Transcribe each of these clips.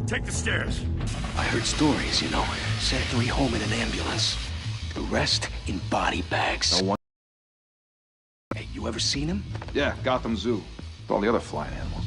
Take the stairs. I heard stories, you know. Sent 3 home in an ambulance. The rest in body bags. No one... Hey, you ever seen him? Yeah, Gotham Zoo. With all the other flying animals.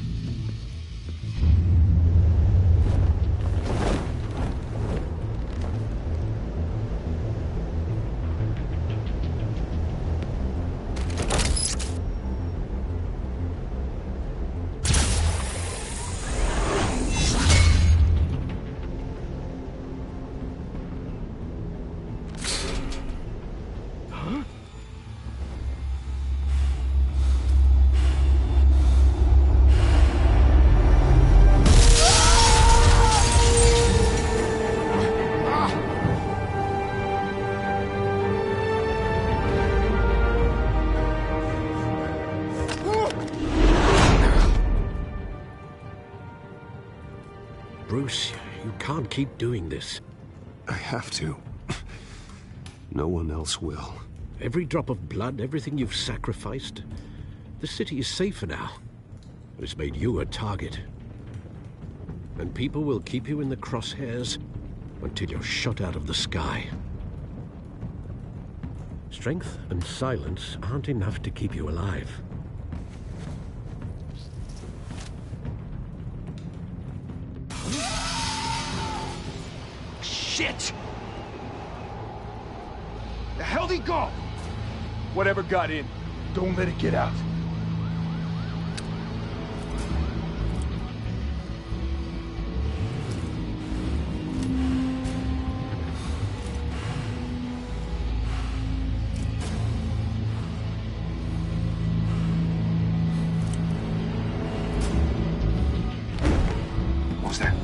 Bruce, you can't keep doing this. I have to. No one else will. Every drop of blood, everything you've sacrificed. The city is safer now. It's made you a target. And people will keep you in the crosshairs until you're shot out of the sky. Strength and silence aren't enough to keep you alive. Shit! The hell'd he go? Whatever got in, don't let it get out. What was that?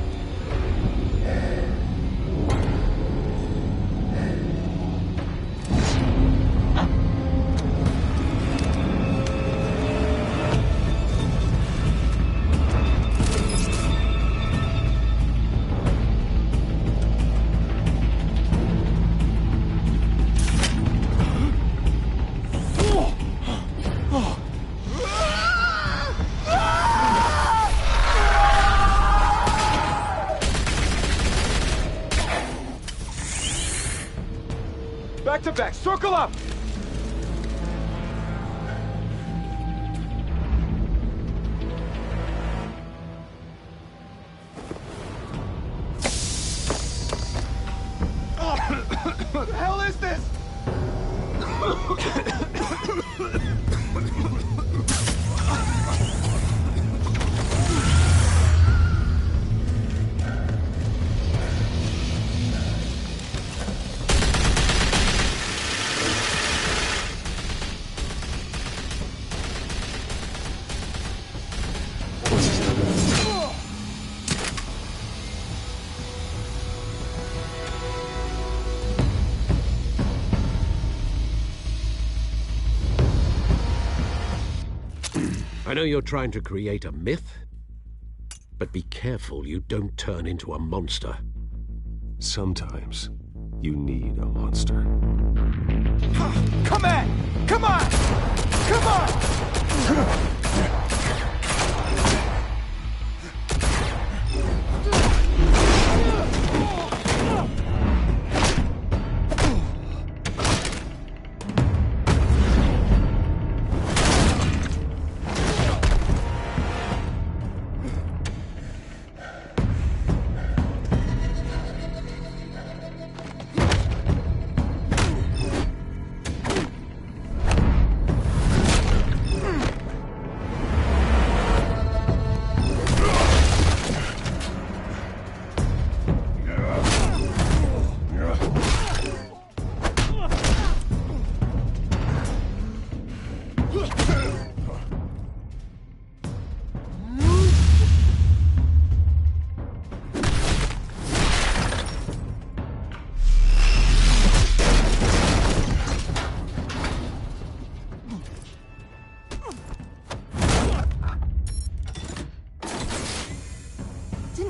Back to back, circle up! What the hell is this? I know you're trying to create a myth, but be careful you don't turn into a monster. Sometimes you need a monster. Come on! Come on! Come on!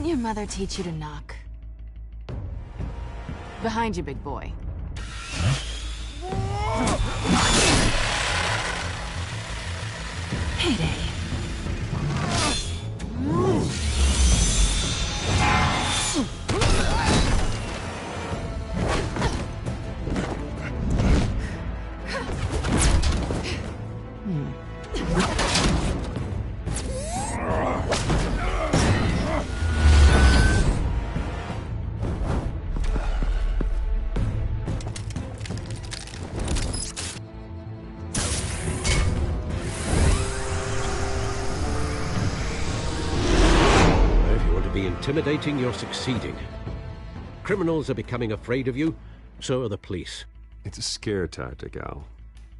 Didn't your mother teach you to knock? Behind you, big boy. Heyday. Intimidating, you're succeeding. Criminals are becoming afraid of you, so are the police. It's a scare tactic, Al.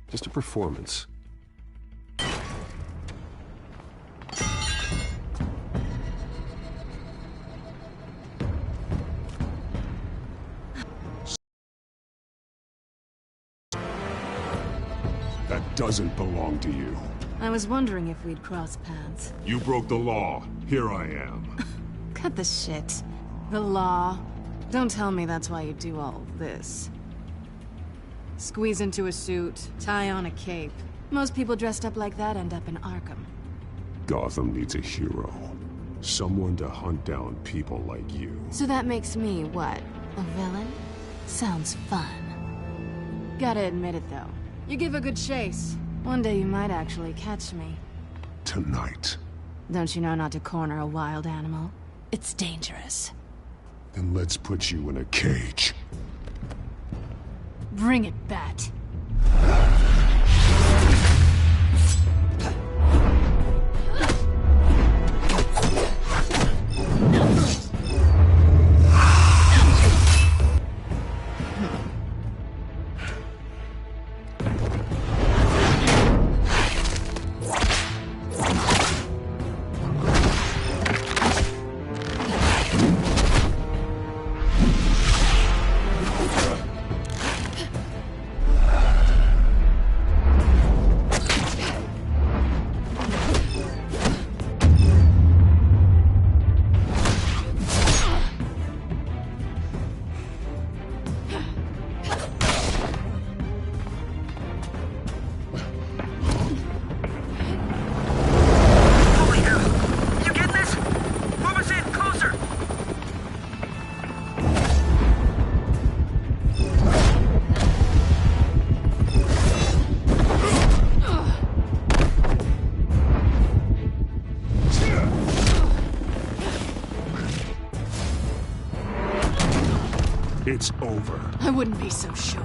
Just a performance. That doesn't belong to you. I was wondering if we'd cross paths. You broke the law. Here I am. Cut the shit. The law. Don't tell me that's why you do all this. Squeeze into a suit, tie on a cape. Most people dressed up like that end up in Arkham. Gotham needs a hero. Someone to hunt down people like you. So that makes me, what, a villain? Sounds fun. Gotta admit it, though. You give a good chase. One day you might actually catch me. Tonight. Don't you know not to corner a wild animal? It's dangerous. Then let's put you in a cage. Bring it, Bat. It's over. I wouldn't be so sure.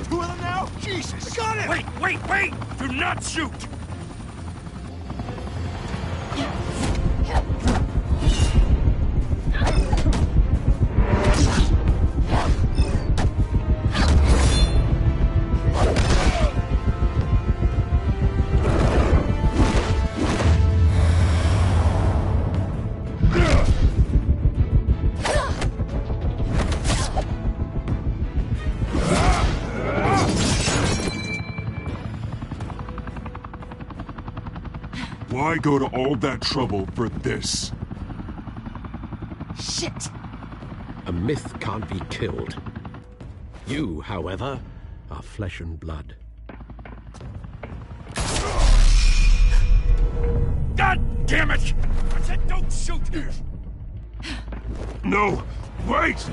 Who are them now? Jesus! Got him! Wait! Do not shoot! Why go to all that trouble for this? Shit! A myth can't be killed. You, however, are flesh and blood. God damn it! I said don't shoot! No! Wait!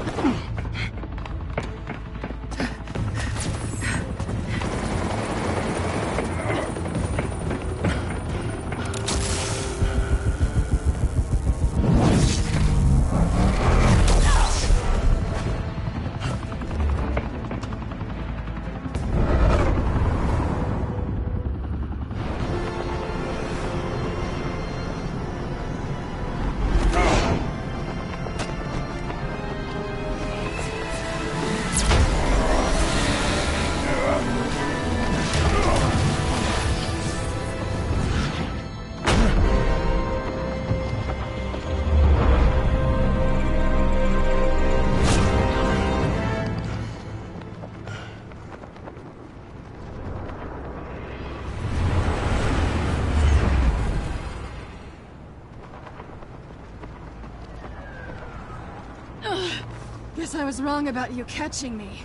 Guess I was wrong about you catching me.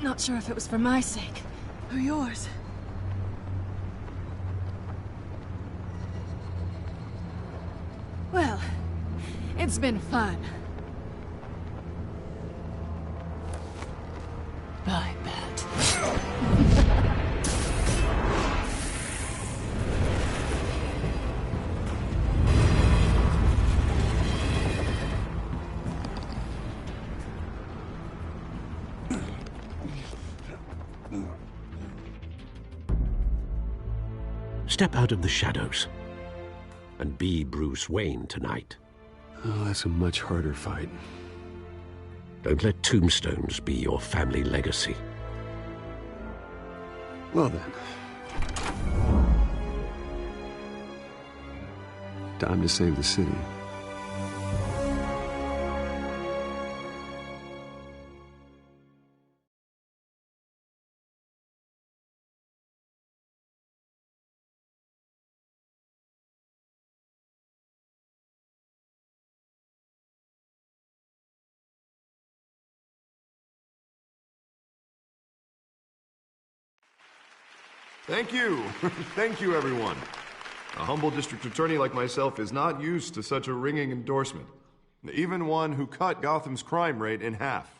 Not sure if it was for my sake, or yours. Well, it's been fun. I bet. Step out of the shadows and be Bruce Wayne tonight. Oh, that's a much harder fight. Don't let tombstones be your family legacy. Well then. Time to save the city. Thank you. Thank you, everyone. A humble district attorney like myself is not used to such a ringing endorsement. Even one who cut Gotham's crime rate in half.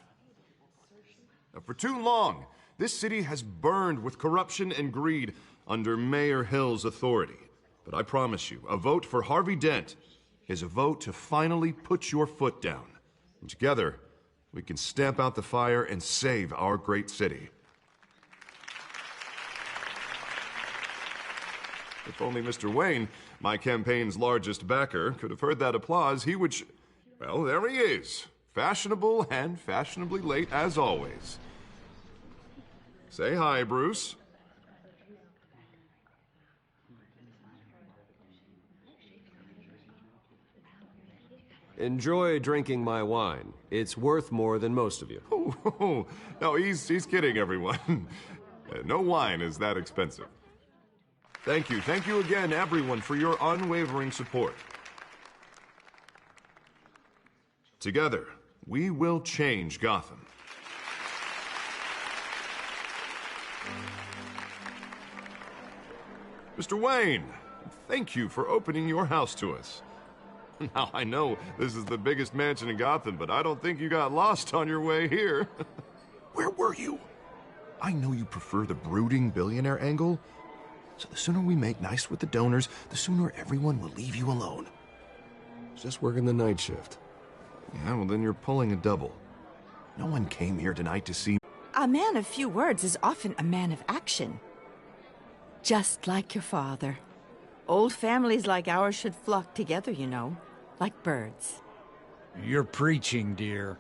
For too long, this city has burned with corruption and greed under Mayor Hill's authority. But I promise you, a vote for Harvey Dent is a vote to finally put your foot down. And together, we can stamp out the fire and save our great city. If only Mr. Wayne, my campaign's largest backer, could have heard that applause, he would well, there he is. Fashionable and fashionably late as always. Say hi, Bruce. Enjoy drinking my wine. It's worth more than most of you. Oh, no, he's kidding, everyone. No wine is that expensive. Thank you again, everyone, for your unwavering support. Together, we will change Gotham. Mr. Wayne, thank you for opening your house to us. Now, I know this is the biggest mansion in Gotham, but I don't think you got lost on your way here. Where were you? I know you prefer the brooding billionaire angle, so the sooner we make nice with the donors, the sooner everyone will leave you alone. Just working the night shift. Yeah, well, then you're pulling a double. No one came here tonight to see... A man of few words is often a man of action. Just like your father. Old families like ours should flock together, you know. Like birds. You're preaching, dear.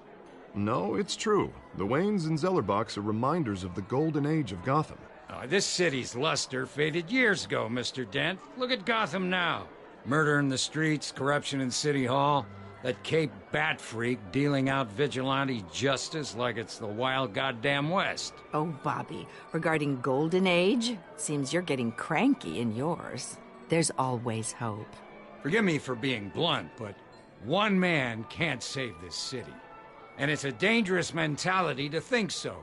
No, it's true. The Waynes and Zellerbachs are reminders of the golden age of Gotham. Oh, this city's luster faded years ago, Mr. Dent. Look at Gotham now. Murder in the streets, corruption in City Hall, that Cape Bat freak dealing out vigilante justice like it's the wild goddamn West. Oh, Bobby, regarding Golden Age, seems you're getting cranky in yours. There's always hope. Forgive me for being blunt, but one man can't save this city. And it's a dangerous mentality to think so.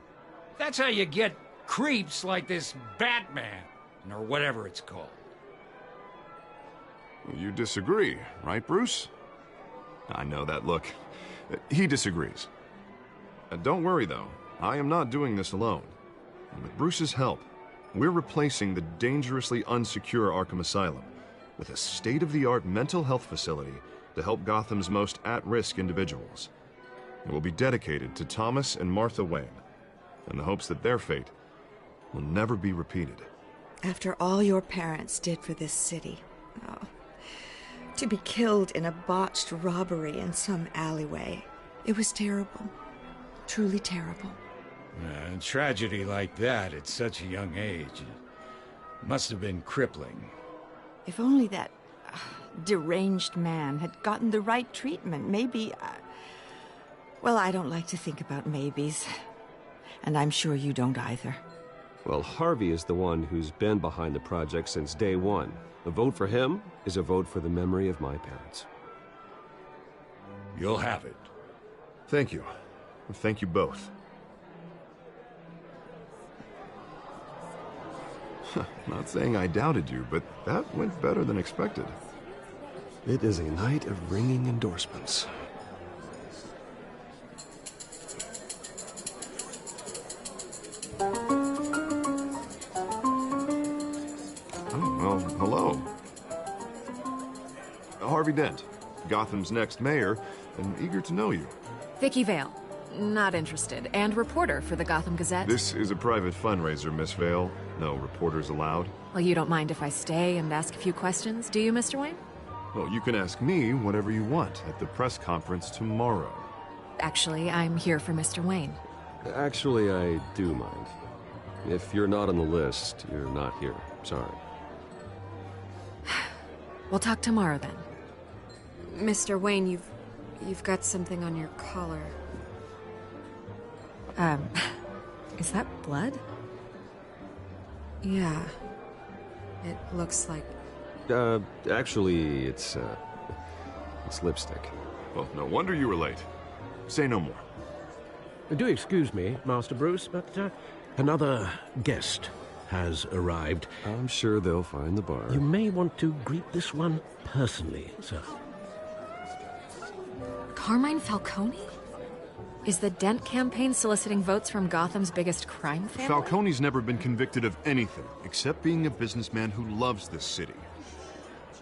That's how you get creeps like this Batman, or whatever it's called. You disagree, right, Bruce? I know that look. He disagrees. Don't worry, though. I am not doing this alone. And with Bruce's help, we're replacing the dangerously unsecure Arkham Asylum with a state-of-the-art mental health facility to help Gotham's most at-risk individuals. It will be dedicated to Thomas and Martha Wayne, in the hopes that their fate will never be repeated. After all your parents did for this city, to be killed in a botched robbery in some alleyway, it was terrible. Truly terrible. A tragedy like that at such a young age must have been crippling. If only that deranged man had gotten the right treatment, maybe... Well, I don't like to think about maybes. And I'm sure you don't either. Well, Harvey is the one who's been behind the project since day one. A vote for him is a vote for the memory of my parents. You'll have it. Thank you. Thank you both. Not saying I doubted you, but that went better than expected. It is a night of ringing endorsements. Oh, well, hello. Harvey Dent, Gotham's next mayor, and eager to know you. Vicky Vale. Not interested. And reporter for the Gotham Gazette. This is a private fundraiser, Miss Vale. No reporters allowed. Well, you don't mind if I stay and ask a few questions, do you, Mr. Wayne? Well, you can ask me whatever you want at the press conference tomorrow. Actually, I'm here for Mr. Wayne. Actually, I do mind. If you're not on the list, you're not here. Sorry. We'll talk tomorrow then. Mr. Wayne, you've got something on your collar. Is that blood? Yeah. It looks like... Actually, it's lipstick. Well, no wonder you were late. Say no more. Do excuse me, Master Bruce, but another guest has arrived. I'm sure they'll find the bar. You may want to greet this one personally, sir. Carmine Falcone? Is the Dent campaign soliciting votes from Gotham's biggest crime family? Falcone's never been convicted of anything, except being a businessman who loves this city.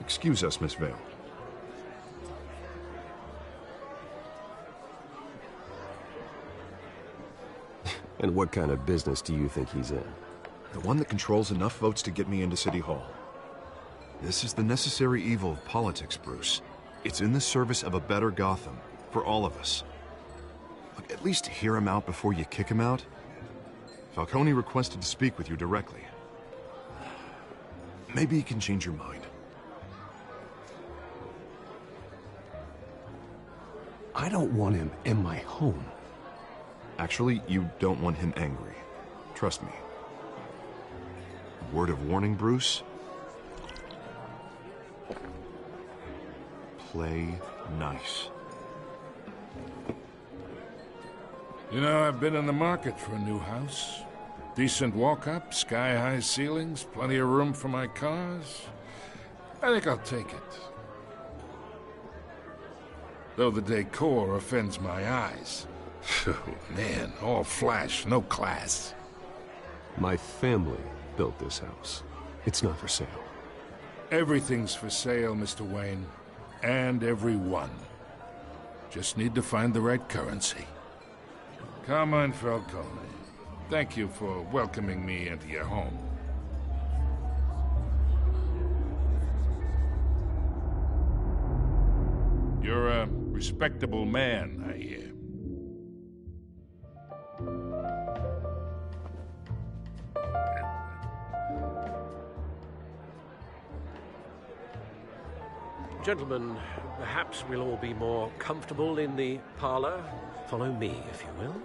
Excuse us, Miss Vale. And what kind of business do you think he's in? The one that controls enough votes to get me into City Hall. This is the necessary evil of politics, Bruce. It's in the service of a better Gotham, for all of us. Look, at least hear him out before you kick him out. Falcone requested to speak with you directly. Maybe he can change your mind. I don't want him in my home. Actually, you don't want him angry. Trust me. Word of warning, Bruce. Play nice. You know, I've been in the market for a new house. Decent walk-up, sky-high ceilings, plenty of room for my cars. I think I'll take it. Though the decor offends my eyes. Oh, man, all flash, no class. My family built this house. It's not for sale. Everything's for sale, Mr. Wayne. And everyone. Just need to find the right currency. Carmine Falcone, thank you for welcoming me into your home. You're a respectable man, I hear. Gentlemen, perhaps we'll all be more comfortable in the parlor. Follow me, if you will.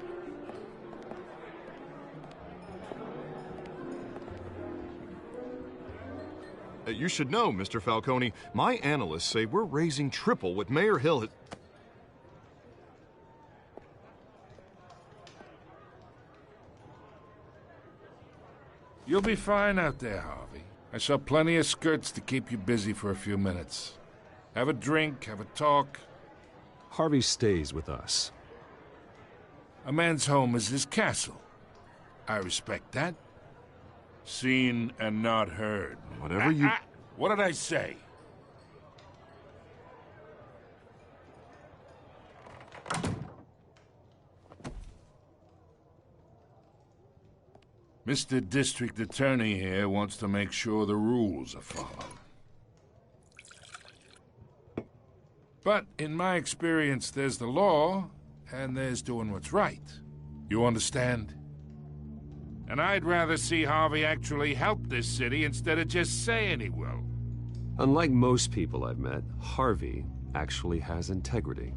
You should know, Mr. Falcone, my analysts say we're raising triple what Mayor Hill had... You'll be fine out there, Harvey. I saw plenty of skirts to keep you busy for a few minutes. Have a drink, have a talk. Harvey stays with us. A man's home is his castle. I respect that. Seen and not heard. Whatever you... What did I say? Mr. District Attorney here wants to make sure the rules are followed. But in my experience, there's the law, and there's doing what's right. You understand? And I'd rather see Harvey actually help this city instead of just saying he will. Unlike most people I've met, Harvey actually has integrity.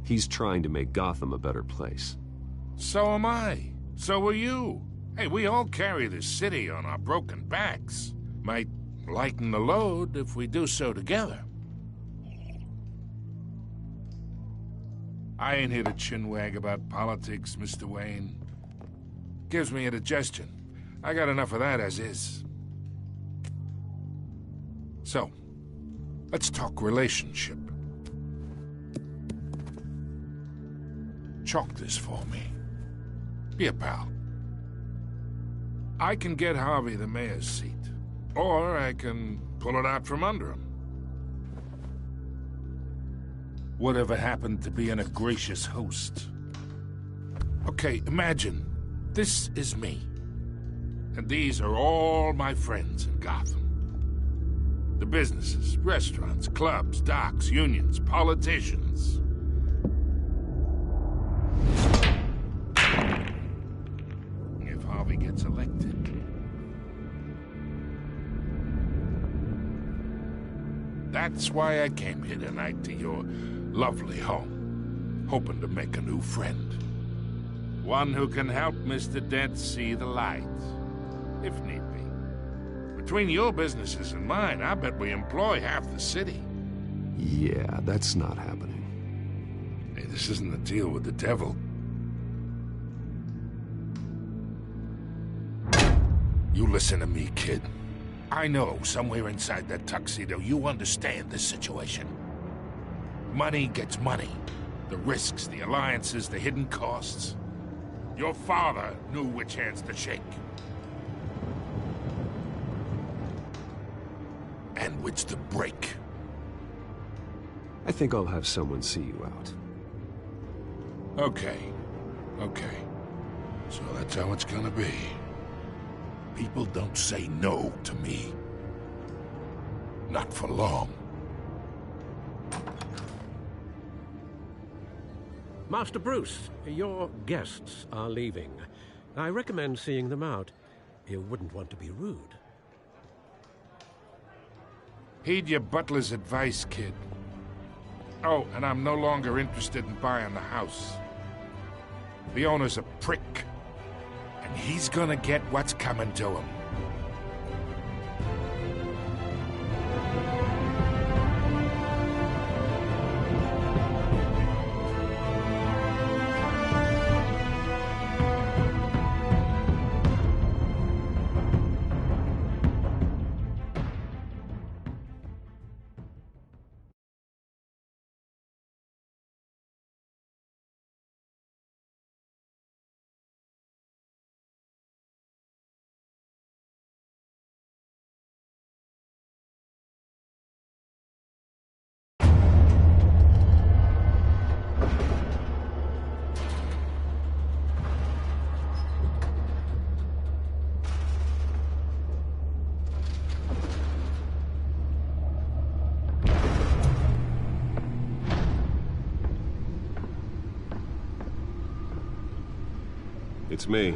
He's trying to make Gotham a better place. So am I. So are you. Hey, we all carry this city on our broken backs. Might lighten the load if we do so together. I ain't here to chinwag about politics, Mr. Wayne. Gives me indigestion. I got enough of that as is. So, let's talk relationship. Chalk this for me. Be a pal. I can get Harvey the mayor's seat, or I can pull it out from under him. Whatever happened to being a gracious host? Okay, imagine this is me, and these are all my friends in Gotham. The businesses, restaurants, clubs, docks, unions, politicians. If Harvey gets elected. That's why I came here tonight to your lovely home, hoping to make a new friend. One who can help Mr. Dent see the light, if need be. Between your businesses and mine, I bet we employ half the city. Yeah, that's not happening. Hey, this isn't a deal with the devil. You listen to me, kid. I know somewhere inside that tuxedo you understand this situation. Money gets money. The risks, the alliances, the hidden costs. Your father knew which hands to shake. And which to break. I think I'll have someone see you out. Okay. So that's how it's gonna be. People don't say no to me. Not for long. Master Bruce, your guests are leaving. I recommend seeing them out. You wouldn't want to be rude. Heed your butler's advice, kid. Oh, and I'm no longer interested in buying the house. The owner's a prick. And he's gonna get what's coming to him. It's me.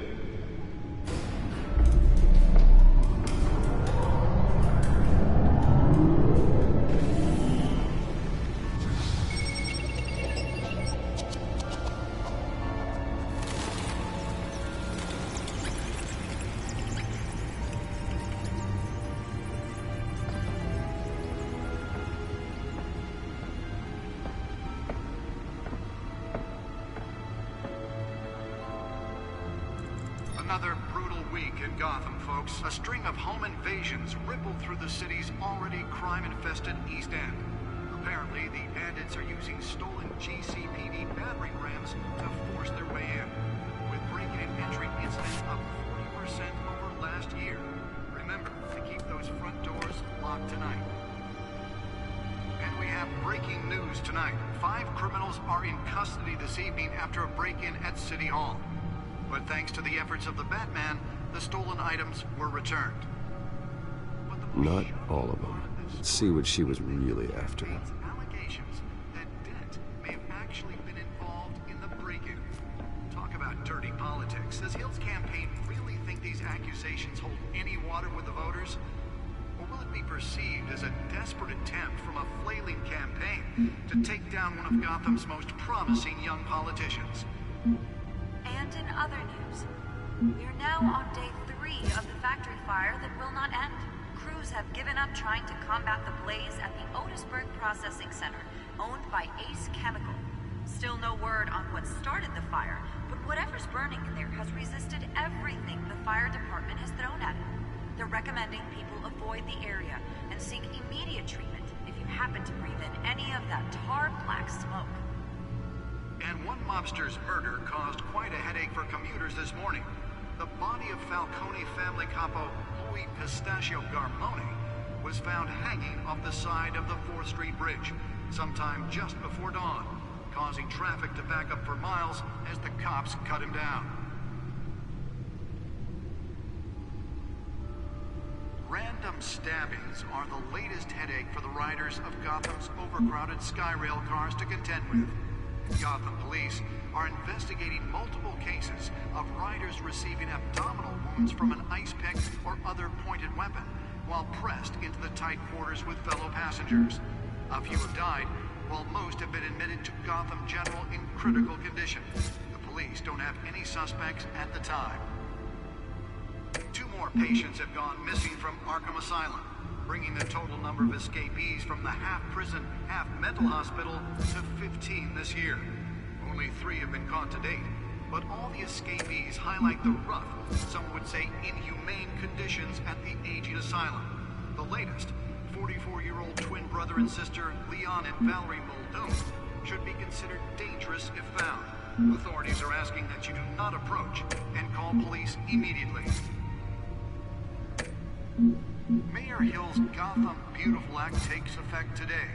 Another brutal week in Gotham, folks. A string of home invasions rippled through the city's already crime-infested East End. Apparently, the bandits are using stolen GCPD battering rams to force their way in, with break-in and entry incidents up 40% over last year. Remember to keep those front doors locked tonight. And we have breaking news tonight. 5 criminals are in custody this evening after a break-in at City Hall. But thanks to the efforts of the Batman, the stolen items were returned. Not all of them. Let's see what she was really after. Allegations that Dent may have actually been involved in the break-in. Talk about dirty politics. Does Hill's campaign really think these accusations hold any water with the voters? Or will it be perceived as a desperate attempt from a flailing campaign to take down one of Gotham's most promising young politicians? And in other news, we are now on day 3 of the factory fire that will not end. Crews have given up trying to combat the blaze at the Otisburg Processing Center, owned by Ace Chemical. Still no word on what started the fire, but whatever's burning in there has resisted everything the fire department has thrown at it. They're recommending people avoid the area and seek immediate treatment if you happen to breathe in any of that tar black smoke. And one mobster's murder caused quite a headache for commuters this morning. The body of Falcone family capo Louis Pistachio Garmone was found hanging off the side of the 4th Street Bridge sometime just before dawn, causing traffic to back up for miles as the cops cut him down. Random stabbings are the latest headache for the riders of Gotham's overcrowded Skyrail cars to contend with. Gotham police are investigating multiple cases of riders receiving abdominal wounds from an ice pick or other pointed weapon while pressed into the tight quarters with fellow passengers. A few have died, while most have been admitted to Gotham General in critical condition. The police don't have any suspects at the time. 2 more patients have gone missing from Arkham Asylum, bringing the total number of escapees from the half-prison, half-mental hospital to 15 this year. Only 3 have been caught to date, but all the escapees highlight the rough, some would say inhumane conditions at the aging asylum. The latest, 44-year-old twin brother and sister Leon and Valerie Muldoon, should be considered dangerous if found. Authorities are asking that you do not approach and call police immediately. Mayor Hill's Gotham Beautiful Act takes effect today,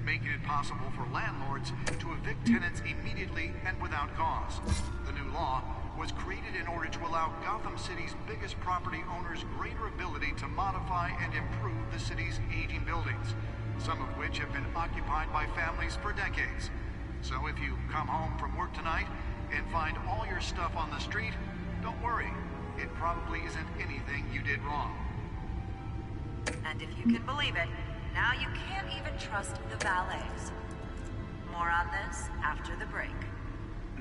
making it possible for landlords to evict tenants immediately and without cause. The new law was created in order to allow Gotham City's biggest property owners greater ability to modify and improve the city's aging buildings, some of which have been occupied by families for decades. So if you come home from work tonight and find all your stuff on the street, don't worry. It probably isn't anything you did wrong. And if you can believe it, now you can't even trust the valets. More on this after the break.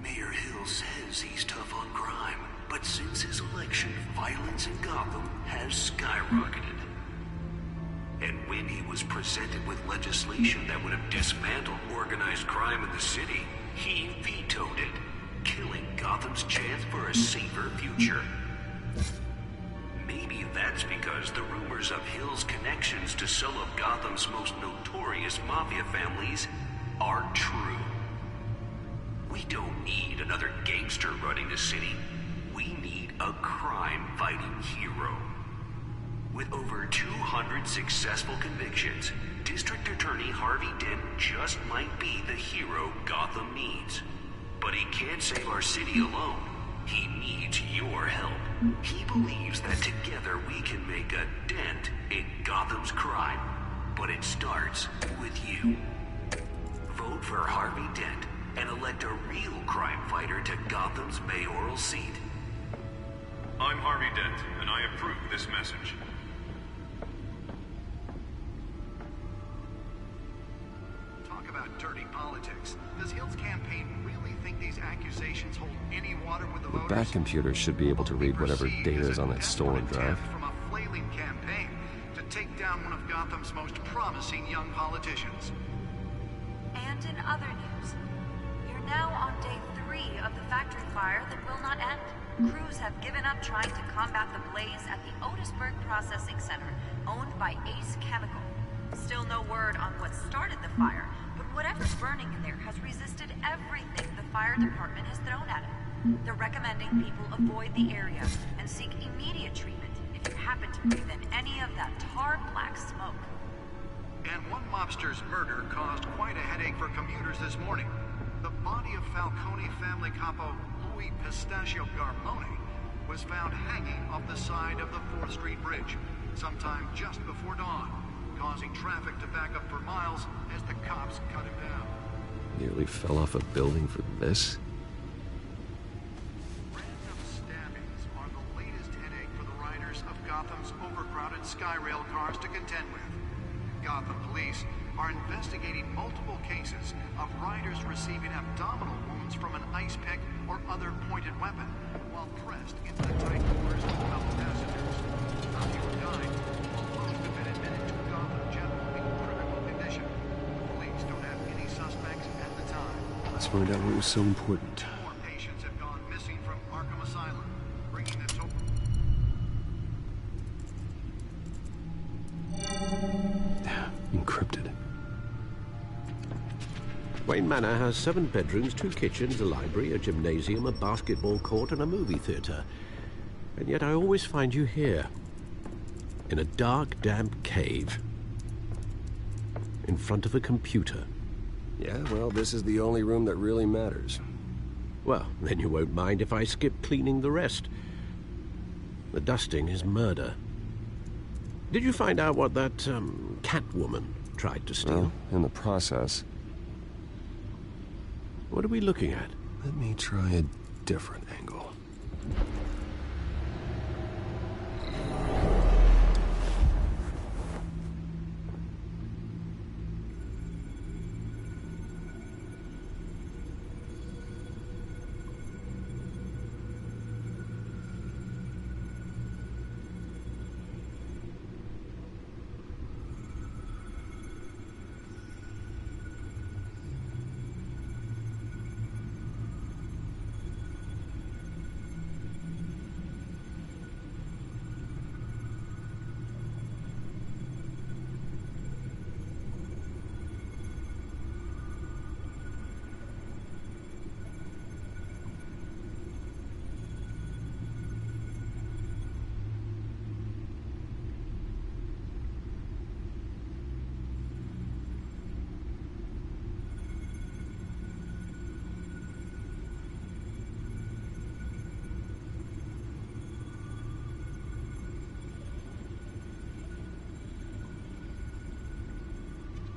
Mayor Hill says he's tough on crime, but since his election, violence in Gotham has skyrocketed. And when he was presented with legislation that would have dismantled organized crime in the city, he vetoed it, killing Gotham's chance for a safer future. Maybe that's because the rumors of Hill's connections to some of Gotham's most notorious mafia families are true. We don't need another gangster running the city. We need a crime-fighting hero. With over 200 successful convictions, District Attorney Harvey Dent just might be the hero Gotham needs. But he can't save our city alone. He needs your help. He believes that together we can make a dent in Gotham's crime. But it starts with you. Vote for Harvey Dent and elect a real crime fighter to Gotham's mayoral seat. I'm Harvey Dent, and I approve this message. Talk about dirty politics. Does Hill's campaign really think these accusations hold any water with the voters? Bat computer should be able to read whatever data is on that stolen drive. From a flailing campaign to take down one of Gotham's most promising young politicians. And in other news, we're now on day 3 of the factory fire that will not end. Crews have given up trying to combat the blaze at the Otisburg Processing Center, owned by Ace Chemical. Still no word on what started the fire, but whatever's burning in there has resisted everything the fire department has thrown at it. They're recommending people avoid the area and seek immediate treatment if you happen to breathe in any of that tar black smoke. And one mobster's murder caused quite a headache for commuters this morning. The body of Falcone family capo Louis Pistachio Garmone was found hanging off the side of the 4th Street Bridge sometime just before dawn, causing traffic to back up for miles as the cops cut him down. Nearly fell off a building for this? Random stabbings are the latest headache for the riders of Gotham's overcrowded Skyrail cars to contend with. Gotham police are investigating multiple cases of riders receiving abdominal wounds from an ice pick or other pointed weapon while pressed into the tight quarters of fellow passengers. A few have died, while most have been admitted to Gotham General in critical condition. Police don't have any suspects at the time. Let's Let's find out what was so important. More patients have gone missing from Arkham Asylum, bringing the total... Encrypted. Wayne Manor has 7 bedrooms, 2 kitchens, a library, a gymnasium, a basketball court, and a movie theater. And yet I always find you here. In a dark, damp cave. In front of a computer. Yeah, well, this is the only room that really matters. Well, then you won't mind if I skip cleaning the rest. The dusting is murder. Did you find out what that, Catwoman tried to steal? Well, in the process. What are we looking at? Let me try a different angle.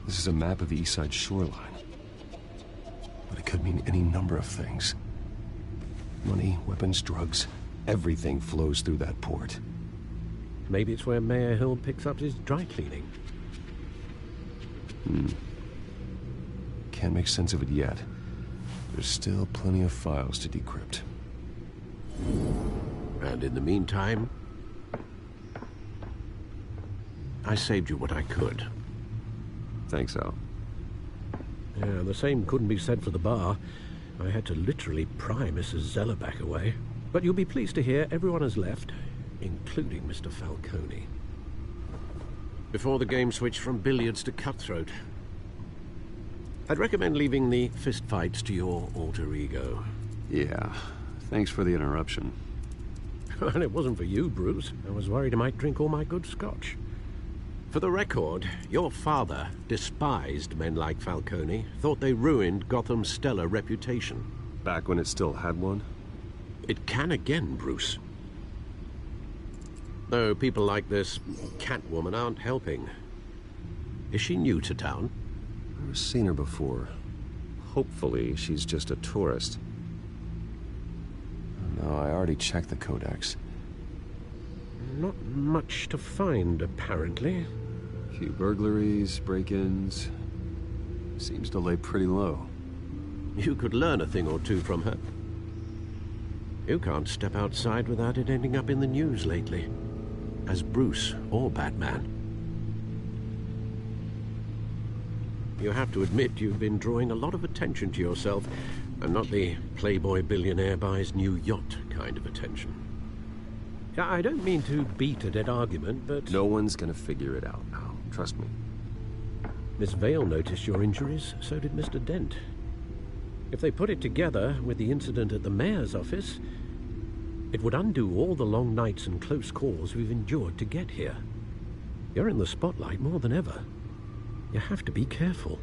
This is a map of the East Side shoreline. But it could mean any number of things. Money, weapons, drugs, everything flows through that port. Maybe it's where Mayor Hill picks up his dry cleaning. Can't make sense of it yet. There's still plenty of files to decrypt. And in the meantime, I saved you what I could. Thanks, Al. Yeah, the same couldn't be said for the bar. I had to literally pry Mrs. Zeller back away. But you'll be pleased to hear everyone has left, including Mr. Falcone. Before the game switched from billiards to cutthroat. I'd recommend leaving the fistfights to your alter ego. Yeah, thanks for the interruption. And it wasn't for you, Bruce. I was worried I might drink all my good scotch. For the record, your father despised men like Falcone, thought they ruined Gotham's stellar reputation. Back when it still had one? It can again, Bruce. Though people like this Catwoman aren't helping. Is she new to town? I've seen her before. Hopefully, she's just a tourist. No, I already checked the codex. Not much to find, apparently. Few burglaries, break-ins. Seems to lay pretty low. You could learn a thing or two from her. You can't step outside without it ending up in the news lately. As Bruce or Batman. You have to admit you've been drawing a lot of attention to yourself, and not the playboy billionaire buys new yacht kind of attention. I don't mean to beat a dead argument, but... No one's gonna figure it out now. Trust me. Miss Vale noticed your injuries, so did Mr. Dent. If they put it together with the incident at the mayor's office, it would undo all the long nights and close calls we've endured to get here. You're in the spotlight more than ever. You have to be careful.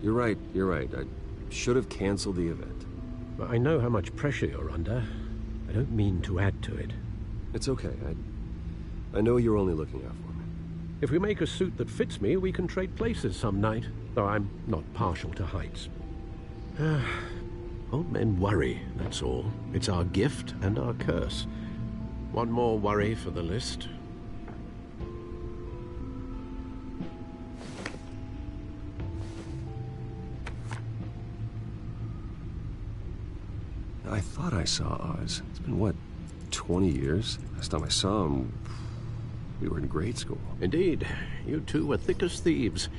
You're right. I should have canceled the event. I know how much pressure you're under. I don't mean to add to it. It's okay. I know you're only looking out for me. If we make a suit that fits me, we can trade places some night, though I'm not partial to heights. Old men worry, that's all. It's our gift and our curse. One more worry for the list. I thought I saw Oz. It's been, what, 20 years? Last time I saw him, we were in grade school. Indeed. You two were thick as thieves.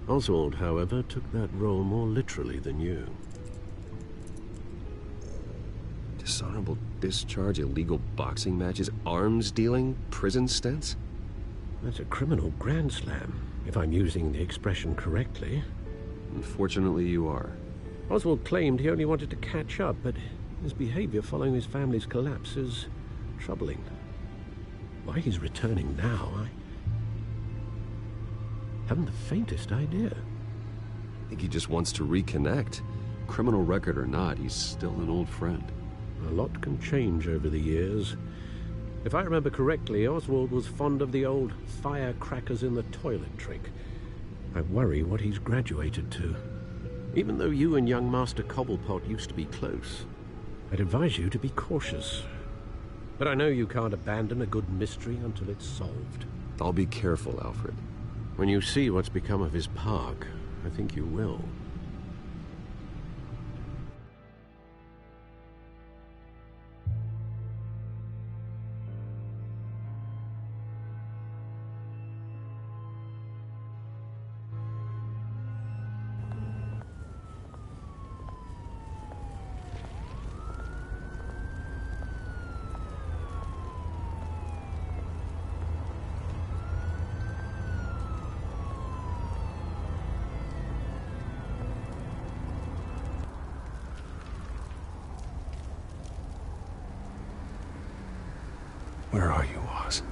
Oswald, however, took that role more literally than you. Dishonorable discharge, illegal boxing matches, arms dealing, prison stints? That's a criminal grand slam, if I'm using the expression correctly. Unfortunately, you are. Oswald claimed he only wanted to catch up, but his behavior following his family's collapse is troubling. Why he's returning now, I haven't the faintest idea. I think he just wants to reconnect. Criminal record or not, he's still an old friend. A lot can change over the years. If I remember correctly, Oswald was fond of the old firecrackers in the toilet trick. I worry what he's graduated to. Even though you and young Master Cobblepot used to be close, I'd advise you to be cautious. But I know you can't abandon a good mystery until it's solved. I'll be careful, Alfred. When you see what's become of his park, I think you will. Where are you, Oz?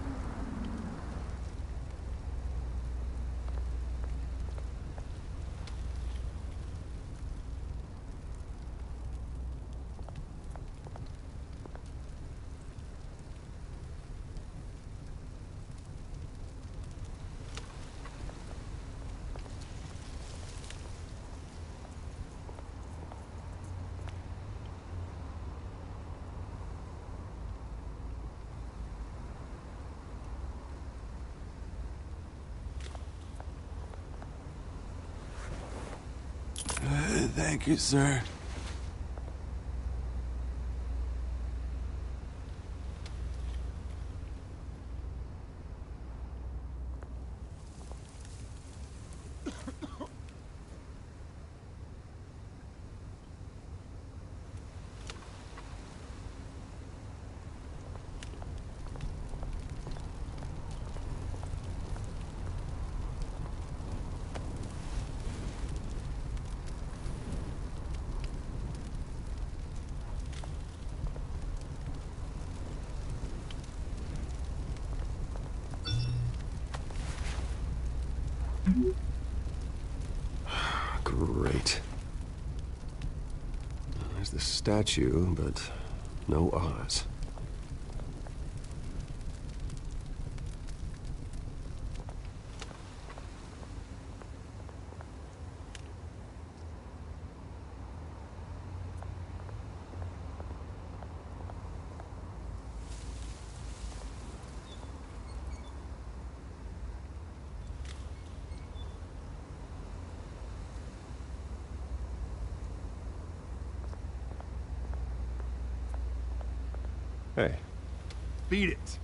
Thank you, sir. Great. There's the statue, but no Oz. Hey. Beat it.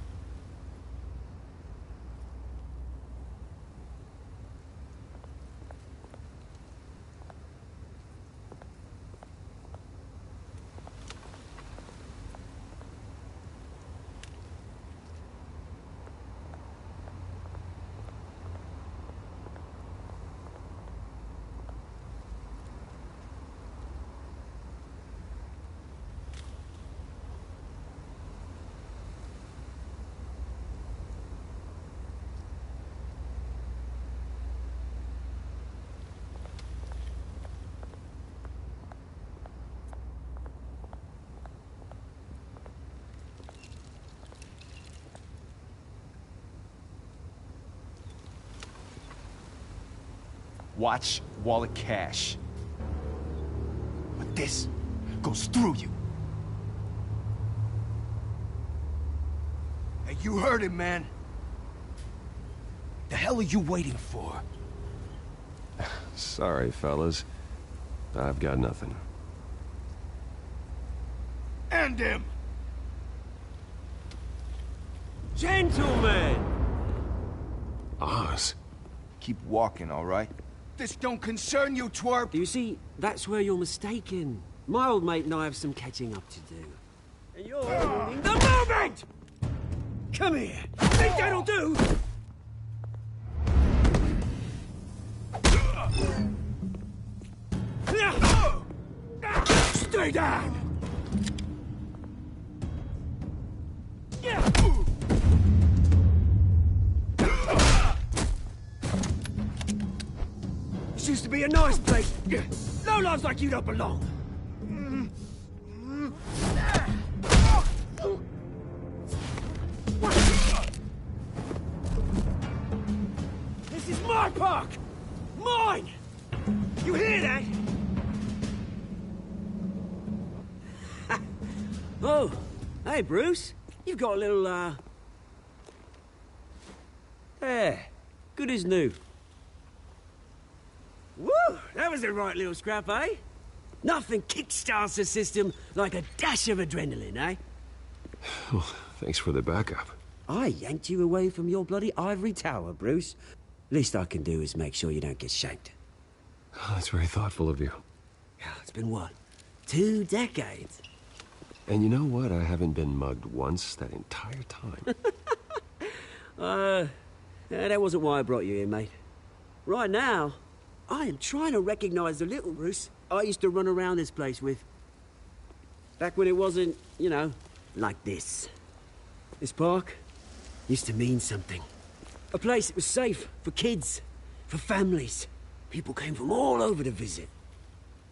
Watch wallet cash. But this goes through you. Hey, you heard it, man. The hell are you waiting for? Sorry, fellas. I've got nothing. End him! Gentlemen! Oz. Keep walking, all right? This don't concern you, twerp! You see, that's where you're mistaken. My old mate and I have some catching up to do. And you're ruining the moment! Come here! Think that'll do? Stay down! This used to be a nice place. No lives like you don't belong. This is my park! Mine! You hear that? Oh, hey, Bruce. You've got a little, Yeah, good as new. Woo! That was a right little scrap, eh? Nothing kickstarts the system like a dash of adrenaline, eh? Well, thanks for the backup. I yanked you away from your bloody ivory tower, Bruce. Least I can do is make sure you don't get shanked. Oh, that's very thoughtful of you. Yeah, it's been what? 2 decades? And you know what? I haven't been mugged once that entire time. That wasn't why I brought you here, mate. Right now, I am trying to recognize the little Bruce I used to run around this place with. Back when it wasn't, you know, like this. This park used to mean something. A place that was safe for kids, for families. People came from all over to visit.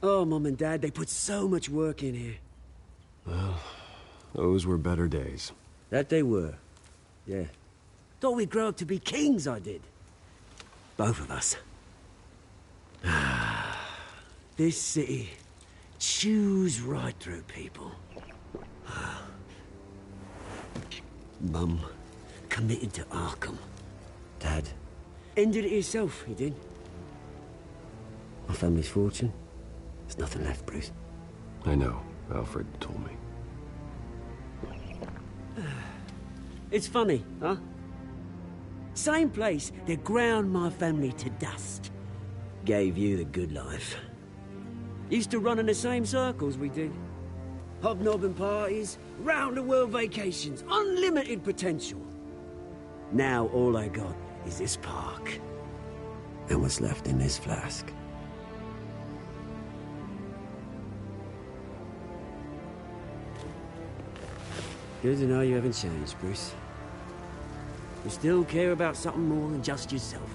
Oh, Mum and Dad, they put so much work in here. Well, those were better days. That they were. Yeah. Thought we'd grow up to be kings, I did. Both of us. This city chews right through people. Mum committed to Arkham. Dad ended it himself, he did. My family's fortune. There's nothing left, Bruce. I know. Alfred told me. It's funny, huh? Same place that ground my family to dust. Gave you the good life. Used to run in the same circles we did. Hobnobbing parties, round-the-world vacations, unlimited potential. Now all I got is this park. And what's left in this flask. Good to know you haven't changed, Bruce. You still care about something more than just yourself.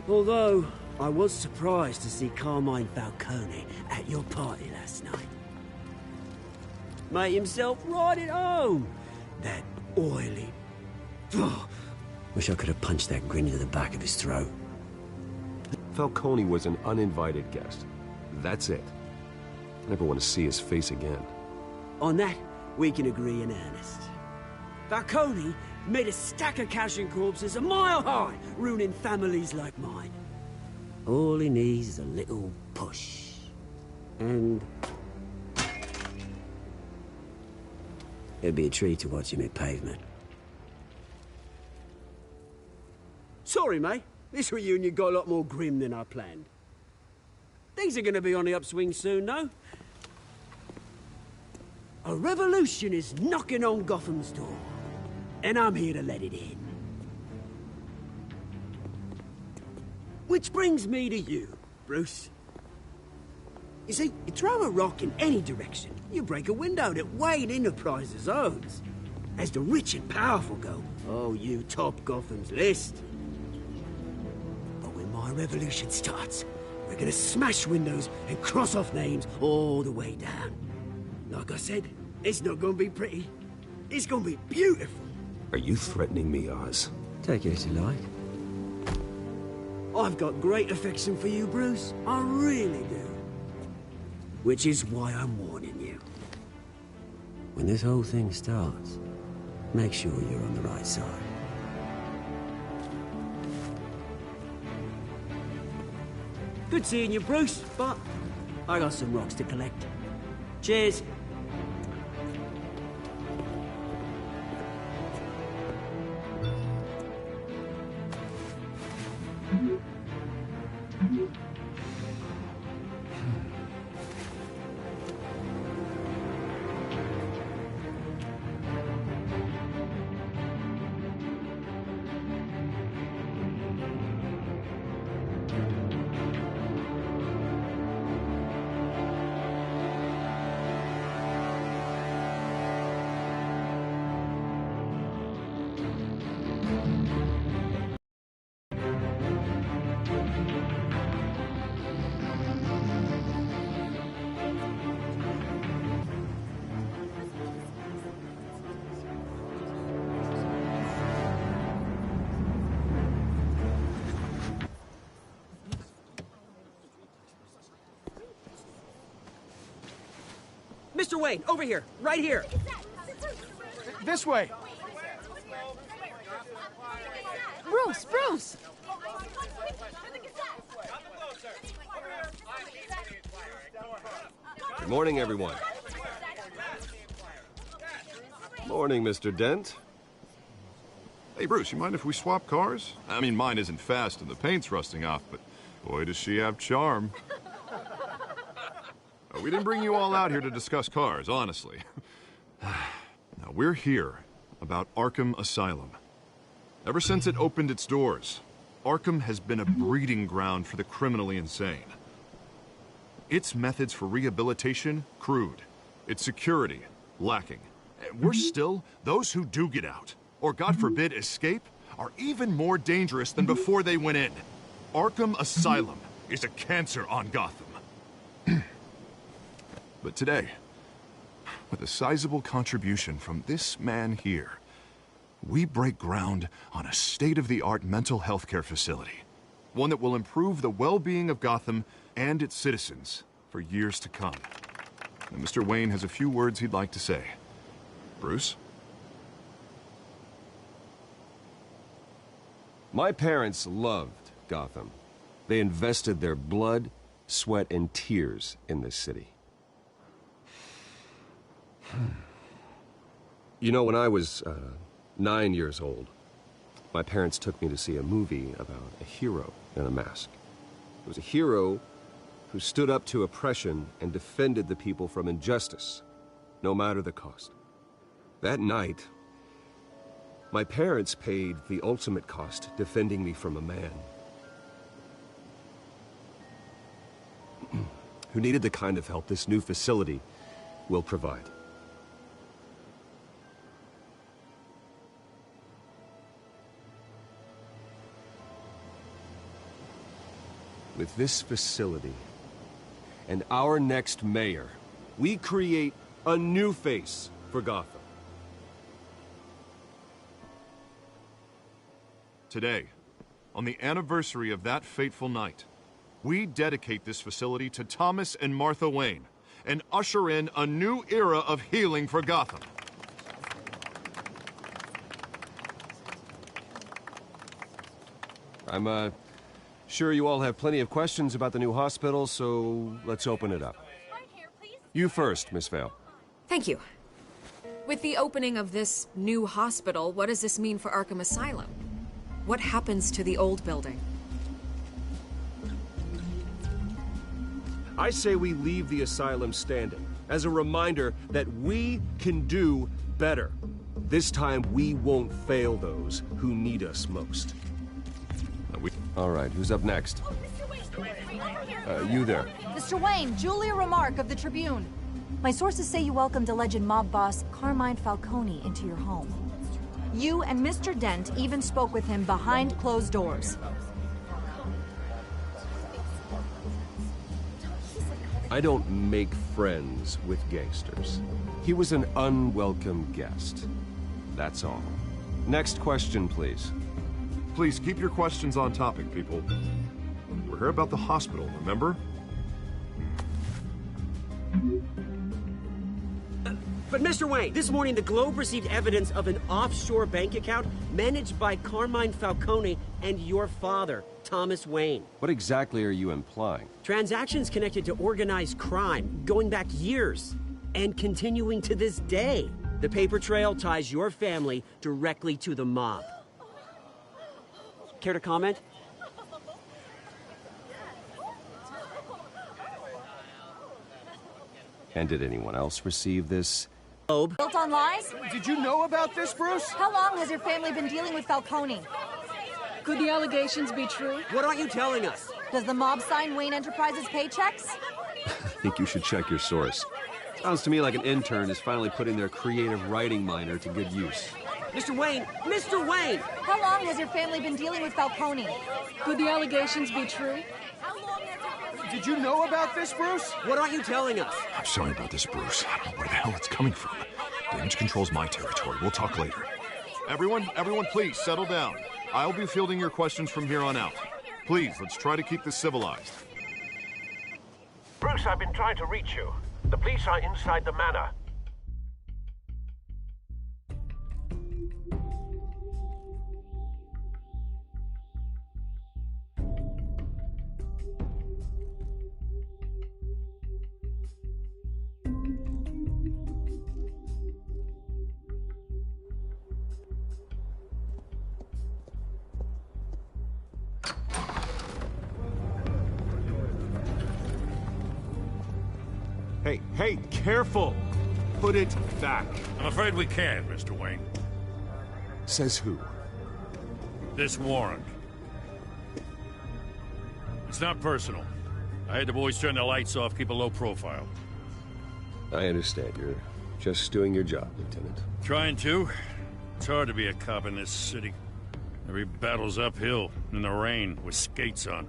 Although, I was surprised to see Carmine Falcone at your party last night. Made himself right at home. That oily... Wish I could have punched that grin into the back of his throat. Falcone was an uninvited guest. That's it. I never want to see his face again. On that, we can agree in earnest. Falcone made a stack of cash and corpses a mile high, ruining families like mine. All he needs is a little push. And... it'd be a treat to watch him hit pavement. Sorry, mate. This reunion got a lot more grim than I planned. Things are gonna be on the upswing soon, though. A revolution is knocking on Gotham's door, and I'm here to let it in. Which brings me to you, Bruce. You see, you throw a rock in any direction, you break a window that Wayne Enterprises owns. As the rich and powerful go, oh, you top Gotham's list. But when my revolution starts, we're gonna smash windows and cross off names all the way down. Like I said, it's not gonna be pretty. It's gonna be beautiful. Are you threatening me, Oz? Take it as you like. I've got great affection for you, Bruce. I really do. Which is why I'm warning you. When this whole thing starts, make sure you're on the right side. Good seeing you, Bruce, but I got some rocks to collect. Cheers. Mr. Wayne, over here, right here. This way. Bruce! Good morning, everyone. Morning, Mr. Dent. Hey, Bruce, you mind if we swap cars? I mean, mine isn't fast and the paint's rusting off, but boy, does she have charm. We didn't bring you all out here to discuss cars, honestly. Now, we're here about Arkham Asylum. Ever since it opened its doors, Arkham has been a breeding ground for the criminally insane. Its methods for rehabilitation, crude. Its security, lacking. Worse still, those who do get out, or God forbid escape, are even more dangerous than before they went in. Arkham Asylum is a cancer on Gotham. But today, with a sizable contribution from this man here, we break ground on a state-of-the-art mental health care facility. One that will improve the well-being of Gotham and its citizens for years to come. And Mr. Wayne has a few words he'd like to say. Bruce? My parents loved Gotham. They invested their blood, sweat, and tears in this city. You know, when I was 9 years old, my parents took me to see a movie about a hero in a mask. It was a hero who stood up to oppression and defended the people from injustice, no matter the cost. That night, my parents paid the ultimate cost defending me from a man who needed the kind of help this new facility will provide. With this facility and our next mayor, we create a new face for Gotham. Today, on the anniversary of that fateful night, we dedicate this facility to Thomas and Martha Wayne and usher in a new era of healing for Gotham. I'm sure you all have plenty of questions about the new hospital, so let's open it up. You first, Miss Vale. Thank you. With the opening of this new hospital, what does this mean for Arkham Asylum? What happens to the old building? I say we leave the asylum standing as a reminder that we can do better. This time we won't fail those who need us most. All right, who's up next? You there. Mr. Wayne, Julia Remark of the Tribune. My sources say you welcomed alleged mob boss Carmine Falcone into your home. You and Mr. Dent even spoke with him behind closed doors. I don't make friends with gangsters. He was an unwelcome guest. That's all. Next question, please. Please keep your questions on topic, people. We're here about the hospital, remember? But Mr. Wayne, this morning the Globe received evidence of an offshore bank account managed by Carmine Falcone and your father, Thomas Wayne. What exactly are you implying? Transactions connected to organized crime, going back years, and continuing to this day. The paper trail ties your family directly to the mob. Care to comment? And did anyone else receive this? Built on lies? Did you know about this, Bruce? How long has your family been dealing with Falcone? Could the allegations be true? What aren't you telling us? Does the mob sign Wayne Enterprises paychecks? I think you should check your source. Sounds to me like an intern is finally putting their creative writing minor to good use. Mr. Wayne! Mr. Wayne! How long has your family been dealing with Falcone? Could the allegations be true? Did you know about this, Bruce? What aren't you telling us? I'm sorry about this, Bruce. I don't know where the hell it's coming from. Damage control's my territory. We'll talk later. Everyone, please, settle down. I'll be fielding your questions from here on out. Please, let's try to keep this civilized. Bruce, I've been trying to reach you. The police are inside the manor. Hey, careful! Put it back. I'm afraid we can't, Mr. Wayne. Says who? This warrant. It's not personal. I had the boys turn the lights off, keep a low profile. I understand. You're just doing your job, Lieutenant. Trying to. It's hard to be a cop in this city. Every battle's uphill, in the rain, with skates on.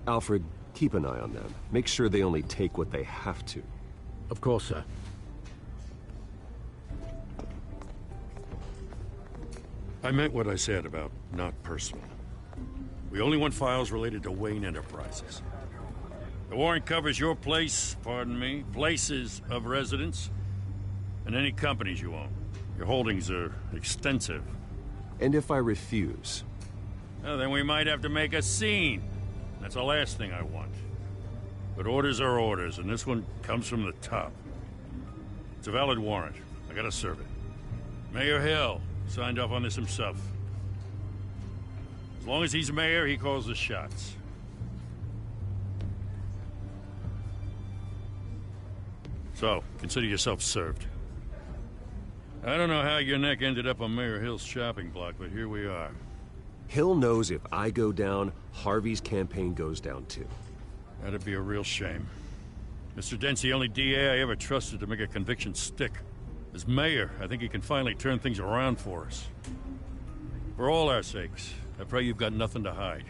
Alfred, keep an eye on them. Make sure they only take what they have to. Of course, sir. I meant what I said about not personal. We only want files related to Wayne Enterprises. The warrant covers your place, pardon me, places of residence, and any companies you own. Your holdings are extensive. And if I refuse? Well, then we might have to make a scene. That's the last thing I want. But orders are orders, and this one comes from the top. It's a valid warrant. I gotta serve it. Mayor Hill signed off on this himself. As long as he's mayor, he calls the shots. So, consider yourself served. I don't know how your neck ended up on Mayor Hill's shopping block, but here we are. Hill knows if I go down, Harvey's campaign goes down too. That'd be a real shame. Mr. Dent's the only DA I ever trusted to make a conviction stick. As mayor, I think he can finally turn things around for us. For all our sakes, I pray you've got nothing to hide.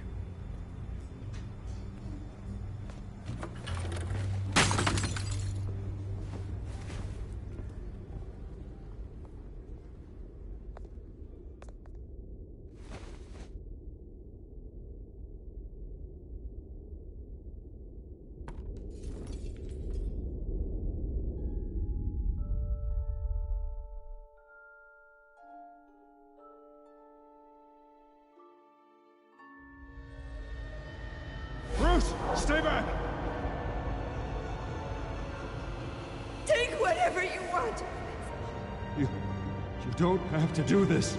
Bruce, stay back! Take whatever you want. You don't have to do this.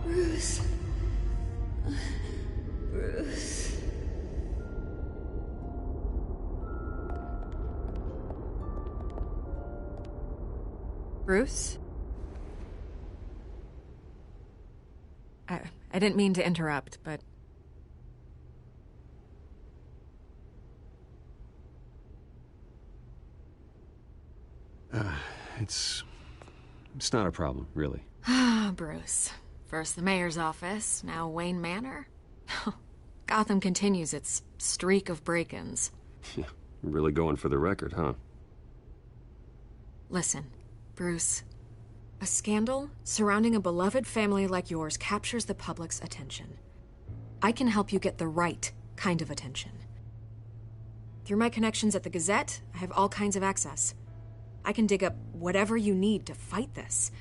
Bruce. Bruce. Bruce? I didn't mean to interrupt, but... It's not a problem, really. Ah, Bruce. First the mayor's office, now Wayne Manor. Gotham continues its streak of break-ins. Yeah, really going for the record, huh? Listen, Bruce. A scandal surrounding a beloved family like yours captures the public's attention. I can help you get the right kind of attention. Through my connections at the Gazette, I have all kinds of access. I can dig up whatever you need to fight this.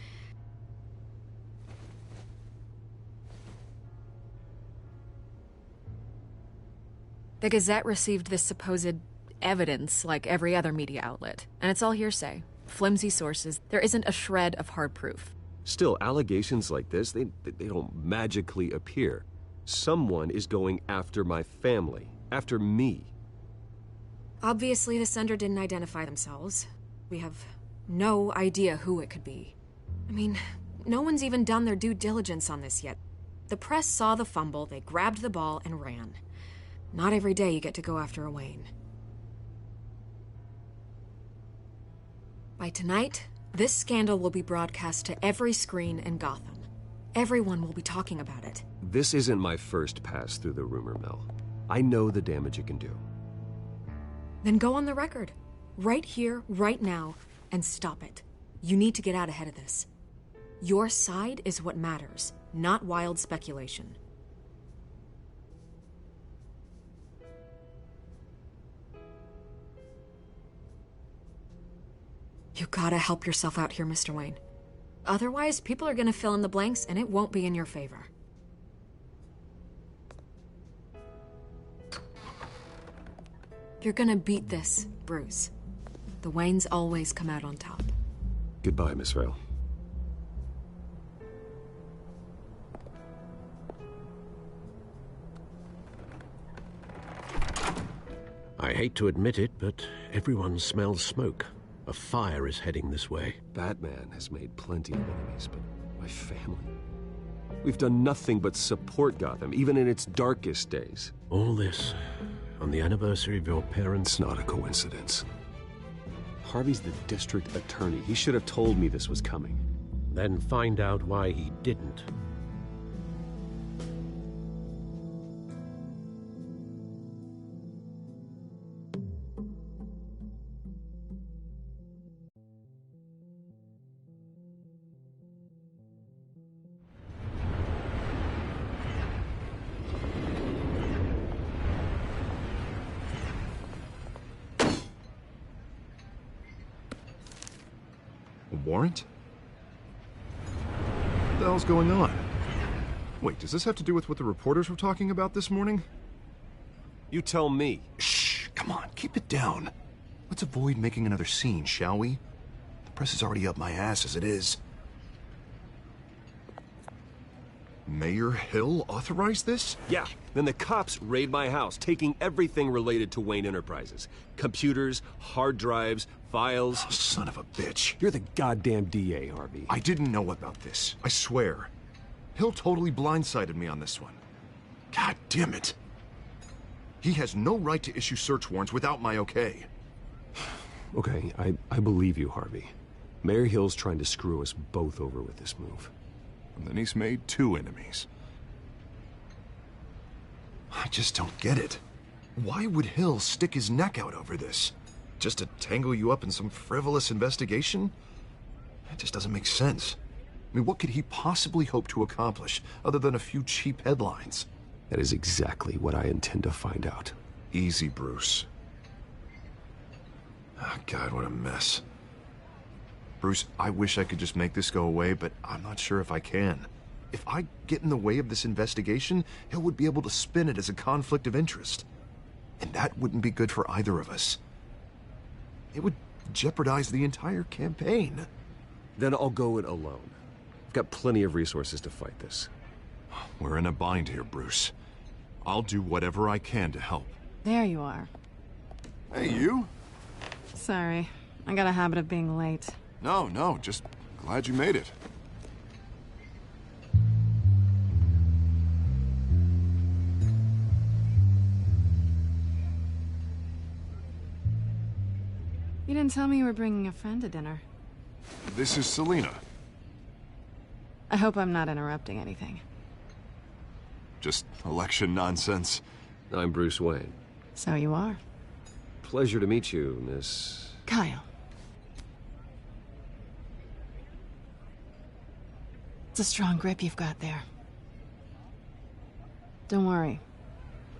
The Gazette received this supposed evidence like every other media outlet, and it's all hearsay. Flimsy sources. There isn't a shred of hard proof. Still, allegations like this, they don't magically appear. Someone is going after my family, after me. Obviously, the sender didn't identify themselves. We have no idea who it could be. I mean, no one's even done their due diligence on this yet. The press saw the fumble, they grabbed the ball and ran. Not every day you get to go after a Wayne. By tonight, this scandal will be broadcast to every screen in Gotham. Everyone will be talking about it. This isn't my first pass through the rumor mill. I know the damage it can do. Then go on the record. Right here, right now, and stop it. You need to get out ahead of this. Your side is what matters, not wild speculation. You gotta help yourself out here, Mr. Wayne. Otherwise, people are gonna fill in the blanks and it won't be in your favor. You're gonna beat this, Bruce. The Waynes always come out on top. Goodbye, Miss Vale. I hate to admit it, but everyone smells smoke. A fire is heading this way. Batman has made plenty of enemies, but my family... We've done nothing but support Gotham, even in its darkest days. All this on the anniversary of your parents'... It's not a coincidence. Harvey's the district attorney. He should have told me this was coming. Then find out why he didn't. Warrant? What the hell's going on? Wait, does this have to do with what the reporters were talking about this morning? You tell me. Shh, come on, keep it down. Let's avoid making another scene, shall we? The press is already up my ass as it is. Mayor Hill authorized this? Yeah, then the cops raid my house, taking everything related to Wayne Enterprises. Computers, hard drives, files. Oh, son of a bitch. You're the goddamn DA, Harvey. I didn't know about this, I swear. Hill totally blindsided me on this one. God damn it. He has no right to issue search warrants without my okay. Okay, I believe you, Harvey. Mayor Hill's trying to screw us both over with this move. And then he's made 2 enemies. I just don't get it. Why would Hill stick his neck out over this? Just to tangle you up in some frivolous investigation? It just doesn't make sense. I mean, what could he possibly hope to accomplish other than a few cheap headlines? That is exactly what I intend to find out. Easy, Bruce. Oh, God, what a mess. Bruce, I wish I could just make this go away, but I'm not sure if I can. If I get in the way of this investigation, Hill would be able to spin it as a conflict of interest. And that wouldn't be good for either of us. It would jeopardize the entire campaign. Then I'll go it alone. I've got plenty of resources to fight this. We're in a bind here, Bruce. I'll do whatever I can to help. There you are. Hey, you? Sorry. I got a habit of being late. No, just glad you made it. You didn't tell me you were bringing a friend to dinner. This is Selina. I hope I'm not interrupting anything. Just election nonsense. I'm Bruce Wayne. So you are. Pleasure to meet you, Miss... Kyle. It's a strong grip you've got there. Don't worry.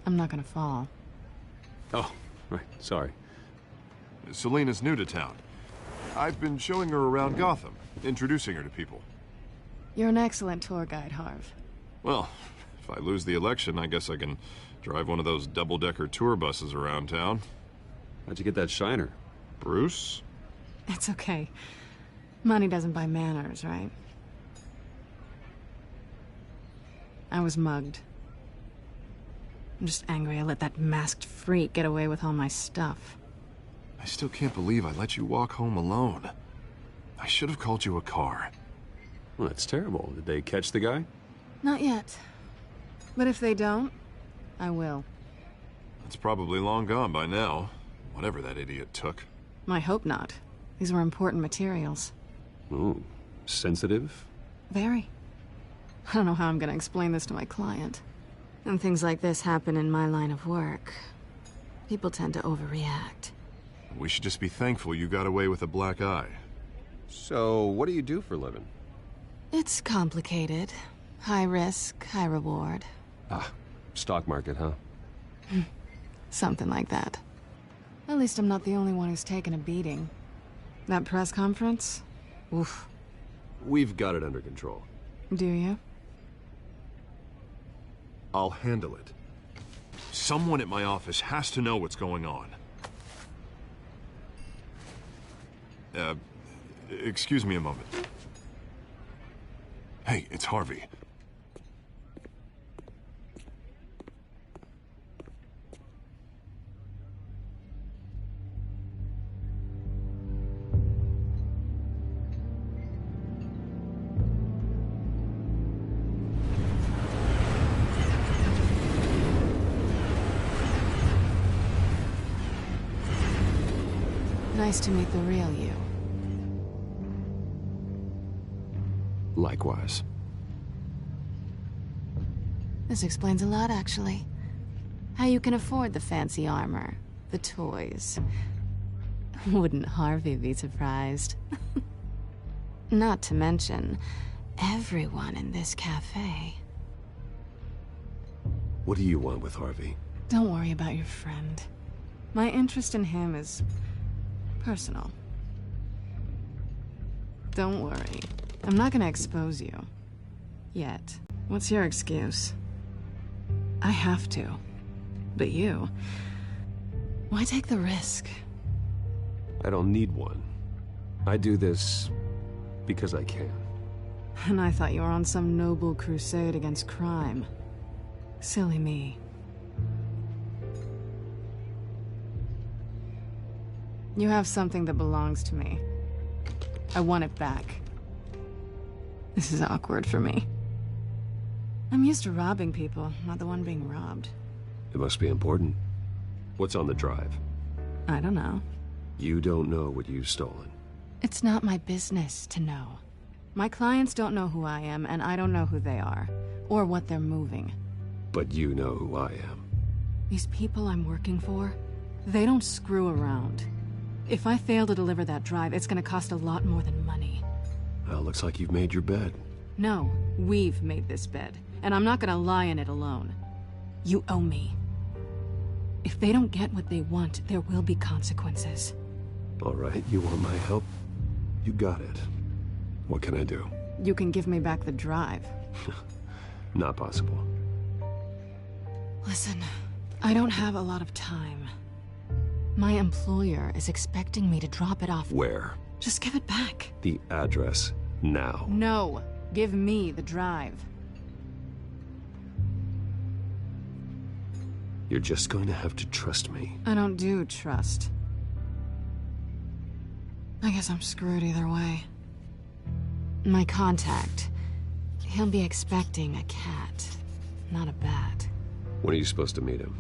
I'm not gonna fall. Oh, right. Sorry. Selina's new to town. I've been showing her around Gotham, introducing her to people. You're an excellent tour guide, Harv. Well, if I lose the election, I guess I can drive one of those double-decker tour buses around town. How'd you get that shiner? Bruce? It's okay. Money doesn't buy manners, right? I was mugged. I'm just angry I let that masked freak get away with all my stuff. I still can't believe I let you walk home alone. I should have called you a car. Well, that's terrible. Did they catch the guy? Not yet. But if they don't, I will. It's probably long gone by now. Whatever that idiot took. I hope not. These were important materials. Ooh, sensitive? Very. I don't know how I'm gonna explain this to my client. And things like this happen in my line of work. People tend to overreact. We should just be thankful you got away with a black eye. So, what do you do for a living? It's complicated. High risk, high reward. Ah, stock market, huh? Something like that. At least I'm not the only one who's taken a beating. That press conference? Oof. We've got it under control. Do you? I'll handle it. Someone at my office has to know what's going on. Excuse me a moment. Hey, it's Harvey. Nice to meet the real you. Likewise. This explains a lot, actually. How you can afford the fancy armor, the toys. Wouldn't Harvey be surprised? Not to mention, everyone in this cafe. What do you want with Harvey? Don't worry about your friend. My interest in him is personal. Don't worry. I'm not gonna expose you. Yet. What's your excuse? I have to. But you... why take the risk? I don't need one. I do this because I can. And I thought you were on some noble crusade against crime. Silly me. You have something that belongs to me. I want it back. This is awkward for me. I'm used to robbing people, not the one being robbed. It must be important. What's on the drive? I don't know. You don't know what you've stolen. It's not my business to know. My clients don't know who I am, and I don't know who they are, or what they're moving. But you know who I am. These people I'm working for, they don't screw around. If I fail to deliver that drive, it's gonna cost a lot more than money. Well, looks like you've made your bed. No, we've made this bed, and I'm not gonna lie in it alone. You owe me. If they don't get what they want, there will be consequences. All right, you want my help? You got it. What can I do? You can give me back the drive. Not possible. Listen, I don't have a lot of time. My employer is expecting me to drop it off. Where? Just give it back. The address, now. No, give me the drive. You're just going to have to trust me. I don't do trust. I guess I'm screwed either way. My contact, he'll be expecting a cat, not a bat. When are you supposed to meet him?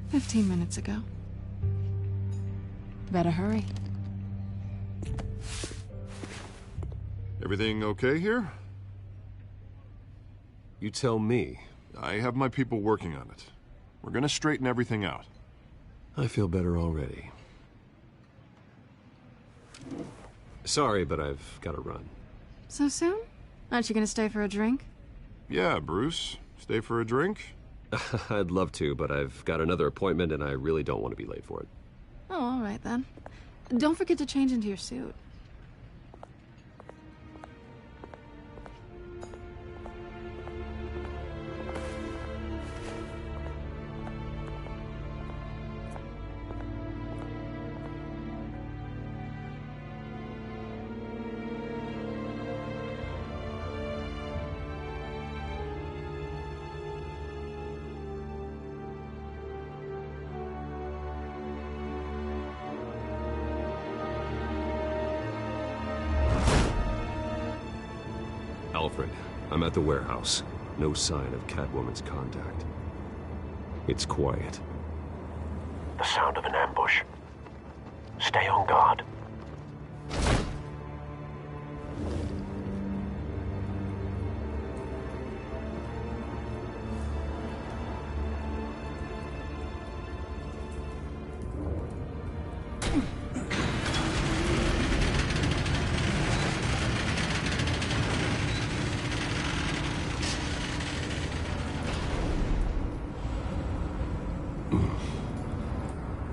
15 minutes ago. Better hurry. Everything okay here? You tell me. I have my people working on it. We're gonna straighten everything out. I feel better already. Sorry, but I've got to run. So soon? Aren't you gonna stay for a drink? Yeah, Bruce. Stay for a drink? I'd love to, but I've got another appointment and I really don't want to be late for it. Oh, all right then. Don't forget to change into your suit. Alfred, I'm at the warehouse. No sign of Catwoman's contact. It's quiet. The sound of an ambush. Stay on guard.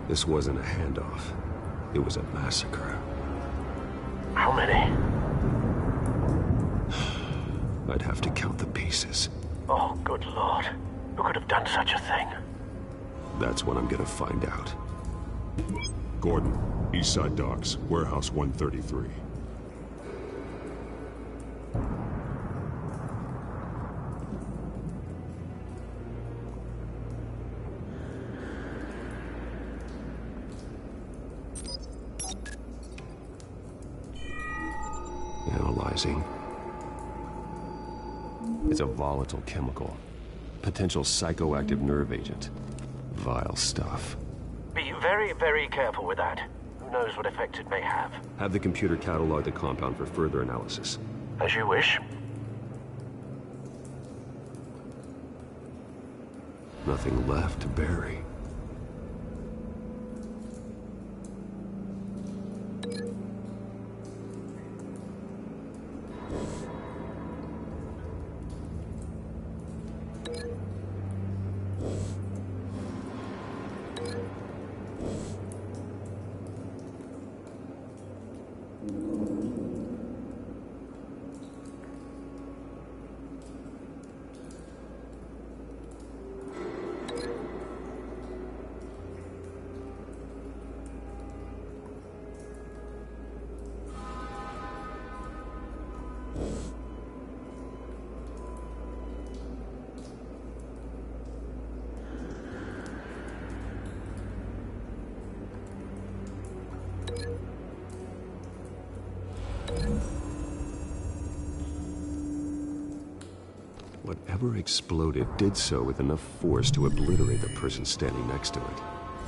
This wasn't a handoff. It was a massacre. How many? I'd have to count the pieces. Oh, good lord. Who could have done such a thing? That's what I'm gonna find out. Gordon, Eastside Docks, Warehouse 133. Analyzing. It's a volatile chemical. Potential psychoactive nerve agent. Vile stuff. Be very, very careful with that. Who knows what effects it may have. Have the computer catalog the compound for further analysis. As you wish. Nothing left to bury. Whatever exploded did so with enough force to obliterate the person standing next to it.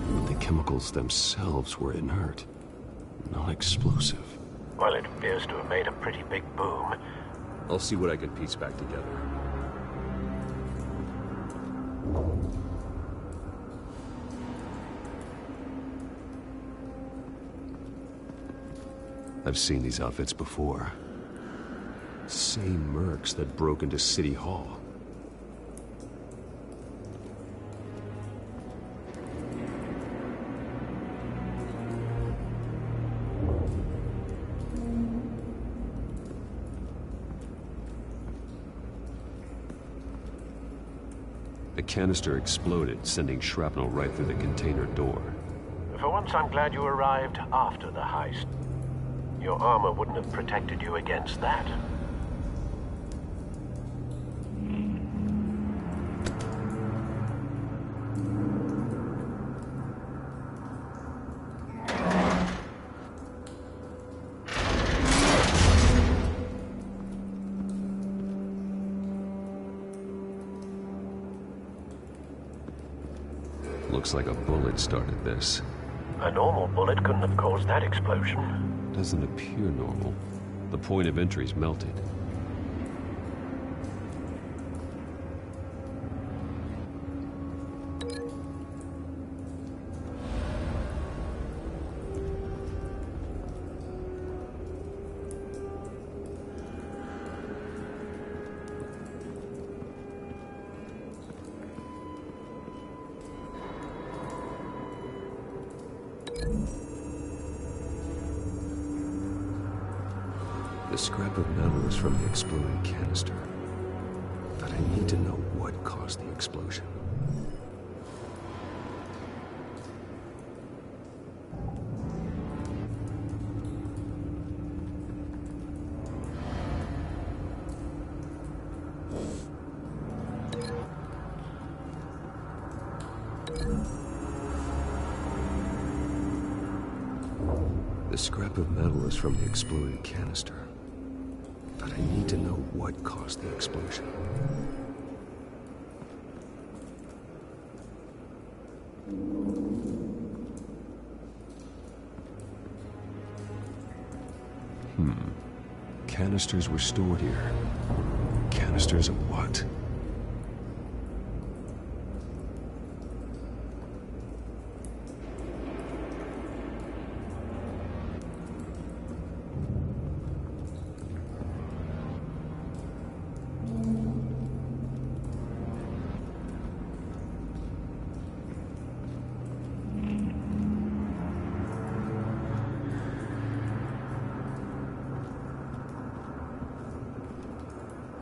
But the chemicals themselves were inert, not explosive. Well, it appears to have made a pretty big boom. I'll see what I can piece back together. I've seen these outfits before. Same mercs that broke into City Hall. The canister exploded, sending shrapnel right through the container door. For once, I'm glad you arrived after the heist. Your armor wouldn't have protected you against that. Looks like a bullet started this. A normal bullet couldn't have caused that explosion. Doesn't appear normal. The point of entry's melted. The scrap of metal is from the exploded canister. But I need to know what caused the explosion. The scrap of metal is from the exploded canister. But I need to know what caused the explosion. Canisters were stored here. Canisters of what?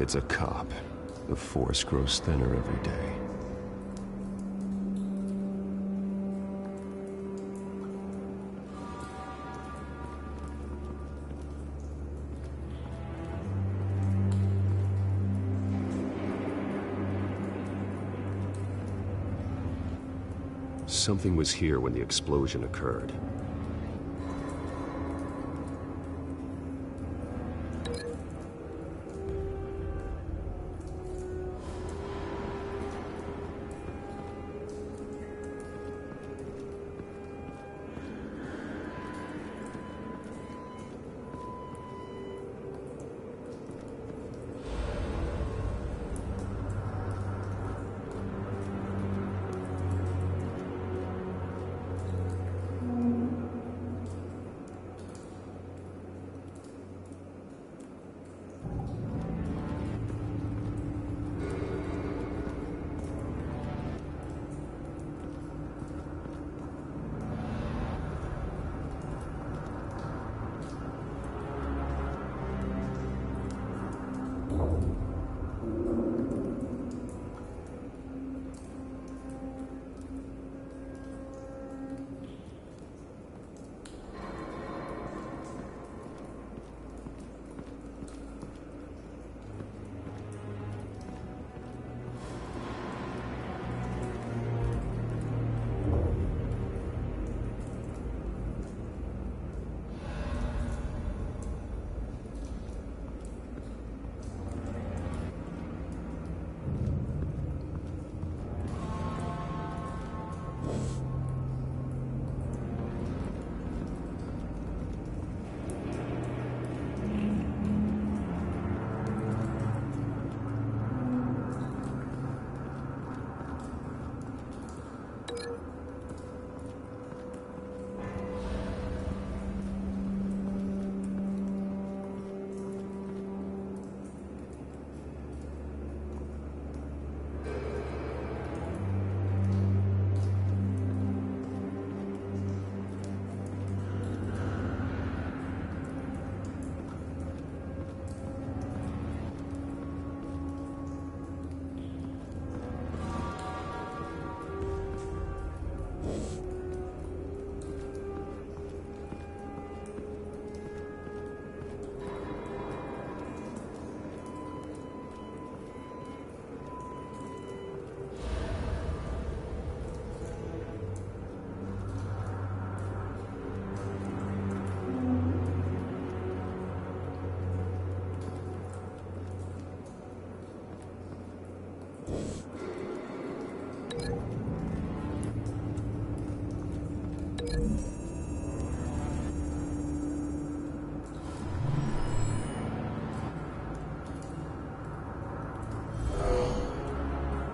gets a cop, the force grows thinner every day. Something was here when the explosion occurred.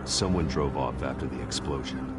Someone drove off after the explosion.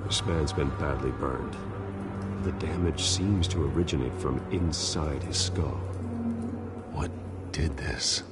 This man's been badly burned. the damage seems to originate from inside his skull. What did this?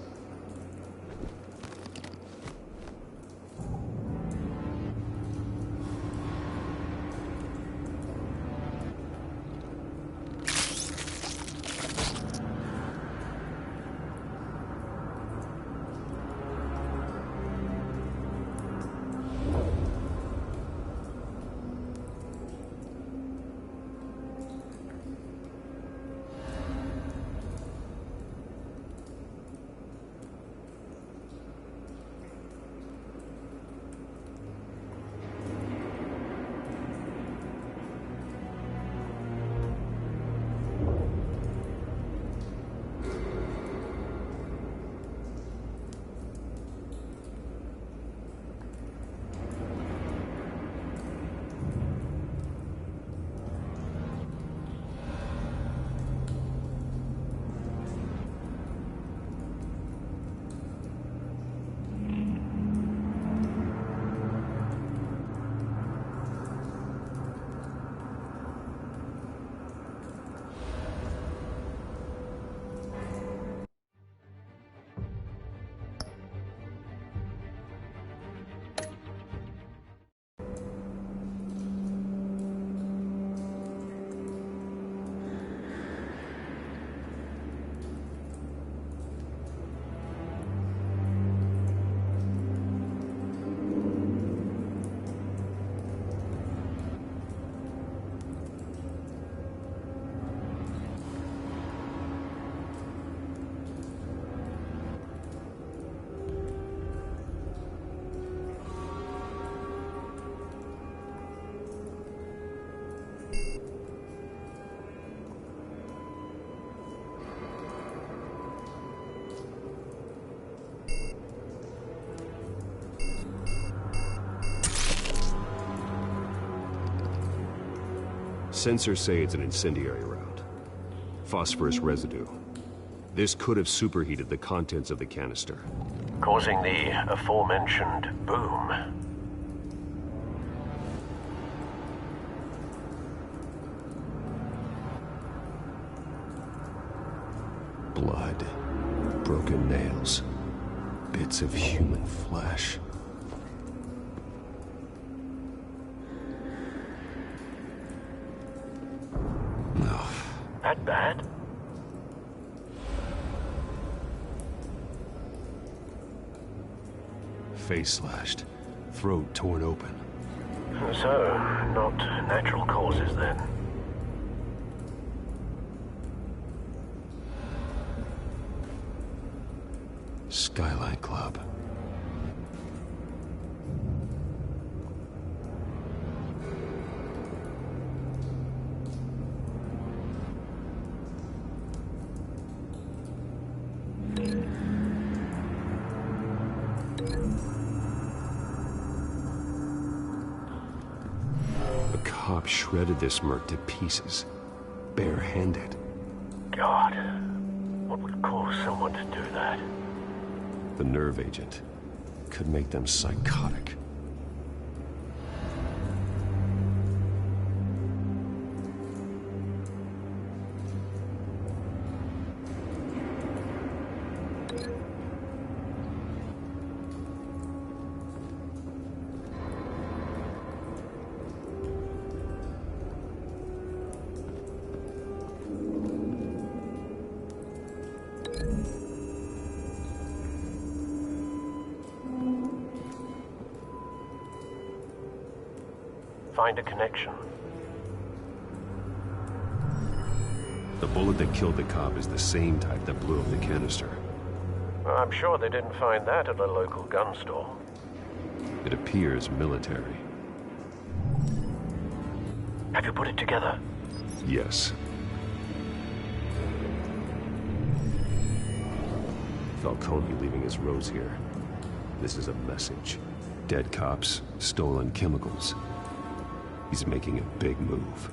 Sensors say it's an incendiary round. Phosphorus residue. This could have superheated the contents of the canister, causing the aforementioned boom. Blood, broken nails, bits of human flesh. That bad? Face slashed, throat torn open. So, not natural causes then. Skyline Club. Cop shredded this merc to pieces, bare-handed. God, what would cause someone to do that? The nerve agent could make them psychotic. Find a connection. The bullet that killed the cop is the same type that blew up the canister. Well, I'm sure they didn't find that at a local gun store. It appears military. Have you put it together? Yes. Falcone leaving his rose here. This is a message. Dead cops, stolen chemicals. He's making a big move.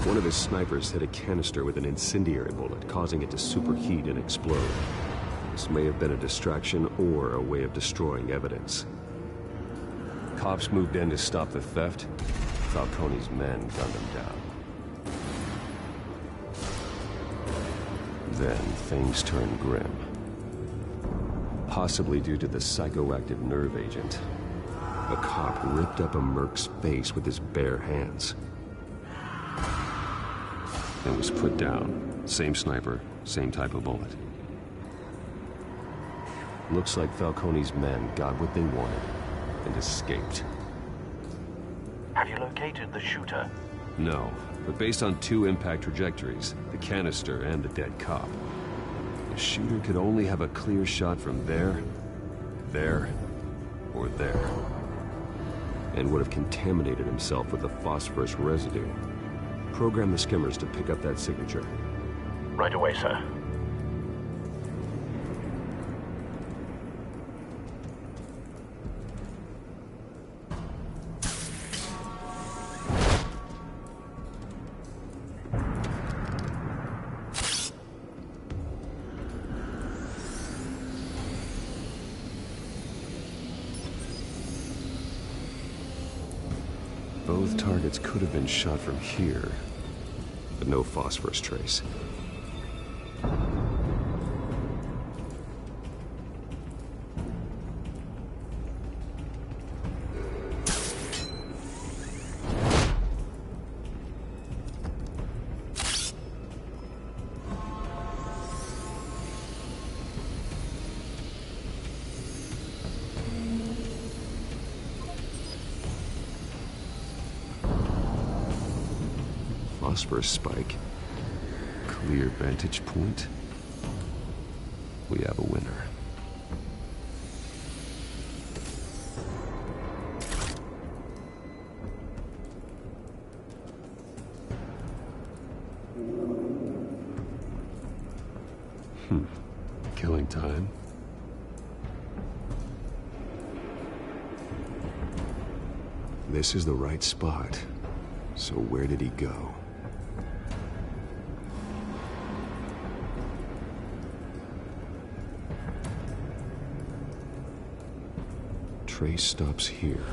One of his snipers hit a canister with an incendiary bullet, causing it to superheat and explode. This may have been a distraction or a way of destroying evidence. Cops moved in to stop the theft. Falcone's men gunned him down. Then things turned grim. Possibly due to the psychoactive nerve agent. A cop ripped up a merc's face with his bare hands. It was put down. Same sniper, same type of bullet. Looks like Falcone's men got what they wanted and escaped. Have you located the shooter? No, but based on 2 impact trajectories, the canister and the dead cop, the shooter could only have a clear shot from there, or there, and would have contaminated himself with the phosphorus residue. Program the skimmers to pick up that signature. Right away, sir. Both targets could have been shot from here, but no phosphorus trace. Phosphorus spike. Clear vantage point. We have a winner. Killing time. This is the right spot. So where did he go? Trace stops here.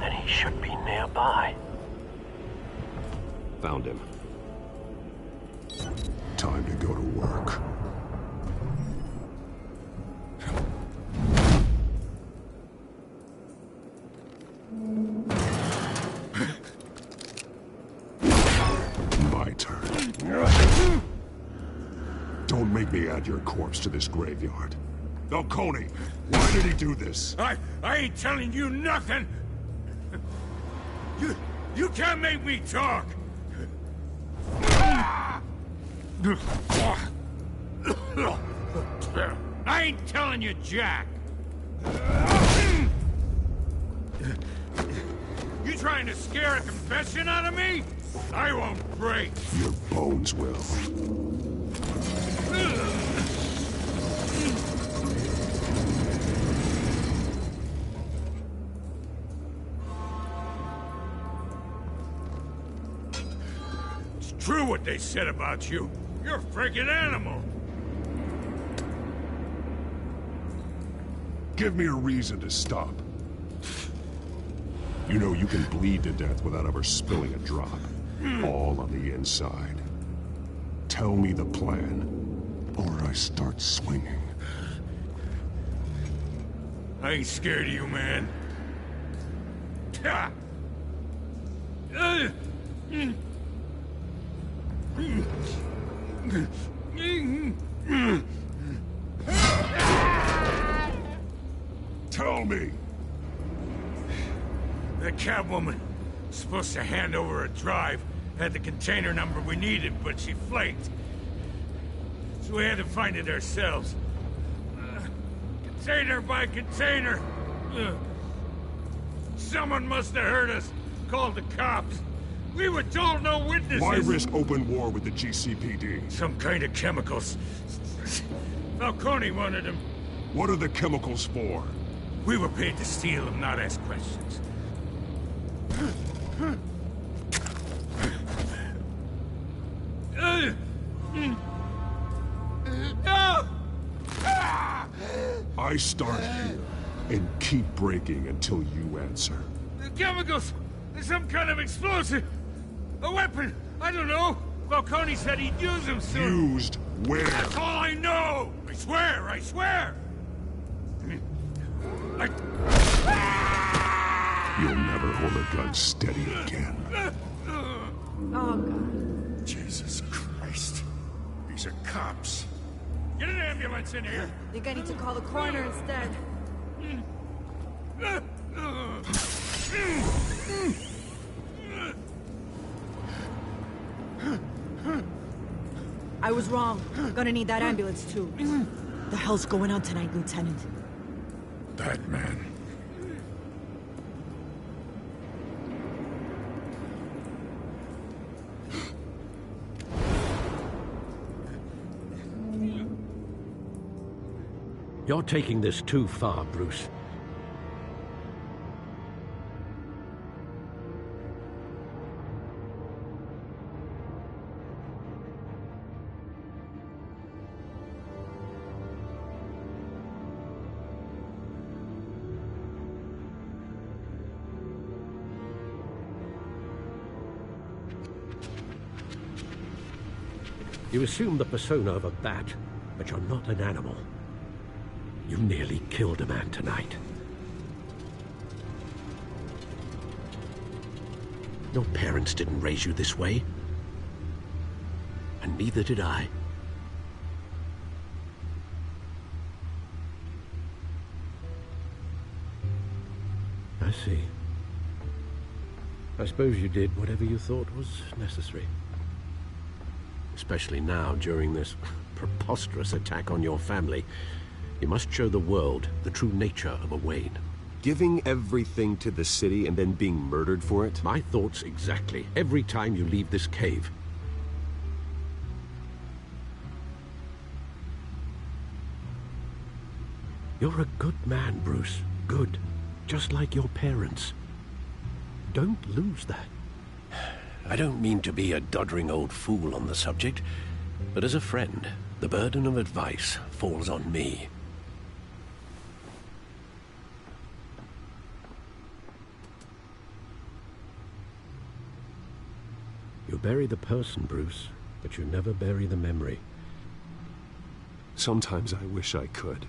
Then he should be nearby. Found him. Time to go to work. My turn. Don't make me add your corpse to this graveyard. Falcone, why did he do this? I ain't telling you nothing! You can't make me talk! I ain't telling you jack! You trying to scare a confession out of me? I won't break! Your bones will. True what they said about you. You're a freaking animal. Give me a reason to stop. You know you can bleed to death without ever spilling a drop. All on the inside. Tell me the plan, or I start swinging. I ain't scared of you, man. Tell me! The Catwoman supposed to hand over a drive, had the container number we needed, but she flaked. So we had to find it ourselves. Container by container. Someone must have heard us, called the cops. We were told no witnesses. Why risk open war with the GCPD? Some kind of chemicals. Falcone wanted them. What are the chemicals for? We were paid to steal them, not ask questions. No! I start here and keep breaking until you answer. The chemicals! There's some kind of explosive! A weapon! I don't know! Falcone said he'd use them soon! Used where? That's all I know! I swear! I swear! You'll never hold a gun steady again. Oh, God. Jesus Christ. These are cops. Get an ambulance in here! I think I need to call the coroner instead. I was wrong. Gonna need that ambulance, too. The hell's going on tonight, Lieutenant? Batman. You're taking this too far, Bruce. You assume the persona of a bat, but you're not an animal. You nearly killed a man tonight. Your parents didn't raise you this way. And neither did I. I see. I suppose you did whatever you thought was necessary. Especially now, during this preposterous attack on your family. You must show the world the true nature of a Wayne. Giving everything to the city and then being murdered for it? My thoughts exactly. Every time you leave this cave. You're a good man, Bruce. Good. Just like your parents. Don't lose that. I don't mean to be a doddering old fool on the subject, but as a friend, the burden of advice falls on me. You bury the person, Bruce, but you never bury the memory. Sometimes I wish I could.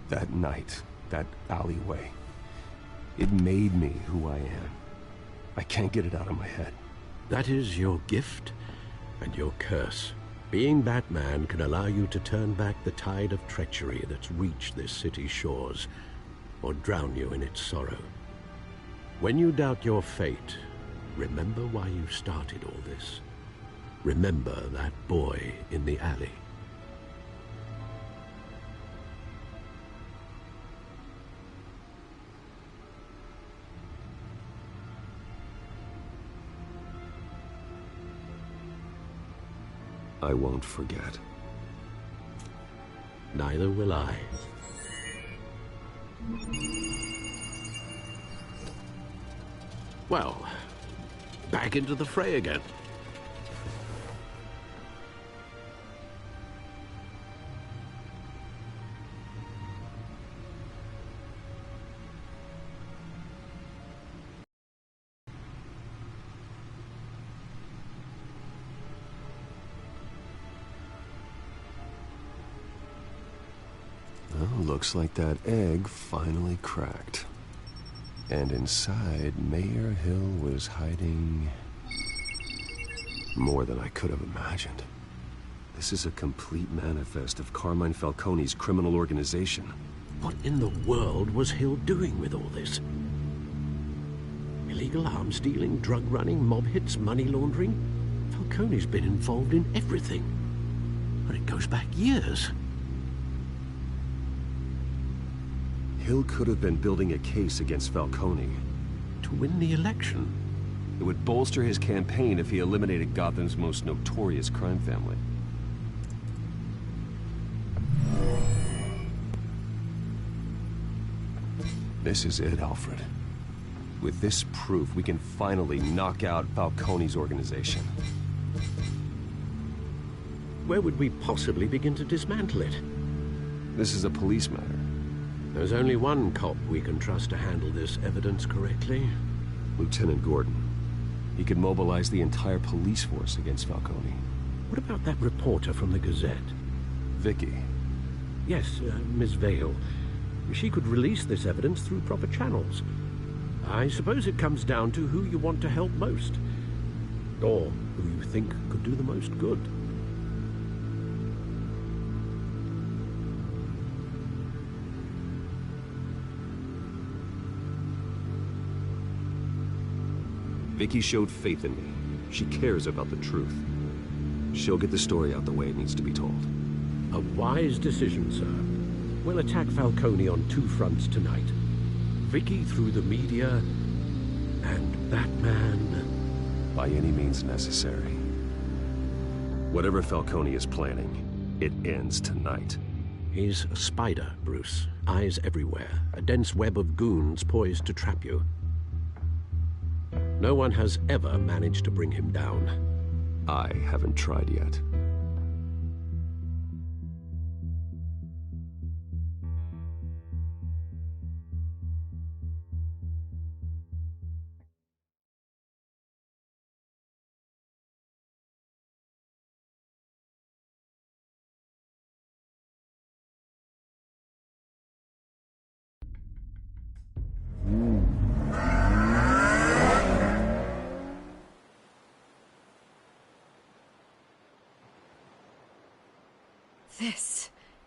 That night, that alleyway, it made me who I am. I can't get it out of my head. That is your gift and your curse. Being Batman can allow you to turn back the tide of treachery that's reached this city's shores, or drown you in its sorrow. When you doubt your fate, remember why you started all this. Remember that boy in the alley. I won't forget. Neither will I. Well, back into the fray again. Well, looks like that egg finally cracked. And inside, Mayor Hill was hiding more than I could have imagined. This is a complete manifest of Carmine Falcone's criminal organization. What in the world was Hill doing with all this? Illegal arms dealing, drug running, mob hits, money laundering? Falcone's been involved in everything. And it goes back years. Hill could have been building a case against Falcone. To win the election? It would bolster his campaign if he eliminated Gotham's most notorious crime family. This is it, Alfred. With this proof, we can finally knock out Falcone's organization. where would we possibly begin to dismantle it? This is a police matter. There's only one cop we can trust to handle this evidence correctly. Lieutenant Gordon. He could mobilize the entire police force against Falcone. What about that reporter from the Gazette? Vicky. Yes, Miss Vale. She could release this evidence through proper channels. I suppose it comes down to who you want to help most. Or who you think could do the most good. Vicky showed faith in me. She cares about the truth. She'll get the story out the way it needs to be told. A wise decision, sir. We'll attack Falcone on two fronts tonight. Vicky through the media, and Batman... by any means necessary. Whatever Falcone is planning, it ends tonight. He's a spider, Bruce. Eyes everywhere. A dense web of goons poised to trap you. No one has ever managed to bring him down. I haven't tried yet.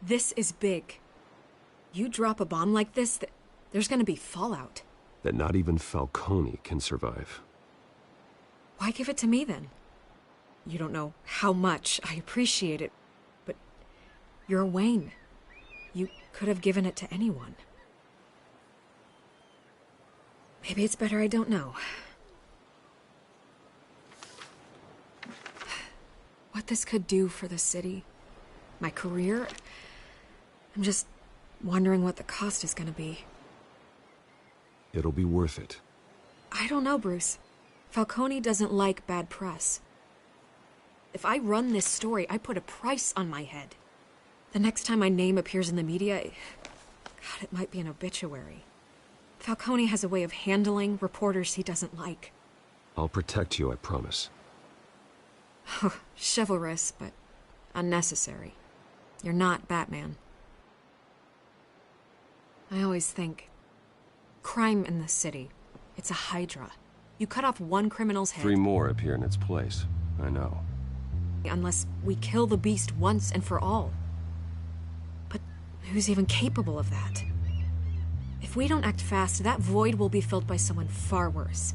This is big. You drop a bomb like this, there's gonna be fallout. That not even Falcone can survive. Why give it to me, then? You don't know how much I appreciate it, but you're a Wayne. You could have given it to anyone. Maybe it's better I don't know. What this could do for the city, my career, I'm just wondering what the cost is gonna be. It'll be worth it. I don't know, Bruce. Falcone doesn't like bad press. If I run this story, I put a price on my head. The next time my name appears in the media, God, it might be an obituary. Falcone has a way of handling reporters he doesn't like. I'll protect you, I promise. Chivalrous, but unnecessary. You're not Batman. I always think, crime in this city, it's a hydra. You cut off one criminal's head... 3 more appear in its place. I know. Unless we kill the beast once and for all. But who's even capable of that? If we don't act fast, that void will be filled by someone far worse.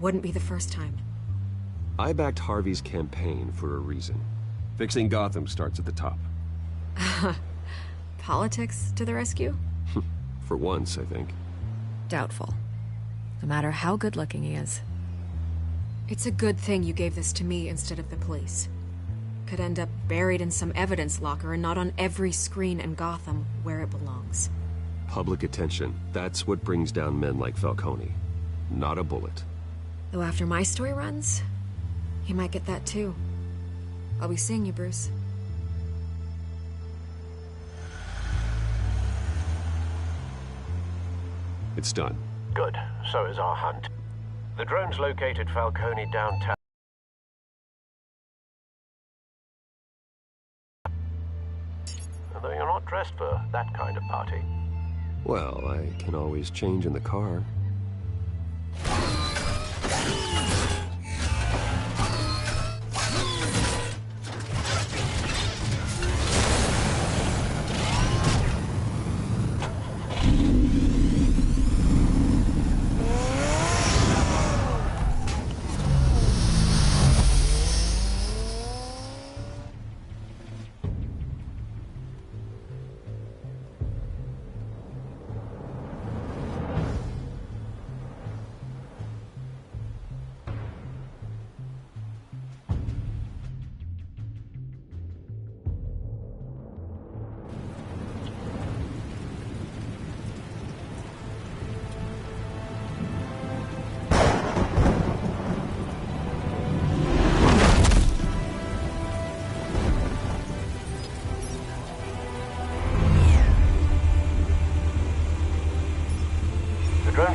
Wouldn't be the first time. I backed Harvey's campaign for a reason. Fixing Gotham starts at the top. Politics to the rescue? For once, I think. Doubtful. No matter how good-looking he is. It's a good thing you gave this to me instead of the police. Could end up buried in some evidence locker and not on every screen in Gotham where it belongs. Public attention. That's what brings down men like Falcone. Not a bullet. Though after my story runs, he might get that too. I'll be seeing you, Bruce. It's done. Good. So is our hunt. The drone's located Falcone downtown. Although you're not dressed for that kind of party. Well, I can always change in the car.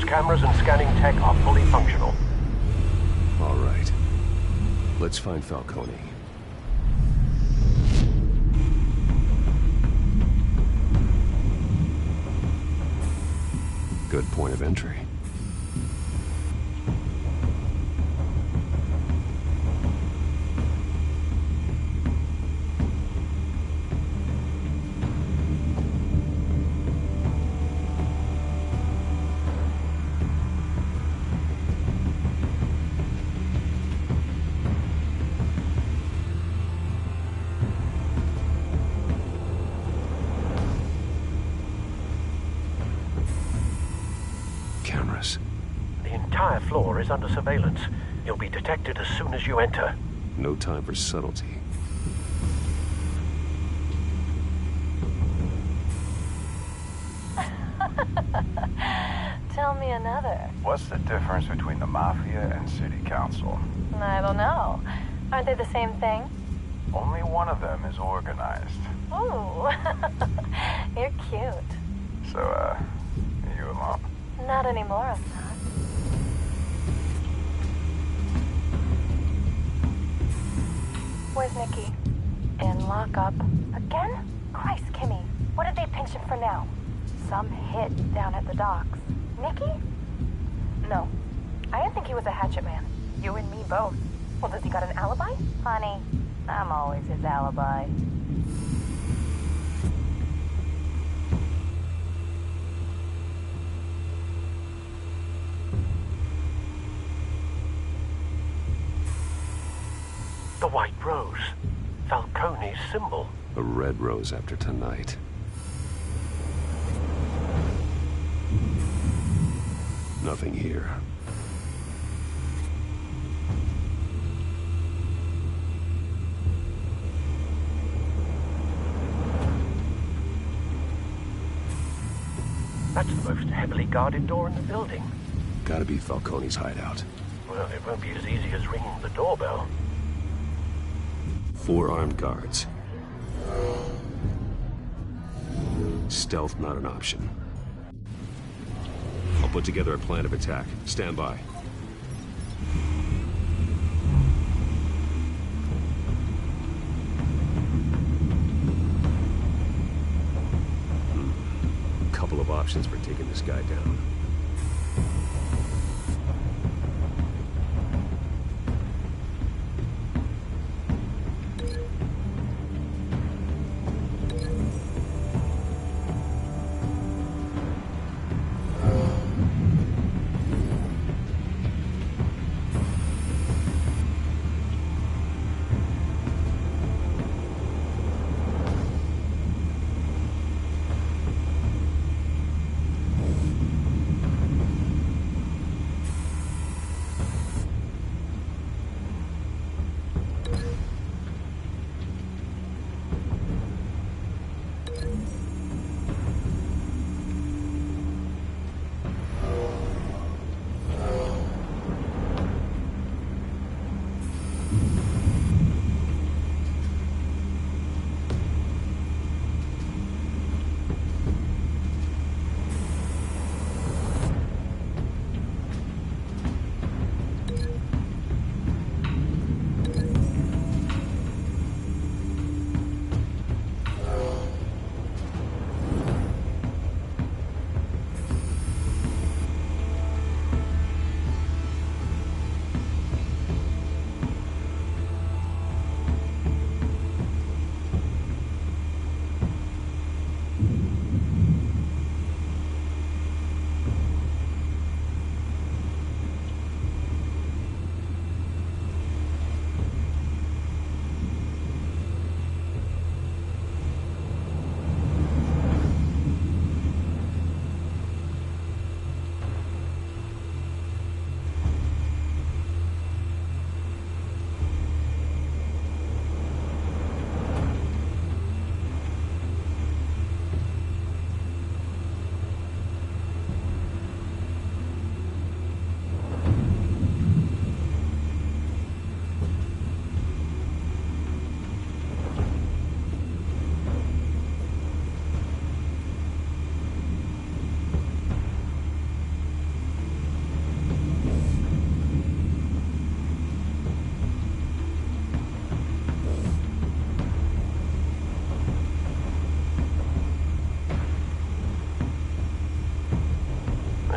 Those cameras and scanning tech are fully functional. All right. Let's find Falcone. Good point of entry. Cameras. The entire floor is under surveillance. You'll be detected as soon as you enter. No time for subtlety. Tell me another. What's the difference between the Mafia and City Council? I don't know. Aren't they the same thing? Only one of them is organized. Ooh. You're cute. So, you alone? Not anymore, I'm not. Where's Nikki? In lockup. Again? Christ, Kimmy. What did they pinch him for now? Some hit down at the docks. Nikki? No. I didn't think he was a hatchet man. You and me both. Well, does he got an alibi? Honey, I'm always his alibi. The White Rose. Falcone's symbol. A red rose after tonight. Nothing here. That's the most heavily guarded door in the building. Gotta be Falcone's hideout. Well, it won't be as easy as ringing the doorbell. 4 armed guards. Stealth not an option. I'll put together a plan of attack. Stand by. Couple of options for taking this guy down.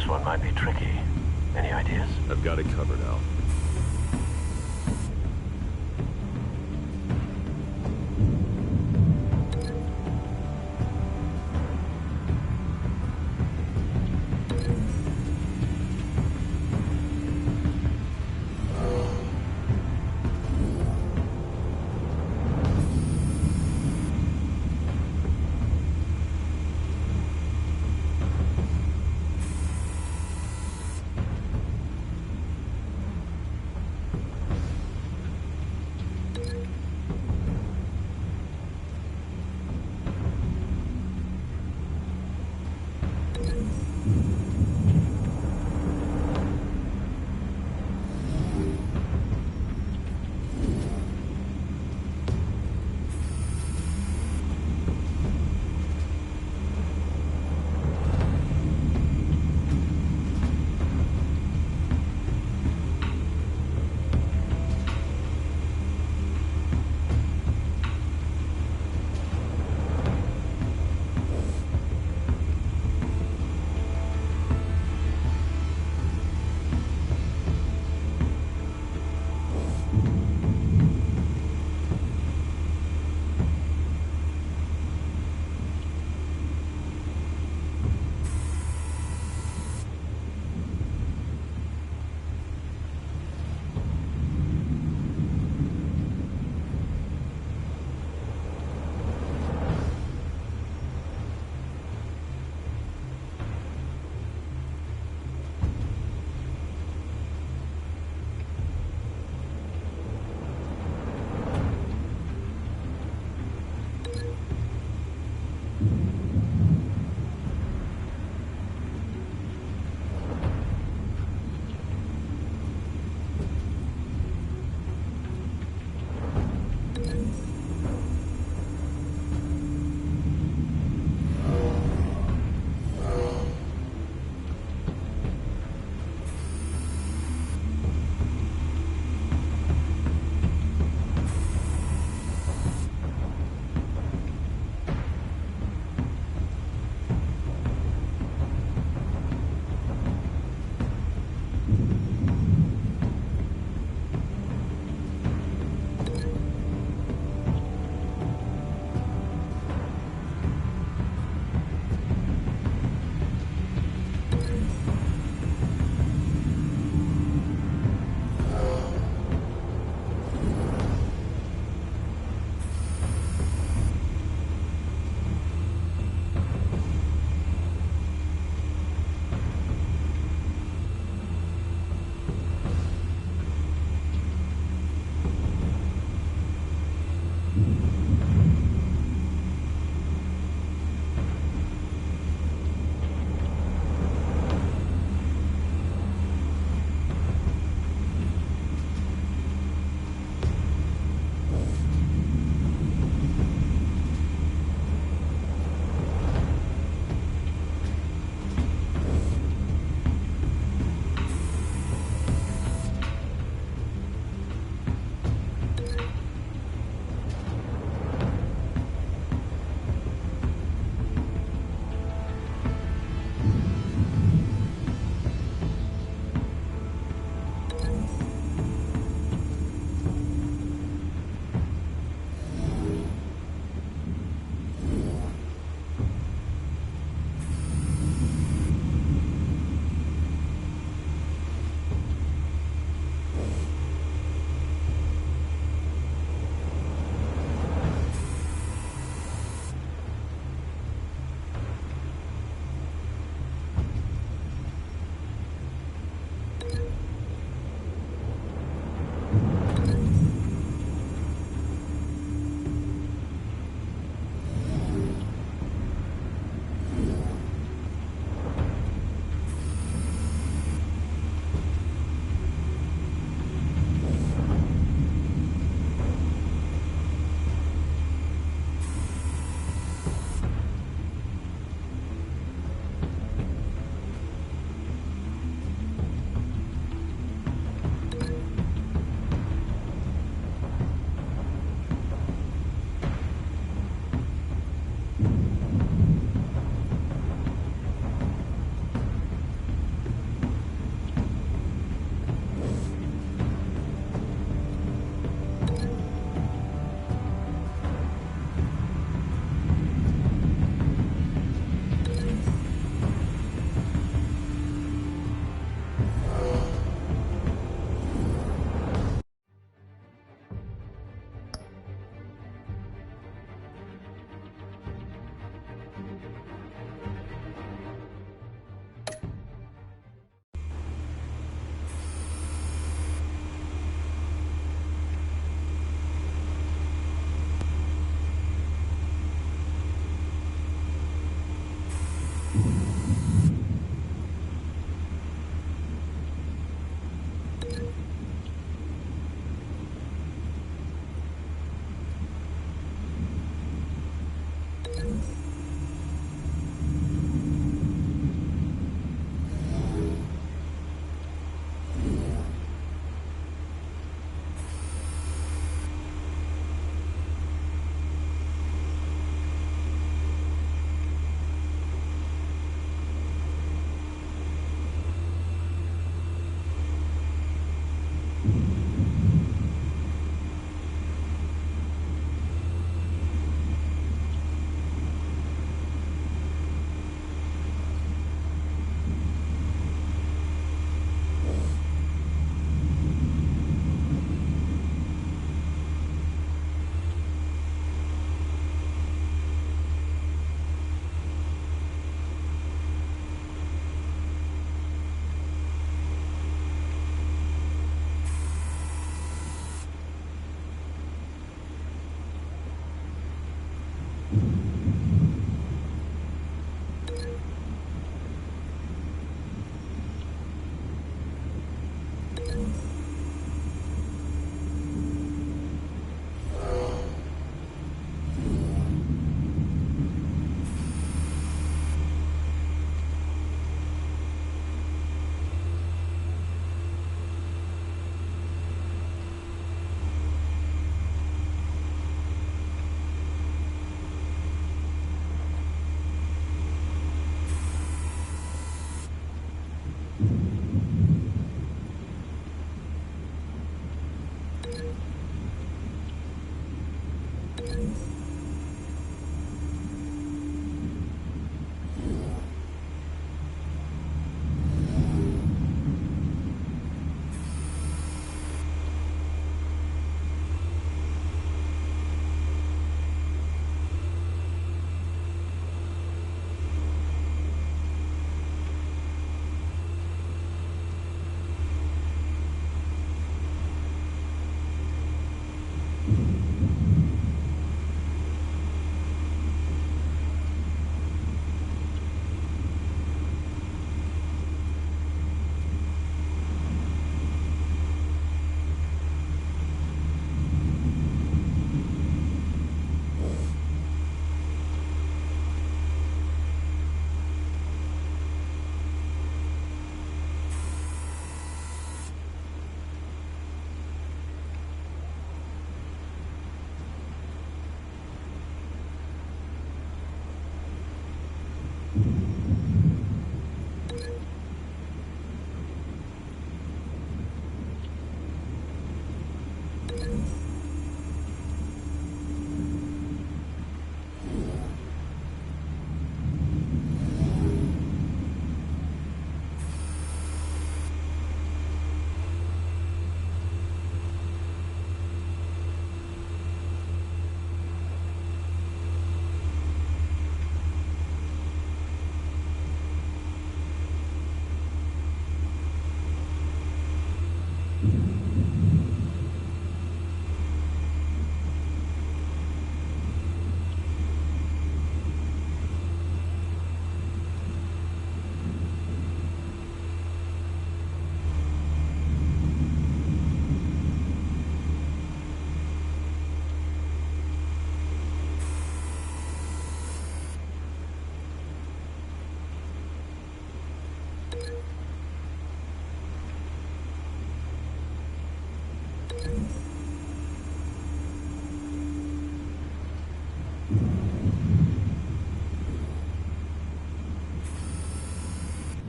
This one might be tricky. Any ideas? I've got it covered, Al.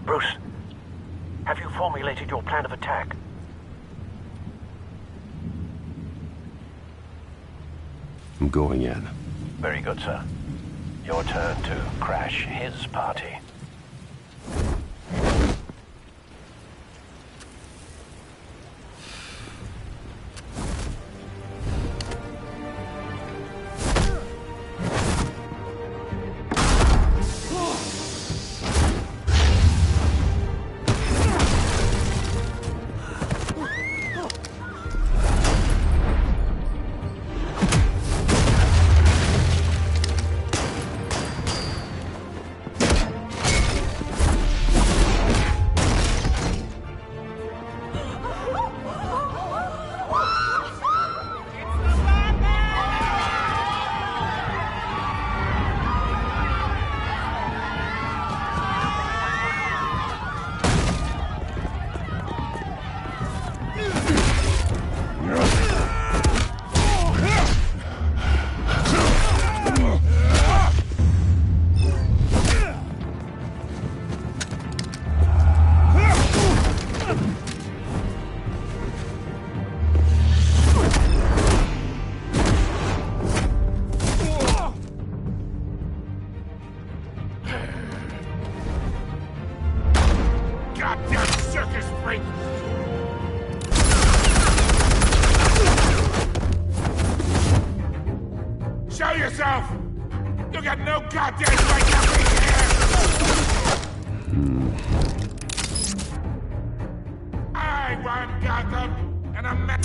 Bruce, have you formulated your plan of attack? I'm going in. Very good, sir. Your turn to crash his party. Show yourself! You got no goddamn right to be here! I run Gotham, and I'm mad.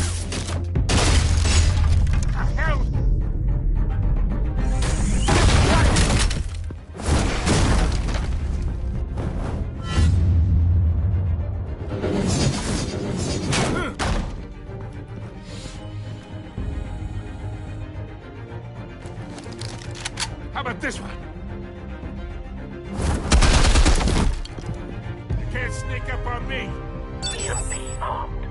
The hell? How about this one? You can't sneak up on me. EMP armed.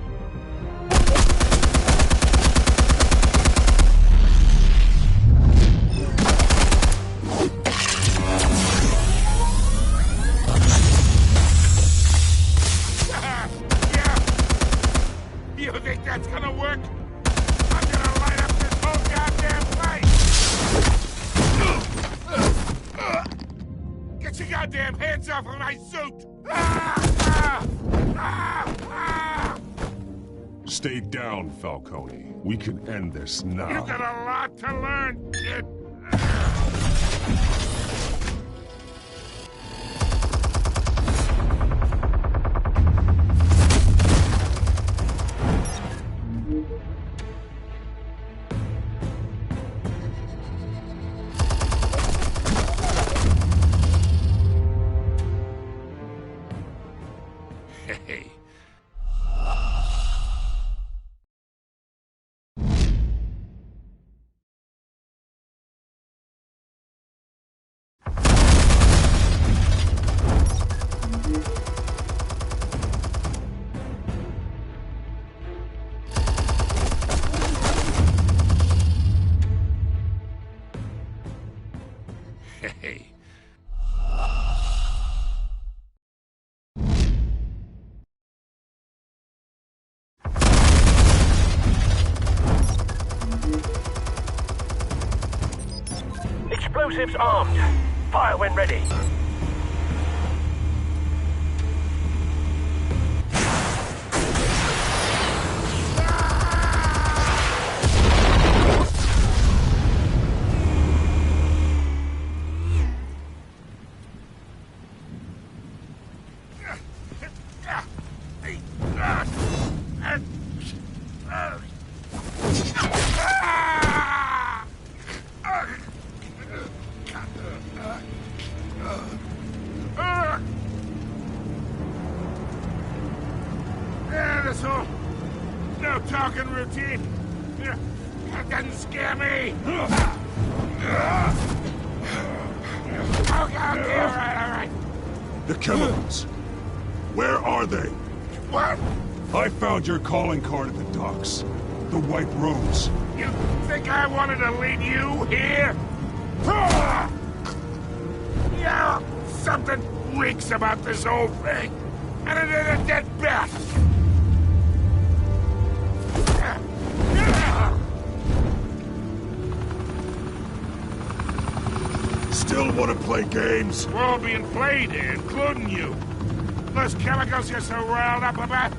Yeah. You think that's gonna work? I'm gonna light up this whole goddamn place! Get your goddamn hands off of my suit! Stay down, Falcone. We can end this now. You got a lot to learn, kid. Hey. Hey. Explosives armed. Fire when ready. Yeah, this whole no talking routine. That doesn't scare me. Okay, all right. The chemicals. Where are they? What? I found your calling card at the docks. The White Rose. You think I wanted to lead you here? Yeah, something reeks about this whole thing. And it is a dead bat. Still want to play games? We're all being played here, including you. Those chemicals you're so riled up about,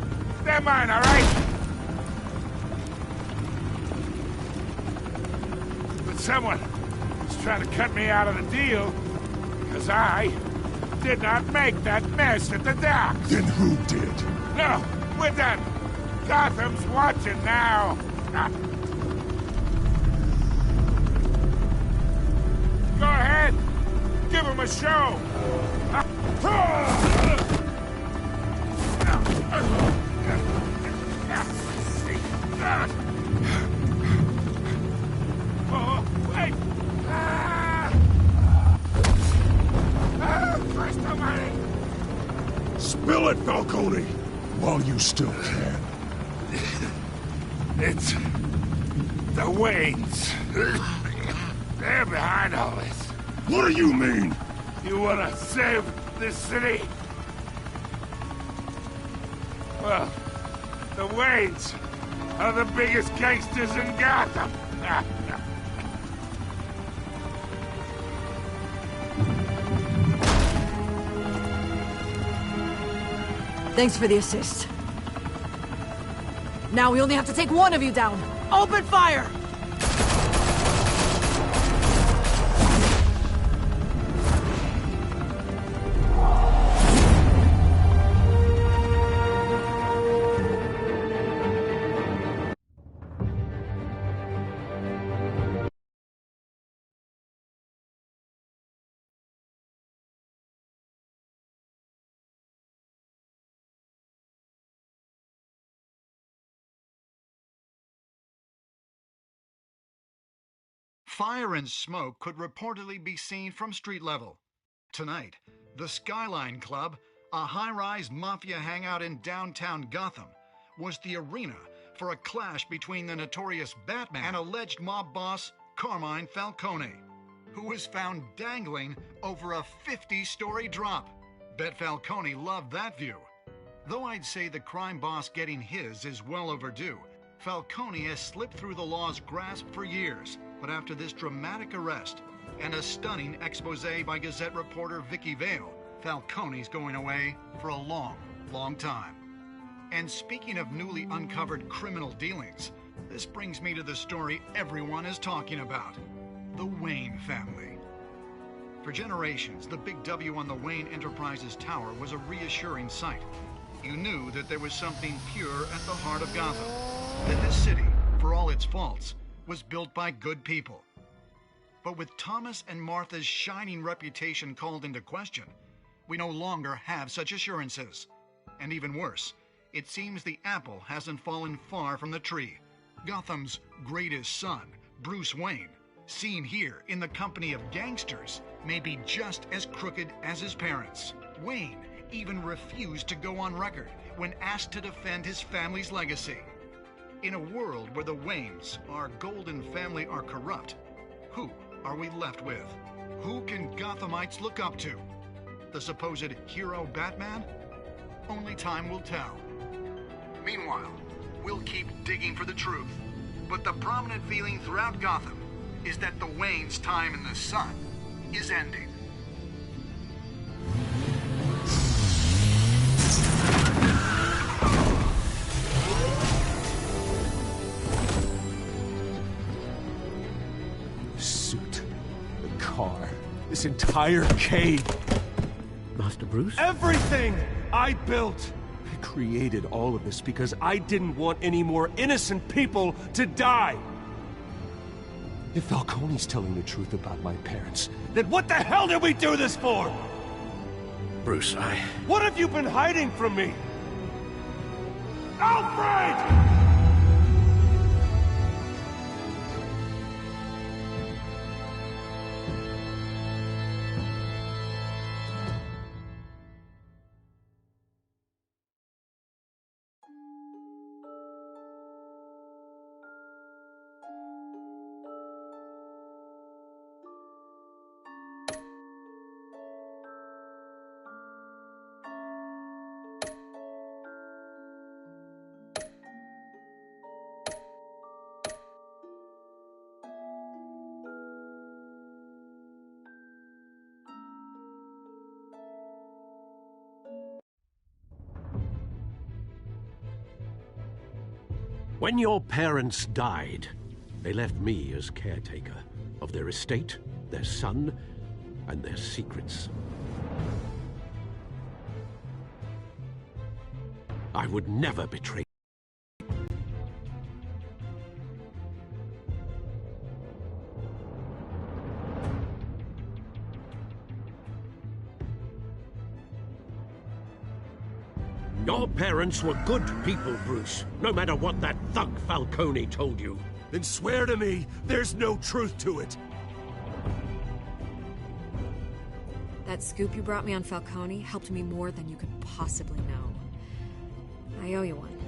they're mine, all right? But someone is trying to cut me out of the deal, because I did not make that mess at the docks. Then who did? No, we're done. Gotham's watching now. Go ahead. Give him a show. Oh, wait. Christ almighty. Spill it, Falcone, while you still can. It's the Waynes. They're behind all this. What do you mean? You want to save this city? Well, the Waynes are the biggest gangsters in Gotham. Thanks for the assist. Now we only have to take one of you down. Open fire! Fire and smoke could reportedly be seen from street level. Tonight, the Skyline Club, a high-rise mafia hangout in downtown Gotham, was the arena for a clash between the notorious Batman and alleged mob boss Carmine Falcone, who was found dangling over a 50-story drop. Bet Falcone loved that view. Though I'd say the crime boss getting his is well overdue, Falcone has slipped through the law's grasp for years. But after this dramatic arrest and a stunning expose by Gazette reporter Vicky Vale, Falcone's going away for a long, long time. And speaking of newly uncovered criminal dealings, this brings me to the story everyone is talking about: the Wayne family. For generations, the big W on the Wayne Enterprises Tower was a reassuring sight. You knew that there was something pure at the heart of Gotham, that this city, for all its faults, was built by good people. But with Thomas and Martha's shining reputation called into question, we no longer have such assurances. And even worse, it seems the apple hasn't fallen far from the tree. Gotham's greatest son, Bruce Wayne, seen here in the company of gangsters, may be just as crooked as his parents. Wayne even refused to go on record when asked to defend his family's legacy. In a world where the Waynes, our golden family, are corrupt, who are we left with? Who can Gothamites look up to? The supposed hero Batman? Only time will tell. Meanwhile, we'll keep digging for the truth. But the prominent feeling throughout Gotham is that the Waynes' time in the sun is ending. This entire cave. Master Bruce? Everything I built. I created all of this because I didn't want any more innocent people to die. If Falcone's telling the truth about my parents, then what the hell did we do this for? Bruce, What have you been hiding from me? Alfred! When your parents died, they left me as caretaker of their estate, their son, and their secrets. I would never betray. Your parents were good people, Bruce, no matter what that thug Falcone told you. Then swear to me there's no truth to it. That scoop you brought me on Falcone helped me more than you could possibly know. I owe you one.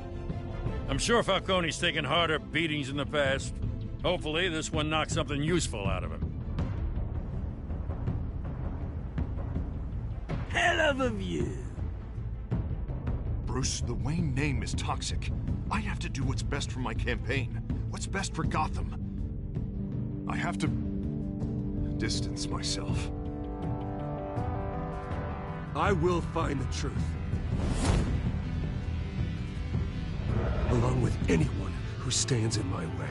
I'm sure Falcone's taken harder beatings in the past. Hopefully, this one knocks something useful out of him. Hell of a view. Bruce, the Wayne name is toxic. I have to do what's best for my campaign. What's best for Gotham. I have to distance myself. I will find the truth. Along with anyone who stands in my way.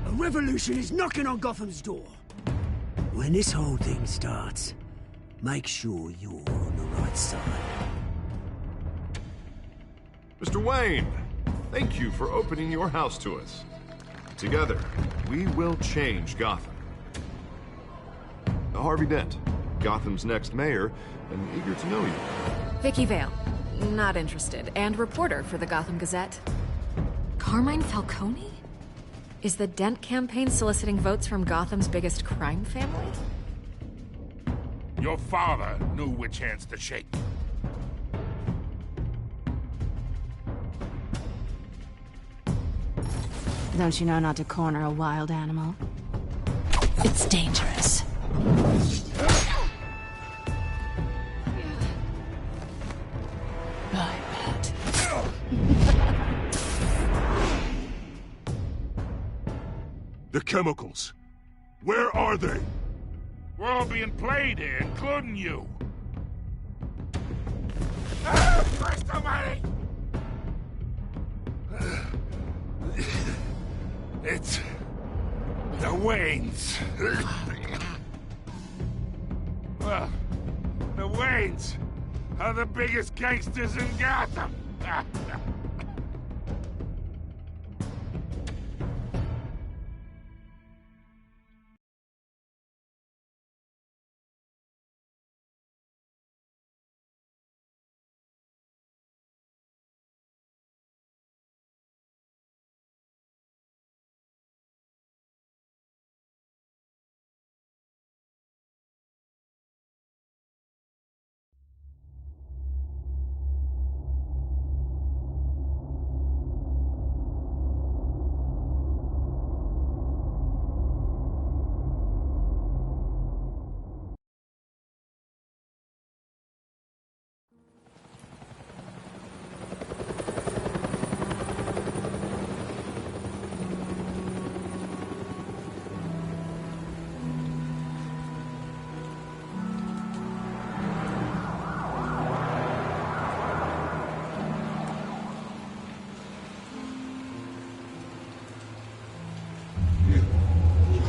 A revolution is knocking on Gotham's door. When this whole thing starts, make sure you're on the right side. Mr. Wayne, thank you for opening your house to us. Together, we will change Gotham. Harvey Dent, Gotham's next mayor, and eager to know you. Vicky Vale, not interested, and reporter for the Gotham Gazette. Carmine Falcone? Is the Dent campaign soliciting votes from Gotham's biggest crime family? Your father knew which hands to shake. Don't you know not to corner a wild animal? It's dangerous. I bet. The chemicals. Where are they? We're all being played here, including you. Christ almighty! It's the Waynes. Well, the Waynes are the biggest gangsters in Gotham.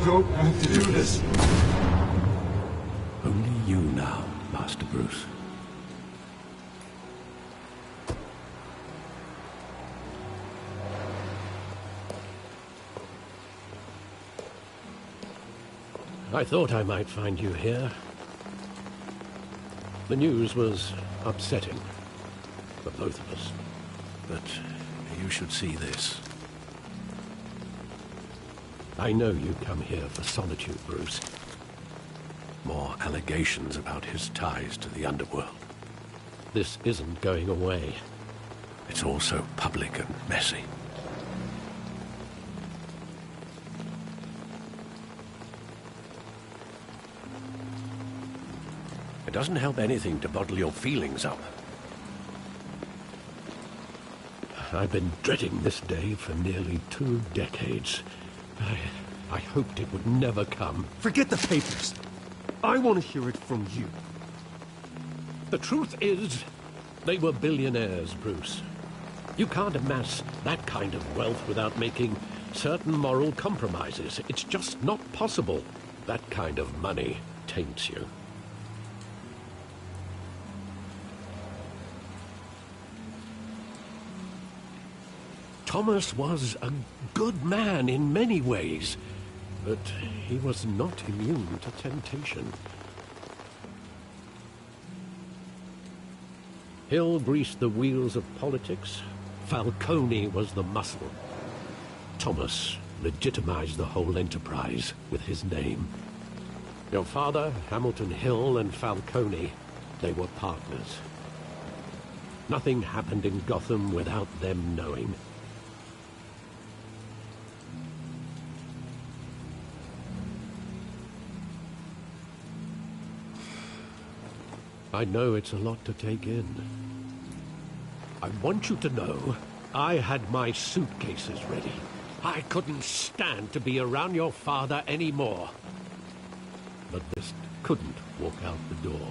Don't have to do this. Only you now, Master Bruce. I thought I might find you here. The news was upsetting for both of us. But you should see this. I know you come here for solitude, Bruce. More allegations about his ties to the underworld. This isn't going away. It's all so public and messy. It doesn't help anything to bottle your feelings up. I've been dreading this day for nearly 2 decades. I hoped it would never come. Forget the papers. I want to hear it from you. The truth is, they were billionaires, Bruce. You can't amass that kind of wealth without making certain moral compromises. It's just not possible. That kind of money taints you. Thomas was a good man in many ways, but he was not immune to temptation. Hill greased the wheels of politics. Falcone was the muscle. Thomas legitimized the whole enterprise with his name. Your father, Hamilton Hill, and Falcone, they were partners. Nothing happened in Gotham without them knowing. I know it's a lot to take in. I want you to know I had my suitcases ready. I couldn't stand to be around your father anymore. But this couldn't walk out the door.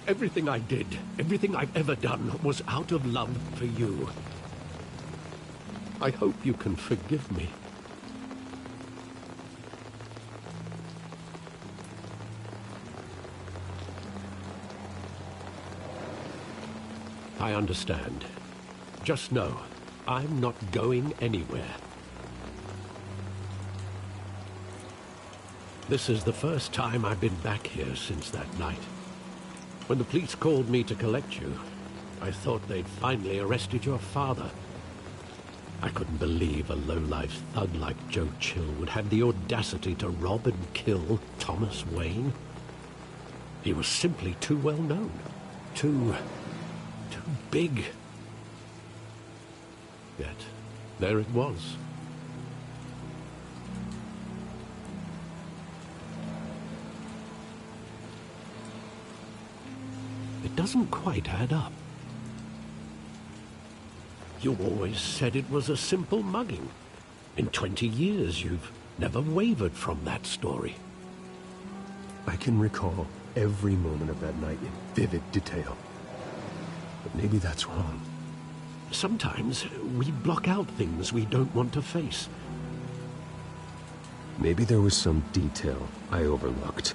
Everything I did, everything I've ever done, was out of love for you. I hope you can forgive me. I understand. Just know, I'm not going anywhere. This is the first time I've been back here since that night. When the police called me to collect you, I thought they'd finally arrested your father. I couldn't believe a low-life thug like Joe Chill would have the audacity to rob and kill Thomas Wayne. He was simply too well known. Too big. Yet, there it was. It doesn't quite add up. You always said it was a simple mugging. In 20 years, you've never wavered from that story. I can recall every moment of that night in vivid detail. But maybe that's wrong. Sometimes we block out things we don't want to face. Maybe there was some detail I overlooked.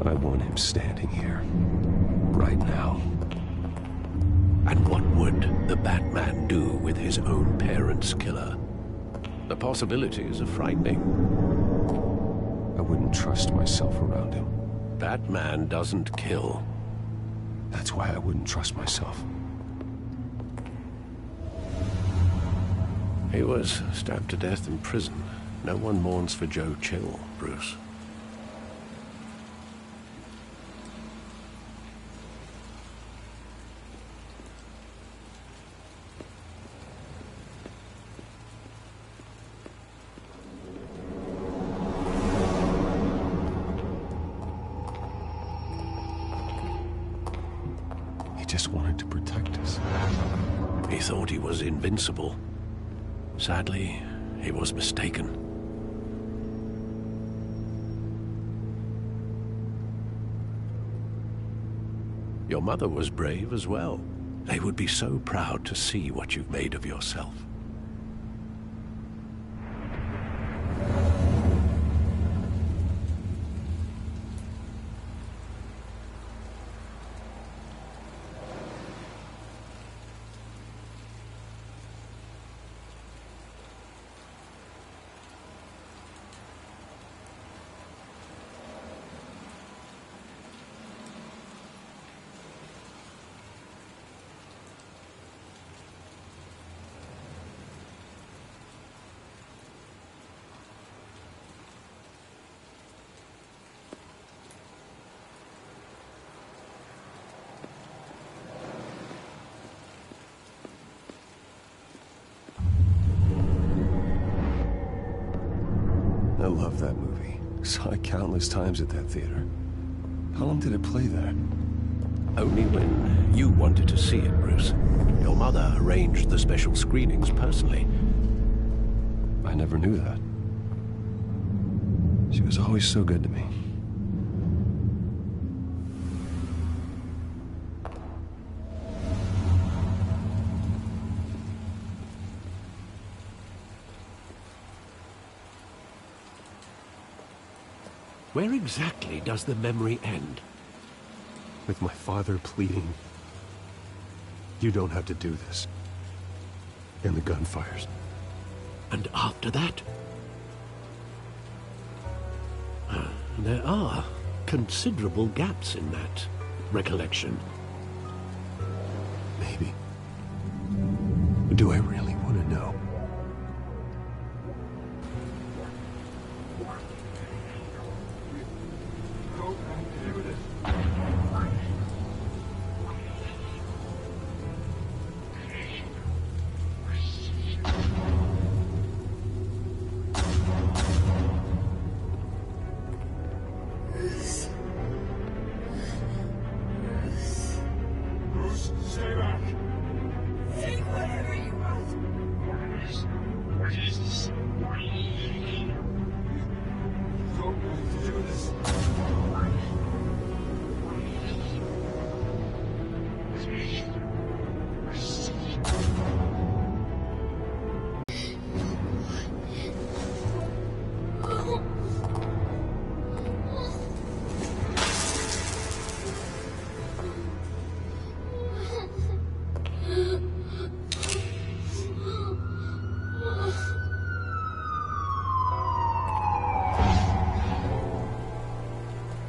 I want him standing here, right now. And what would the Batman do with his own parents' killer? The possibilities are frightening. I wouldn't trust myself around him. Batman doesn't kill. That's why I wouldn't trust myself. He was stabbed to death in prison. No one mourns for Joe Chill, Bruce. Just wanted to protect us. He thought he was invincible. Sadly, he was mistaken. Your mother was brave as well. They would be so proud to see what you've made of yourself. I love that movie. Saw it countless times at that theater. How long did it play there? Only when you wanted to see it, Bruce. Your mother arranged the special screenings personally. I never knew that. She was always so good to me. Where exactly does the memory end? With my father pleading, "You don't have to do this." And the gunfires. And after that? There are considerable gaps in that recollection. Maybe. Do I really want to know?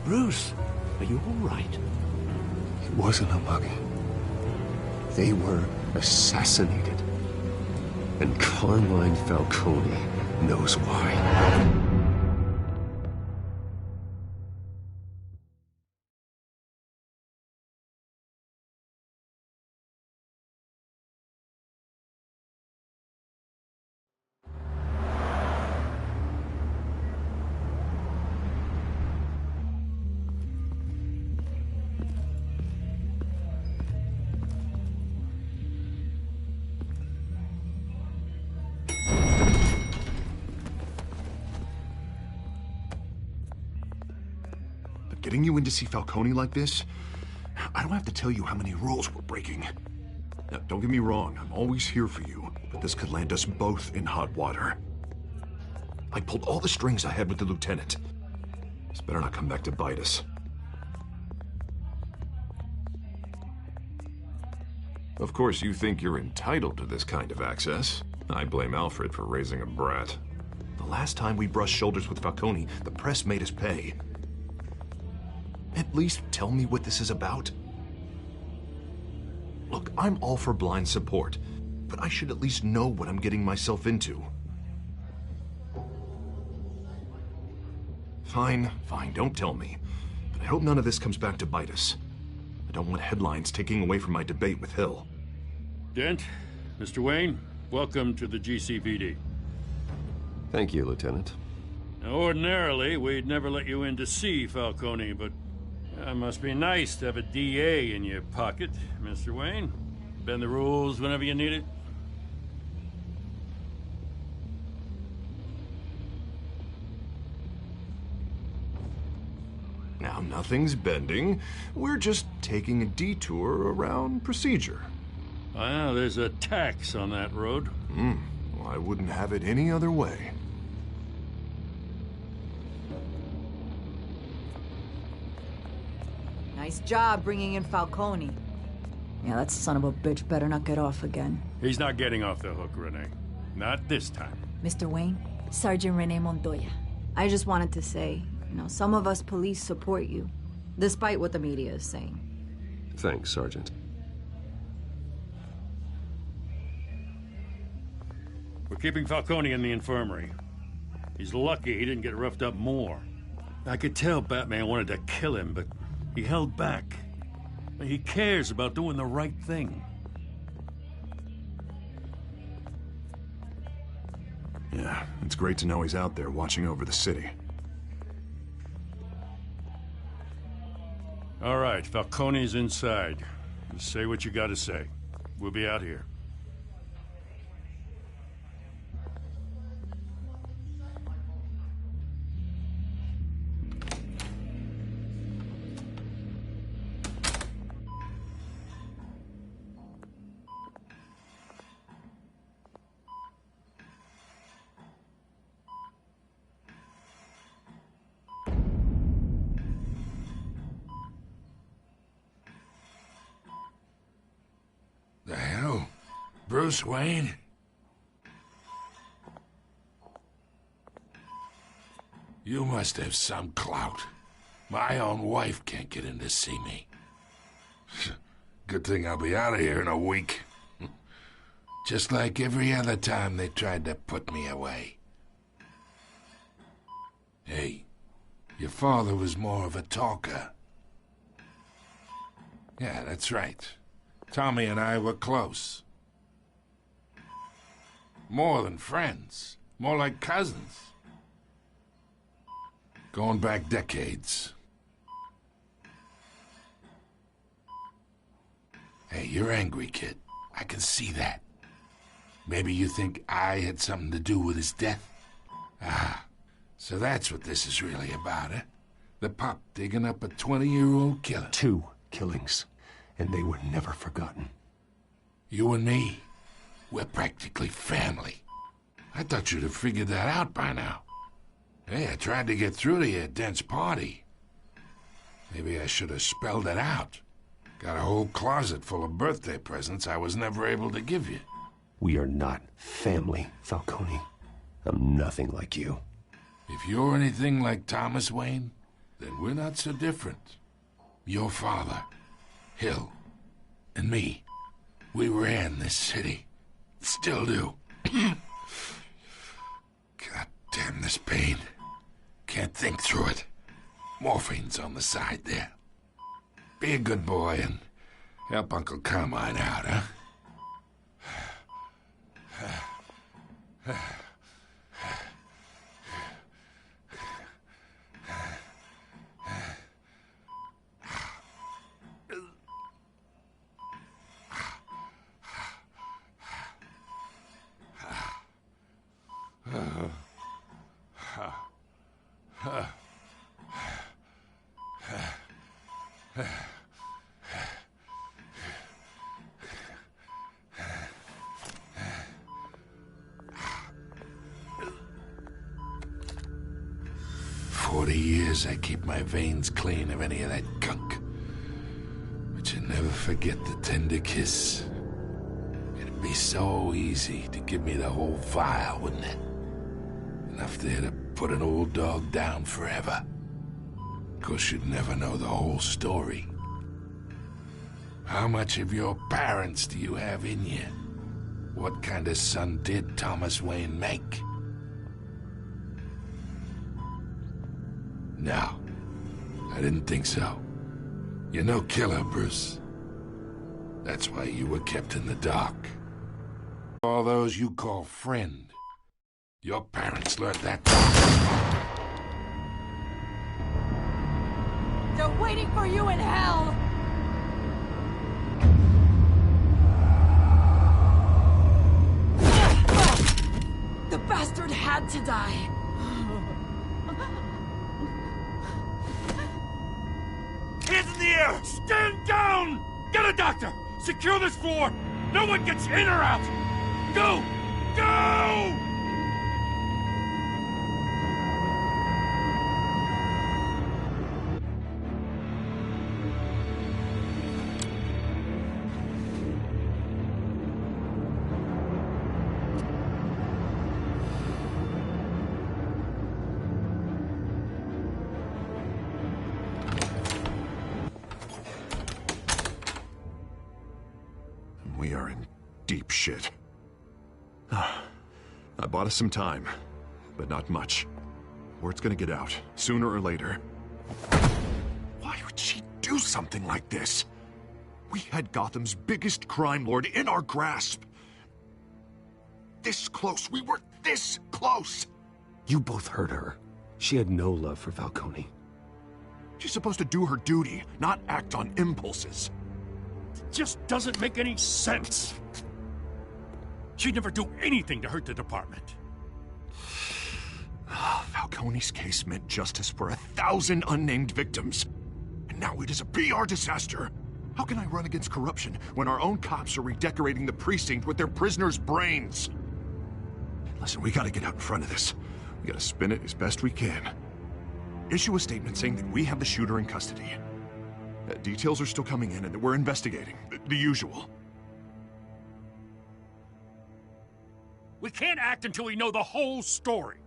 Bruce, are you all right? It wasn't a mug. They were assassinated. And Carmine Falcone knows why. Getting you in to see Falcone like this, I don't have to tell you how many rules we're breaking. Now, don't get me wrong, I'm always here for you, but this could land us both in hot water. I pulled all the strings I had with the lieutenant. This better not come back to bite us. Of course, you think you're entitled to this kind of access. I blame Alfred for raising a brat. The last time we brushed shoulders with Falcone, the press made us pay. At least tell me what this is about. Look, I'm all for blind support, but I should at least know what I'm getting myself into. Fine, don't tell me. But I hope none of this comes back to bite us. I don't want headlines taking away from my debate with Hill. Dent, Mr. Wayne, welcome to the GCPD. Thank you, Lieutenant. Now, ordinarily, we'd never let you in to see Falcone, but it must be nice to have a DA in your pocket, Mr. Wayne. Bend the rules whenever you need it. Now, nothing's bending. We're just taking a detour around procedure. Well, there's a tax on that road. Well, I wouldn't have it any other way. Nice job bringing in Falcone. Yeah, that son of a bitch better not get off again. He's not getting off the hook, Renee. Not this time. Mr. Wayne, Sergeant Renee Montoya. I just wanted to say, some of us police support you, despite what the media is saying. Thanks, Sergeant. We're keeping Falcone in the infirmary. He's lucky he didn't get roughed up more. I could tell Batman wanted to kill him, but he held back. He cares about doing the right thing. Yeah, it's great to know he's out there watching over the city. All right, Falcone's inside. Just say what you gotta say. We'll be out here. The hell? Bruce Wayne? You must have some clout. My own wife can't get in to see me. Good thing I'll be out of here in a week. Just like every other time they tried to put me away. Hey, your father was more of a talker. Yeah, that's right. Tommy and I were close. More than friends. More like cousins. Going back decades. Hey, you're angry, kid. I can see that. Maybe you think I had something to do with his death? Ah, so that's what this is really about, eh? The pup digging up a 20-year-old killer. 2 killings. And they were never forgotten. You and me, we're practically family. I thought you'd have figured that out by now. Hey, I tried to get through to you at Dent's party. Maybe I should have spelled it out. Got a whole closet full of birthday presents I was never able to give you. We are not family, Falcone. I'm nothing like you. If you're anything like Thomas Wayne, then we're not so different. Your father, Hill, and me, we ran this city. Still do. God damn this pain. Can't think through it. Morphine's on the side there. Be a good boy and help Uncle Carmine out, huh? I keep my veins clean of any of that gunk. But you never forget the tender kiss. It'd be so easy to give me the whole vial, wouldn't it? Enough there to put an old dog down forever. Of course, you'd never know the whole story. How much of your parents do you have in you? What kind of son did Thomas Wayne make? No, I didn't think so. You're no killer, Bruce. That's why you were kept in the dark. All those you call friend. Your parents learned that. They're waiting for you in hell! The bastard had to die. here! Stand down! Get a doctor! Secure this floor! No one gets in or out! Go! Go! We are in deep shit. I bought us some time, but not much. Word's gonna get out, sooner or later. Why would she do something like this? We had Gotham's biggest crime lord in our grasp. This close, we were this close! You both hurt her. She had no love for Falcone. She's supposed to do her duty, not act on impulses. Just doesn't make any sense. She'd never do anything to hurt the department. Falcone's case meant justice for 1,000 unnamed victims. And now it is a PR disaster. How can I run against corruption when our own cops are redecorating the precinct with their prisoners' brains? Listen, we gotta get out in front of this. We gotta spin it as best we can. Issue a statement saying that we have the shooter in custody. Details are still coming in and that we're investigating. The usual. We can't act until we know the whole story.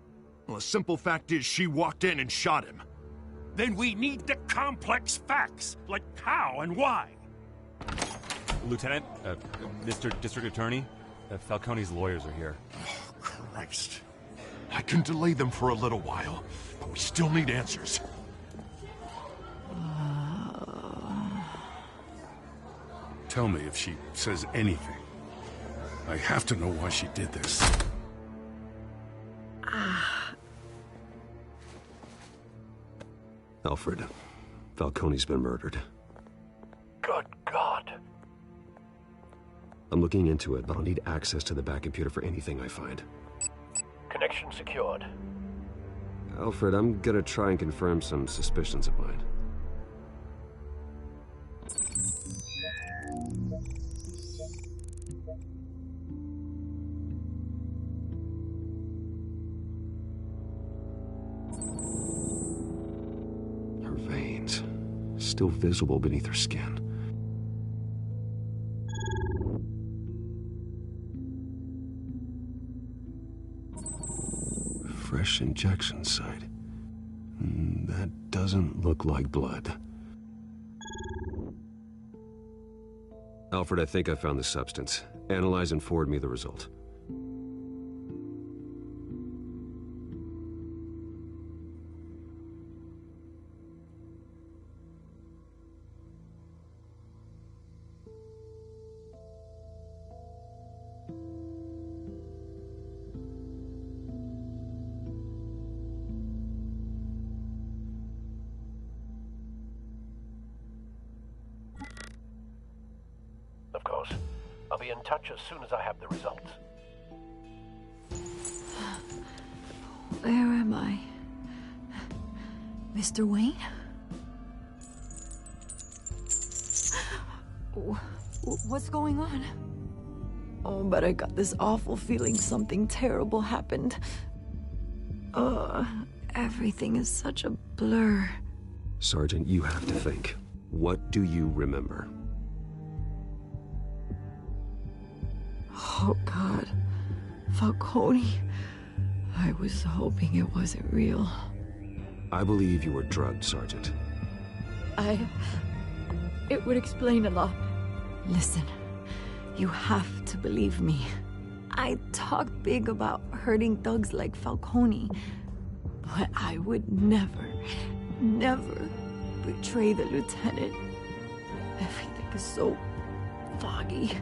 Well, a simple fact is she walked in and shot him. Then we need the complex facts, like how and why. Lieutenant, Mr. District Attorney, Falcone's lawyers are here. Oh, Christ. I can delay them for a little while, but we still need answers. Tell me if she says anything. I have to know why she did this. Alfred, Falcone's been murdered. Good God. I'm looking into it, but I'll need access to the back computer for anything I find. Connection secured. Alfred, I'm gonna try and confirm some suspicions of mine. Her veins, still visible beneath her skin. Fresh injection site. That doesn't look like blood. Alfred, I think I found the substance. Analyze and forward me the result. Of course. I'll be in touch as soon as I have the results. Where am I? Mr. Wayne? What's going on? Oh, but I got this awful feeling something terrible happened. Everything is such a blur. Sergeant, you have to think. What do you remember? Oh, God. Falcone. I was hoping it wasn't real. I believe you were drugged, Sergeant. It would explain a lot. Listen, you have to believe me. I talk big about hurting thugs like Falcone, but I would never betray the lieutenant. Everything is so foggy.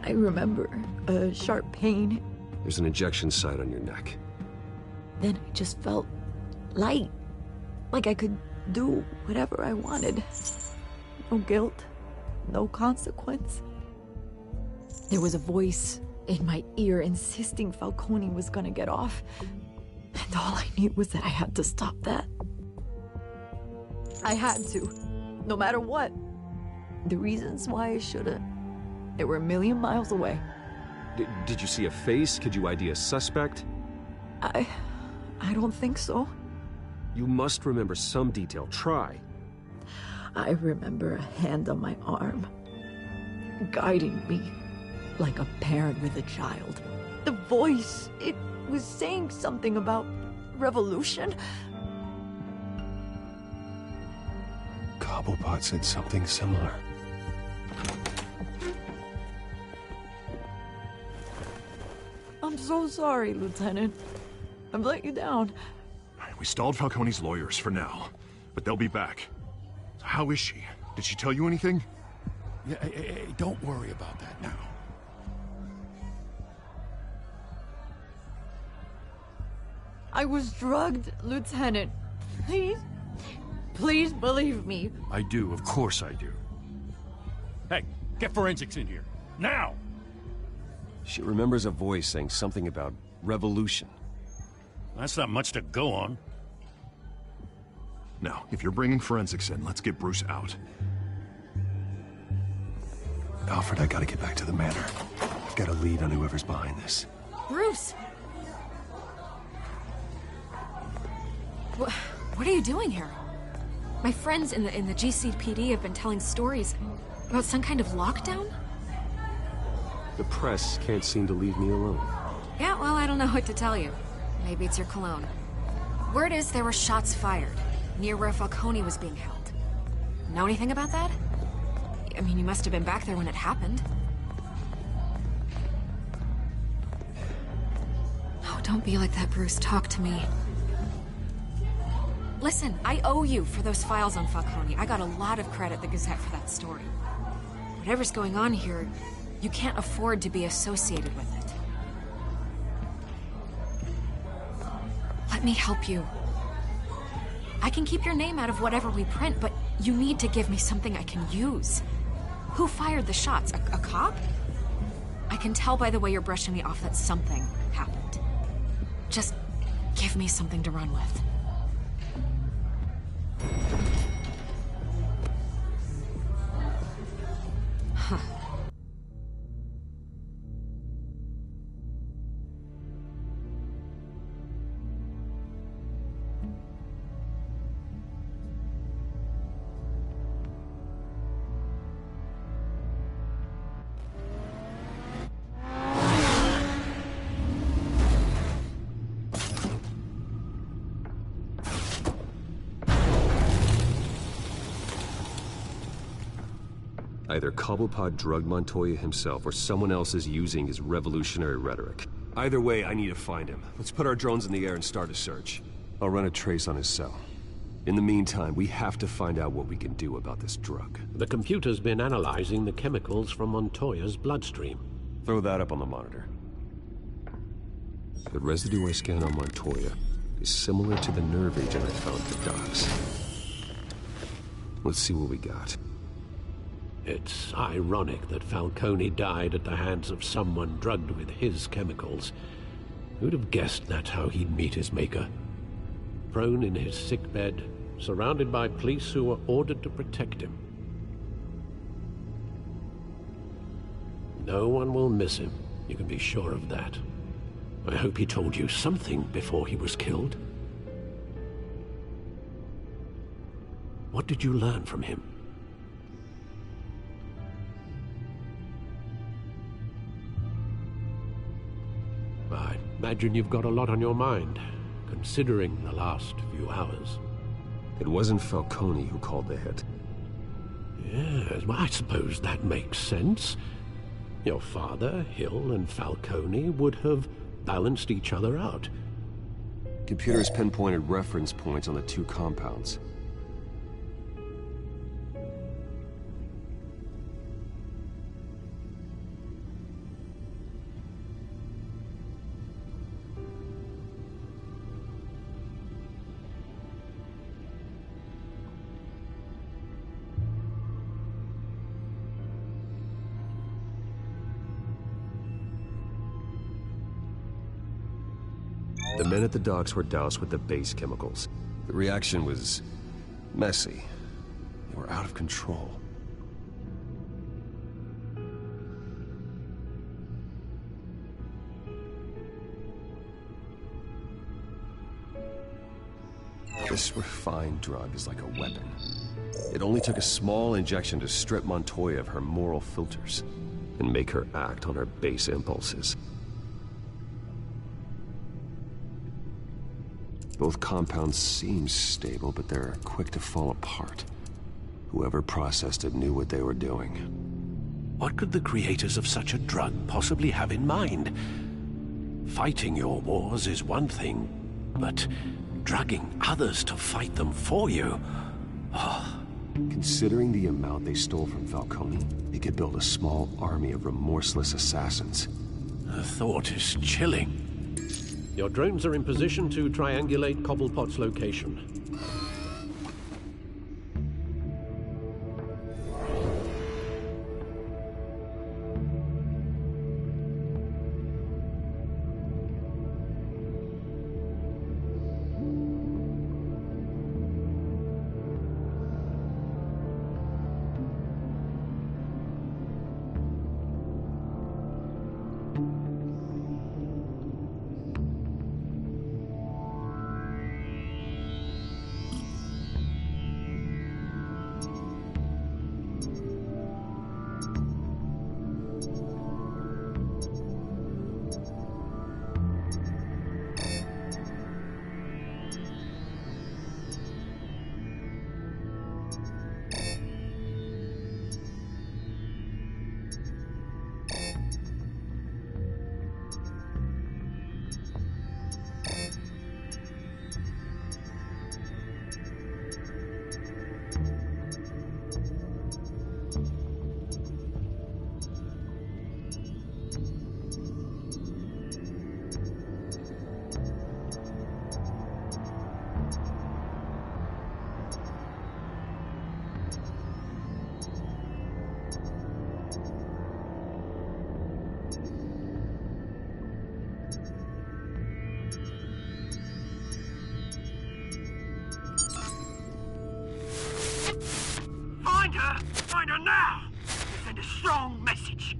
I remember a sharp pain. There's an injection site on your neck. Then I just felt light. Like I could do whatever I wanted. No guilt, no consequence. There was a voice in my ear insisting Falcone was gonna get off. And all I knew was that I had to stop that. I had to. No matter what. The reasons why I shouldn't, they were a million miles away. Did you see a face? Could you ID a suspect? I don't think so. You must remember some detail. Try. I remember a hand on my arm, guiding me like a parent with a child. The voice, it was saying something about revolution. Cobblepot said something similar. I'm so sorry, Lieutenant. I've let you down. We stalled Falcone's lawyers for now, but they'll be back. How is she? Did she tell you anything? Yeah, hey, don't worry about that now. I was drugged, Lieutenant. Please believe me. I do, of course I do. Hey, get forensics in here. Now! She remembers a voice saying something about revolution. That's not much to go on. Now, if you're bringing forensics in, let's get Bruce out. Alfred, I gotta get back to the manor. I've got a lead on whoever's behind this. Bruce! What are you doing here? My friends in the GCPD have been telling stories about some kind of lockdown? The press can't seem to leave me alone. Yeah, well, I don't know what to tell you. Maybe it's your cologne. Word is there were shots fired near where Falcone was being held. Know anything about that? I mean, you must have been back there when it happened. Oh, don't be like that, Bruce. Talk to me. Listen, I owe you for those files on Falcone. I got a lot of credit at the Gazette for that story. Whatever's going on here, you can't afford to be associated with it. Let me help you. I can keep your name out of whatever we print, but you need to give me something I can use. Who fired the shots? A cop? I can tell by the way you're brushing me off that something happened. Just give me something to run with. Huh. Either Cobblepot drugged Montoya himself, or someone else is using his revolutionary rhetoric. Either way, I need to find him. Let's put our drones in the air and start a search. I'll run a trace on his cell. In the meantime, we have to find out what we can do about this drug. The computer's been analyzing the chemicals from Montoya's bloodstream. Throw that up on the monitor. The residue I scanned on Montoya is similar to the nerve agent I found at the docks. Let's see what we got. It's ironic that Falcone died at the hands of someone drugged with his chemicals. Who'd have guessed that's how he'd meet his maker? Prone in his sickbed, surrounded by police who were ordered to protect him. No one will miss him, you can be sure of that. I hope he told you something before he was killed. What did you learn from him? I imagine you've got a lot on your mind, considering the last few hours. It wasn't Falcone who called the hit. Yes, well, I suppose that makes sense. Your father, Hill, and Falcone would have balanced each other out. Computers pinpointed reference points on the two compounds. The men at the docks were doused with the base chemicals. The reaction was messy. They were are out of control. This refined drug is like a weapon. It only took a small injection to strip Montoya of her moral filters and make her act on her base impulses. Both compounds seem stable, but they're quick to fall apart. Whoever processed it knew what they were doing. What could the creators of such a drug possibly have in mind? Fighting your wars is one thing, but drugging others to fight them for you? Oh. Considering the amount they stole from Falcone, they could build a small army of remorseless assassins. The thought is chilling. Your drones are in position to triangulate Cobblepot's location. Find her now! Send a strong message.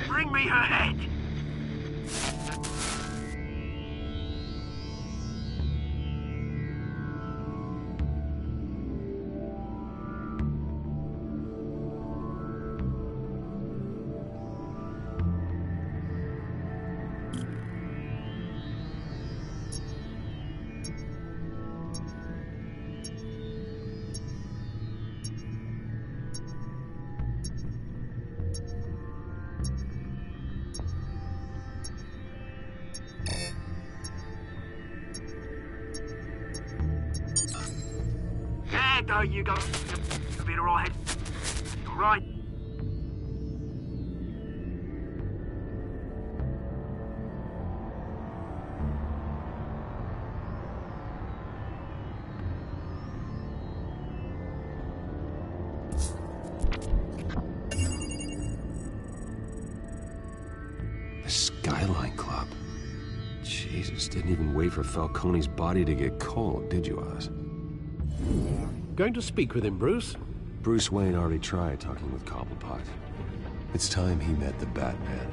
Bring me her head! There you go. You'll be alright. Alright. The Skyline Club. Jesus, didn't even wait for Falcone's body to get cold, did you, Oz? Going to speak with him, Bruce? Bruce Wayne already tried talking with Cobblepot. It's time he met the Batman.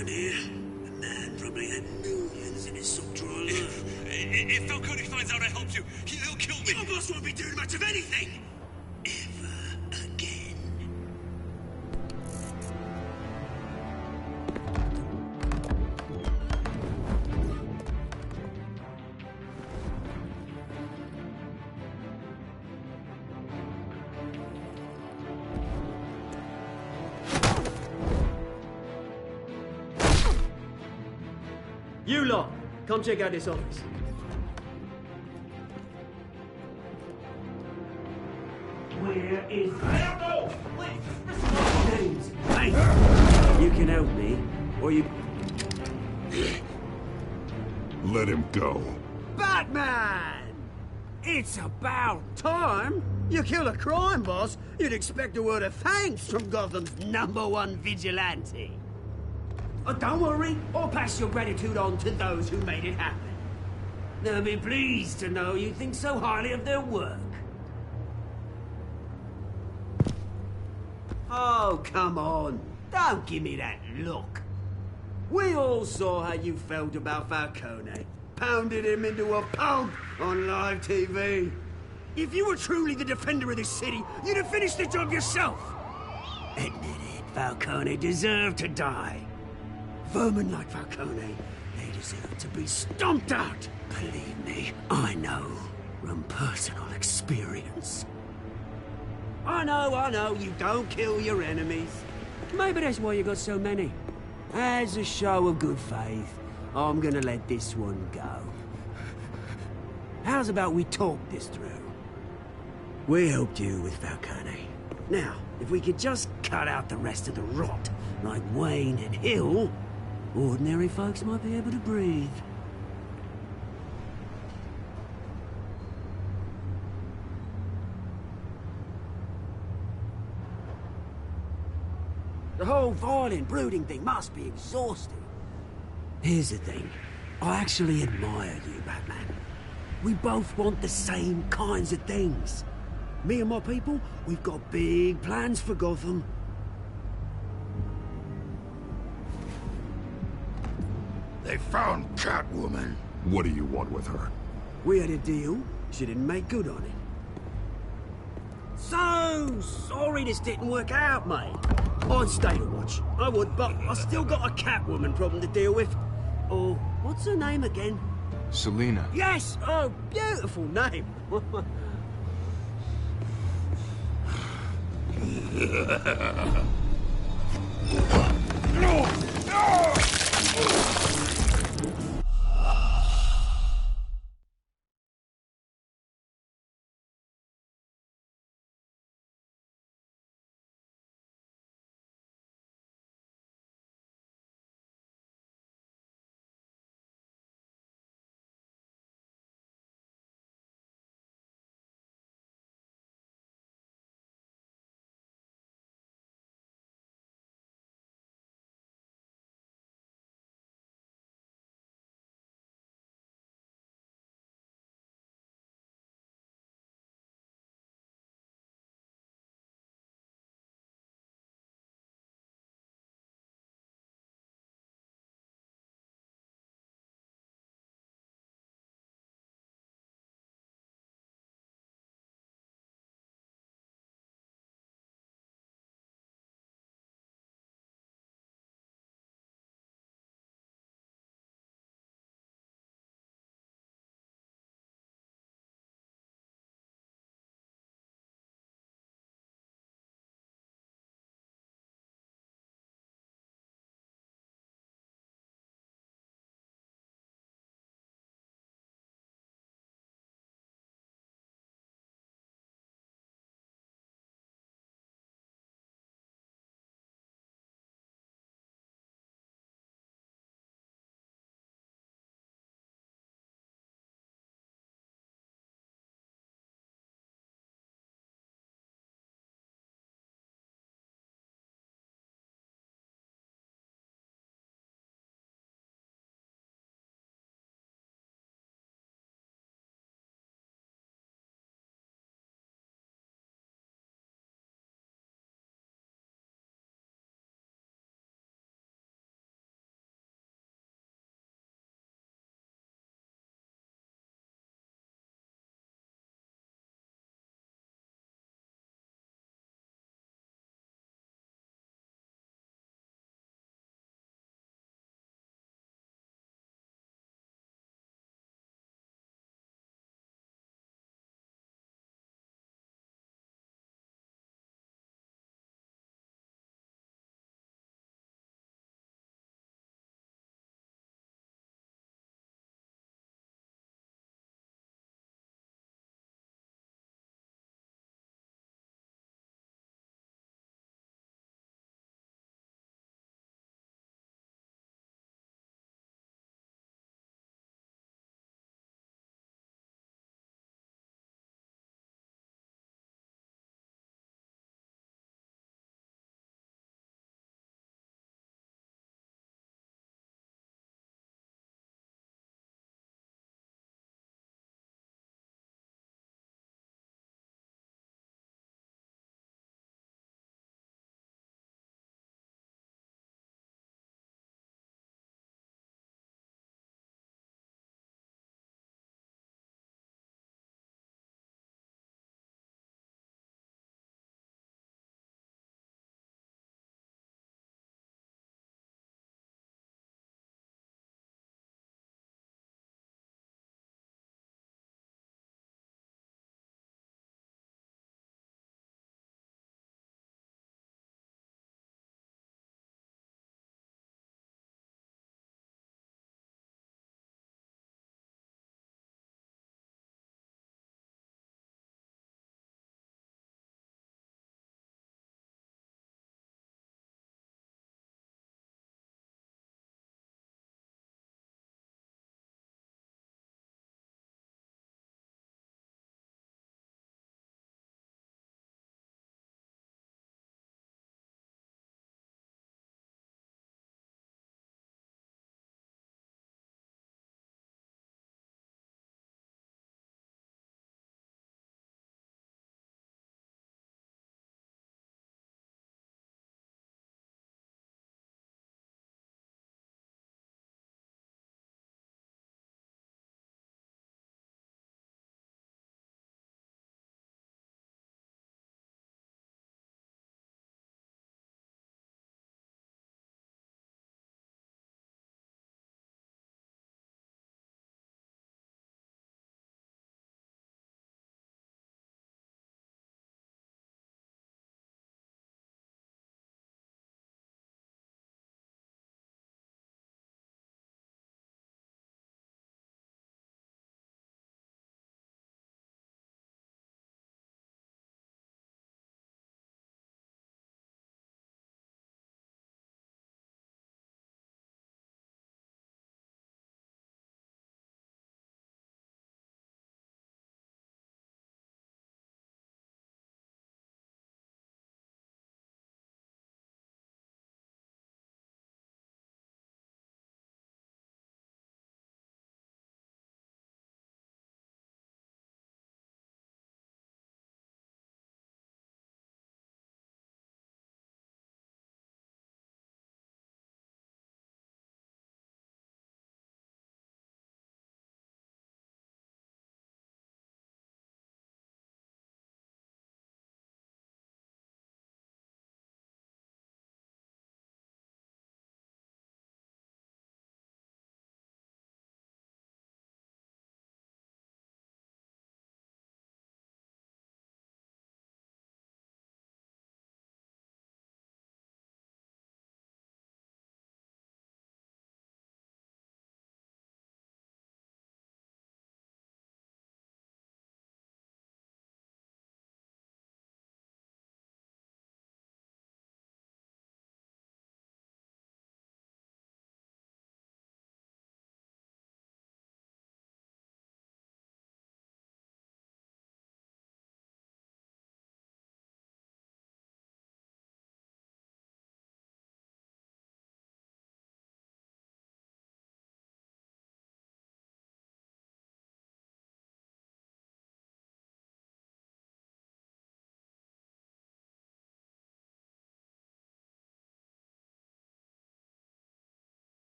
around here. The man probably had millions in his sock drawer alone. If Falcone finds out I helped you, he'll kill me. Your boss won't be doing much of anything! You lot, come check out this office. Where is... I don't know! James, hey! You can help me, or you... Let him go. Batman! It's about time! You kill a crime boss, you'd expect a word of thanks from Gotham's #1 vigilante. Oh, don't worry, I'll pass your gratitude on to those who made it happen. They'll be pleased to know you think so highly of their work. Oh, come on. Don't give me that look. We all saw how you felt about Falcone. Pounded him into a pulp on live TV. If you were truly the defender of this city, you'd have finished the job yourself. Admit it, Falcone deserved to die. Vermin like Falcone, they deserve to be stomped out. Believe me, I know from personal experience. I know, you don't kill your enemies. Maybe that's why you got so many. As a show of good faith, I'm gonna let this one go. How's about we talk this through? We helped you with Falcone. Now, if we could just cut out the rest of the rot, like Wayne and Hill, ordinary folks might be able to breathe. The whole violent, brooding thing must be exhausting. Here's the thing. I actually admire you, Batman. We both want the same kinds of things. Me and my people, we've got big plans for Gotham. They found Catwoman. What do you want with her? We had a deal. She didn't make good on it. So sorry this didn't work out, mate. I'd stay to watch. I would, but I still got a Catwoman problem to deal with. Oh, what's her name again? Selina. Yes! Oh, beautiful name.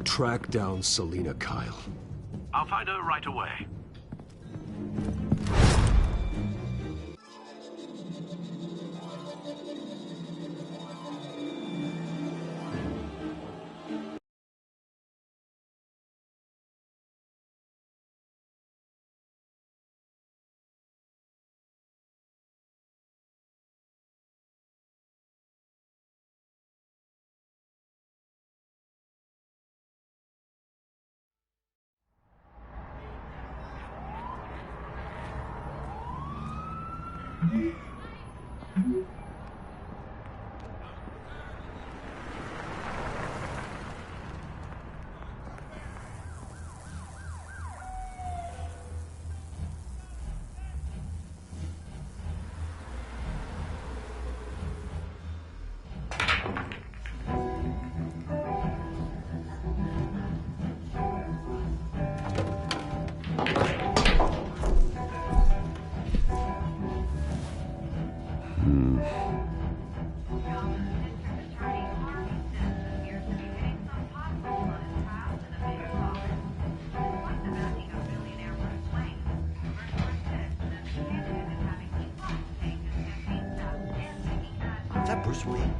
Track down Selina Kyle. I'll find her right away. Is that Bruce Wayne?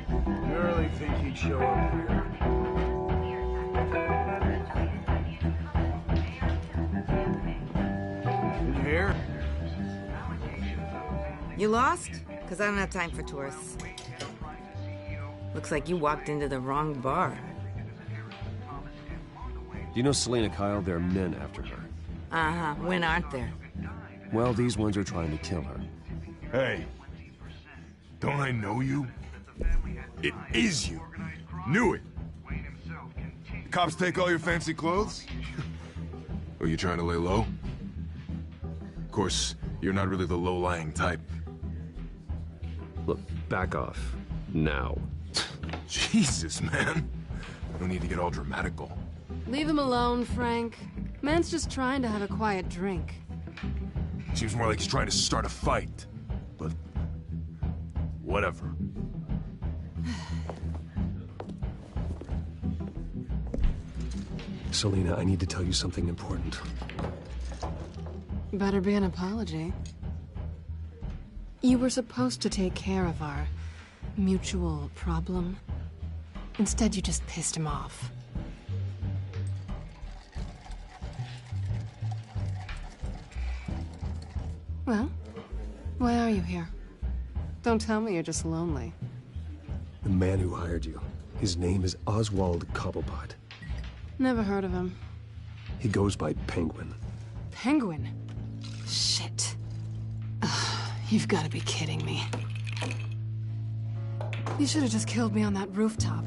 You really think he'd show up here? In here? You lost? Because I don't have time for tourists. Looks like you walked into the wrong bar. Do you know Selina Kyle? There are men after her. Uh-huh. When aren't there? Well, these ones are trying to kill her. Hey, don't I know you? It is you. Knew it. The cops take all your fancy clothes? Are you trying to lay low? Of course, you're not really the low-lying type. Look, back off. Now. Jesus, man. No need to get all dramatical. Leave him alone, Frank. Man's just trying to have a quiet drink. Seems more like he's trying to start a fight. But... whatever. Selina, I need to tell you something important. Better be an apology. You were supposed to take care of our mutual problem. Instead, you just pissed him off. Well, why are you here? Don't tell me you're just lonely. The man who hired you, his name is Oswald Cobblepot. Never heard of him. He goes by Penguin. Penguin? Shit. Ugh, you've got to be kidding me. You should have just killed me on that rooftop.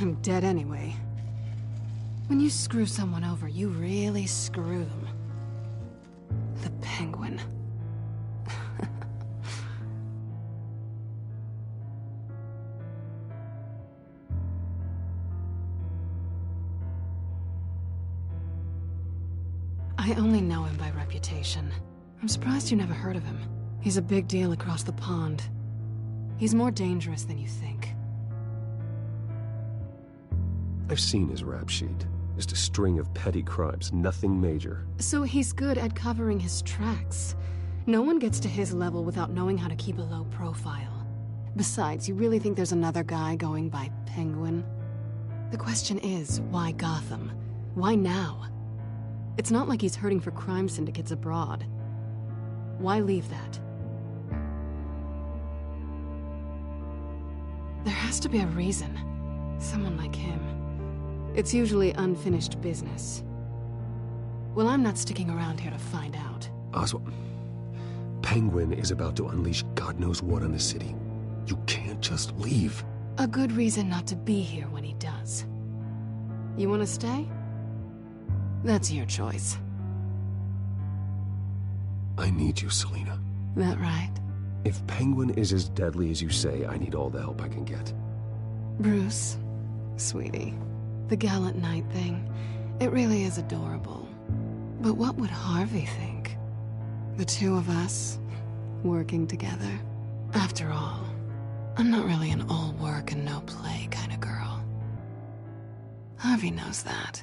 I'm dead anyway. When you screw someone over, you really screw them. The Penguin. I only know him by reputation. I'm surprised you never heard of him. He's a big deal across the pond. He's more dangerous than you think. I've seen his rap sheet. Just a string of petty crimes, nothing major. So he's good at covering his tracks. No one gets to his level without knowing how to keep a low profile. Besides, you really think there's another guy going by Penguin? The question is, why Gotham? Why now? It's not like he's hurting for crime syndicates abroad. Why leave that? There has to be a reason. Someone like him. It's usually unfinished business. Well, I'm not sticking around here to find out. Oswald, Penguin is about to unleash God knows what on the city. You can't just leave. A good reason not to be here when he does. You want to stay? That's your choice. I need you, Selina. That right? If Penguin is as deadly as you say, I need all the help I can get. Bruce, sweetie, the gallant knight thing, it really is adorable. But what would Harvey think? The two of us, working together. After all, I'm not really an all work and no play kind of girl. Harvey knows that.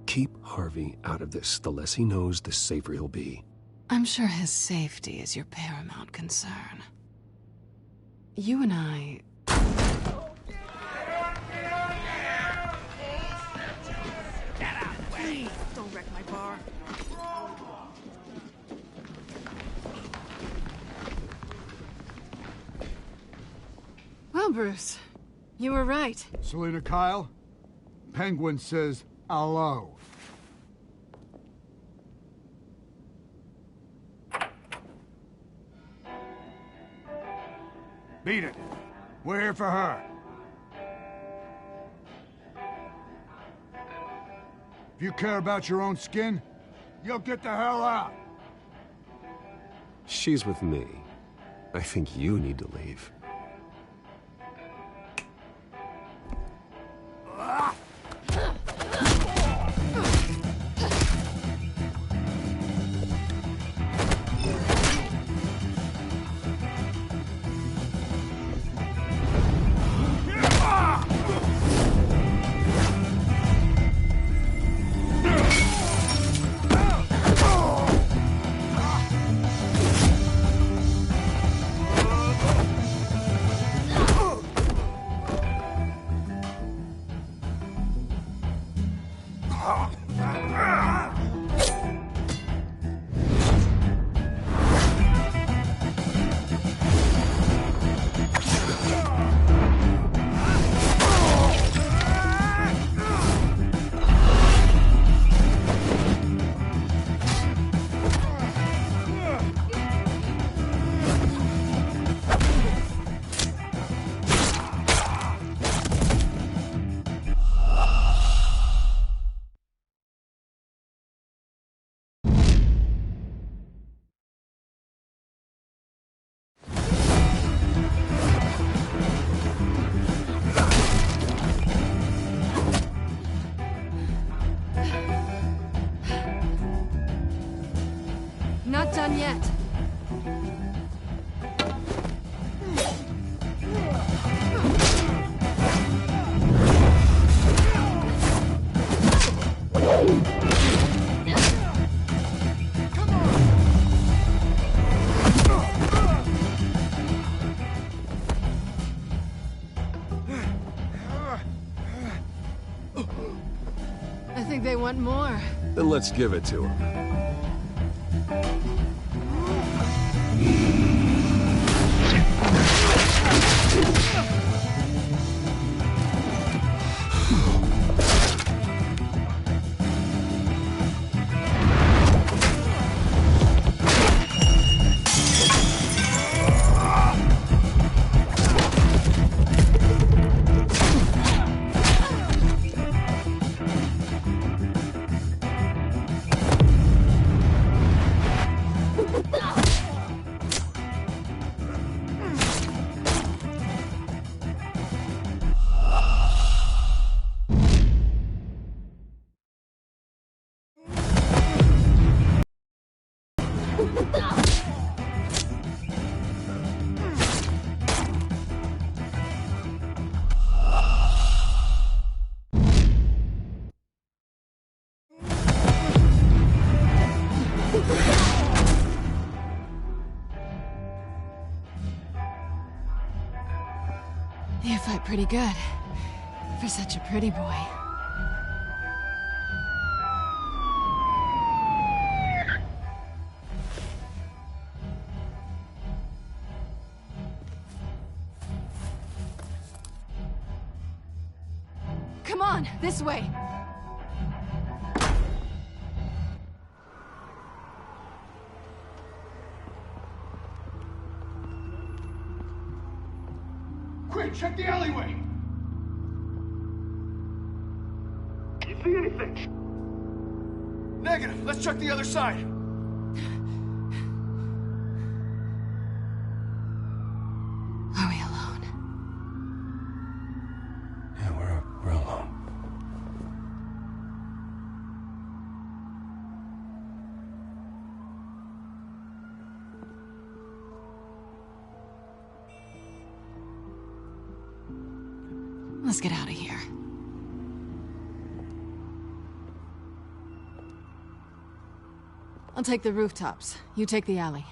Keep Harvey out of this. The less he knows, the safer he'll be. I'm sure his safety is your paramount concern. You and I... Get out, please! Don't wreck my bar. Well, Bruce, you were right. Selina Kyle, Penguin says hello. Beat it. We're here for her. If you care about your own skin, you'll get the hell out. She's with me. I think you need to leave. Not done yet. I think they want more. Then let's give it to him. get pretty good. For such a pretty boy. Come on, this way. Quick, check the alleyway! You see anything? Negative. Let's check the other side. Are we alone? Yeah, we're alone. Let's get out of here. I'll take the rooftops. You take the alley.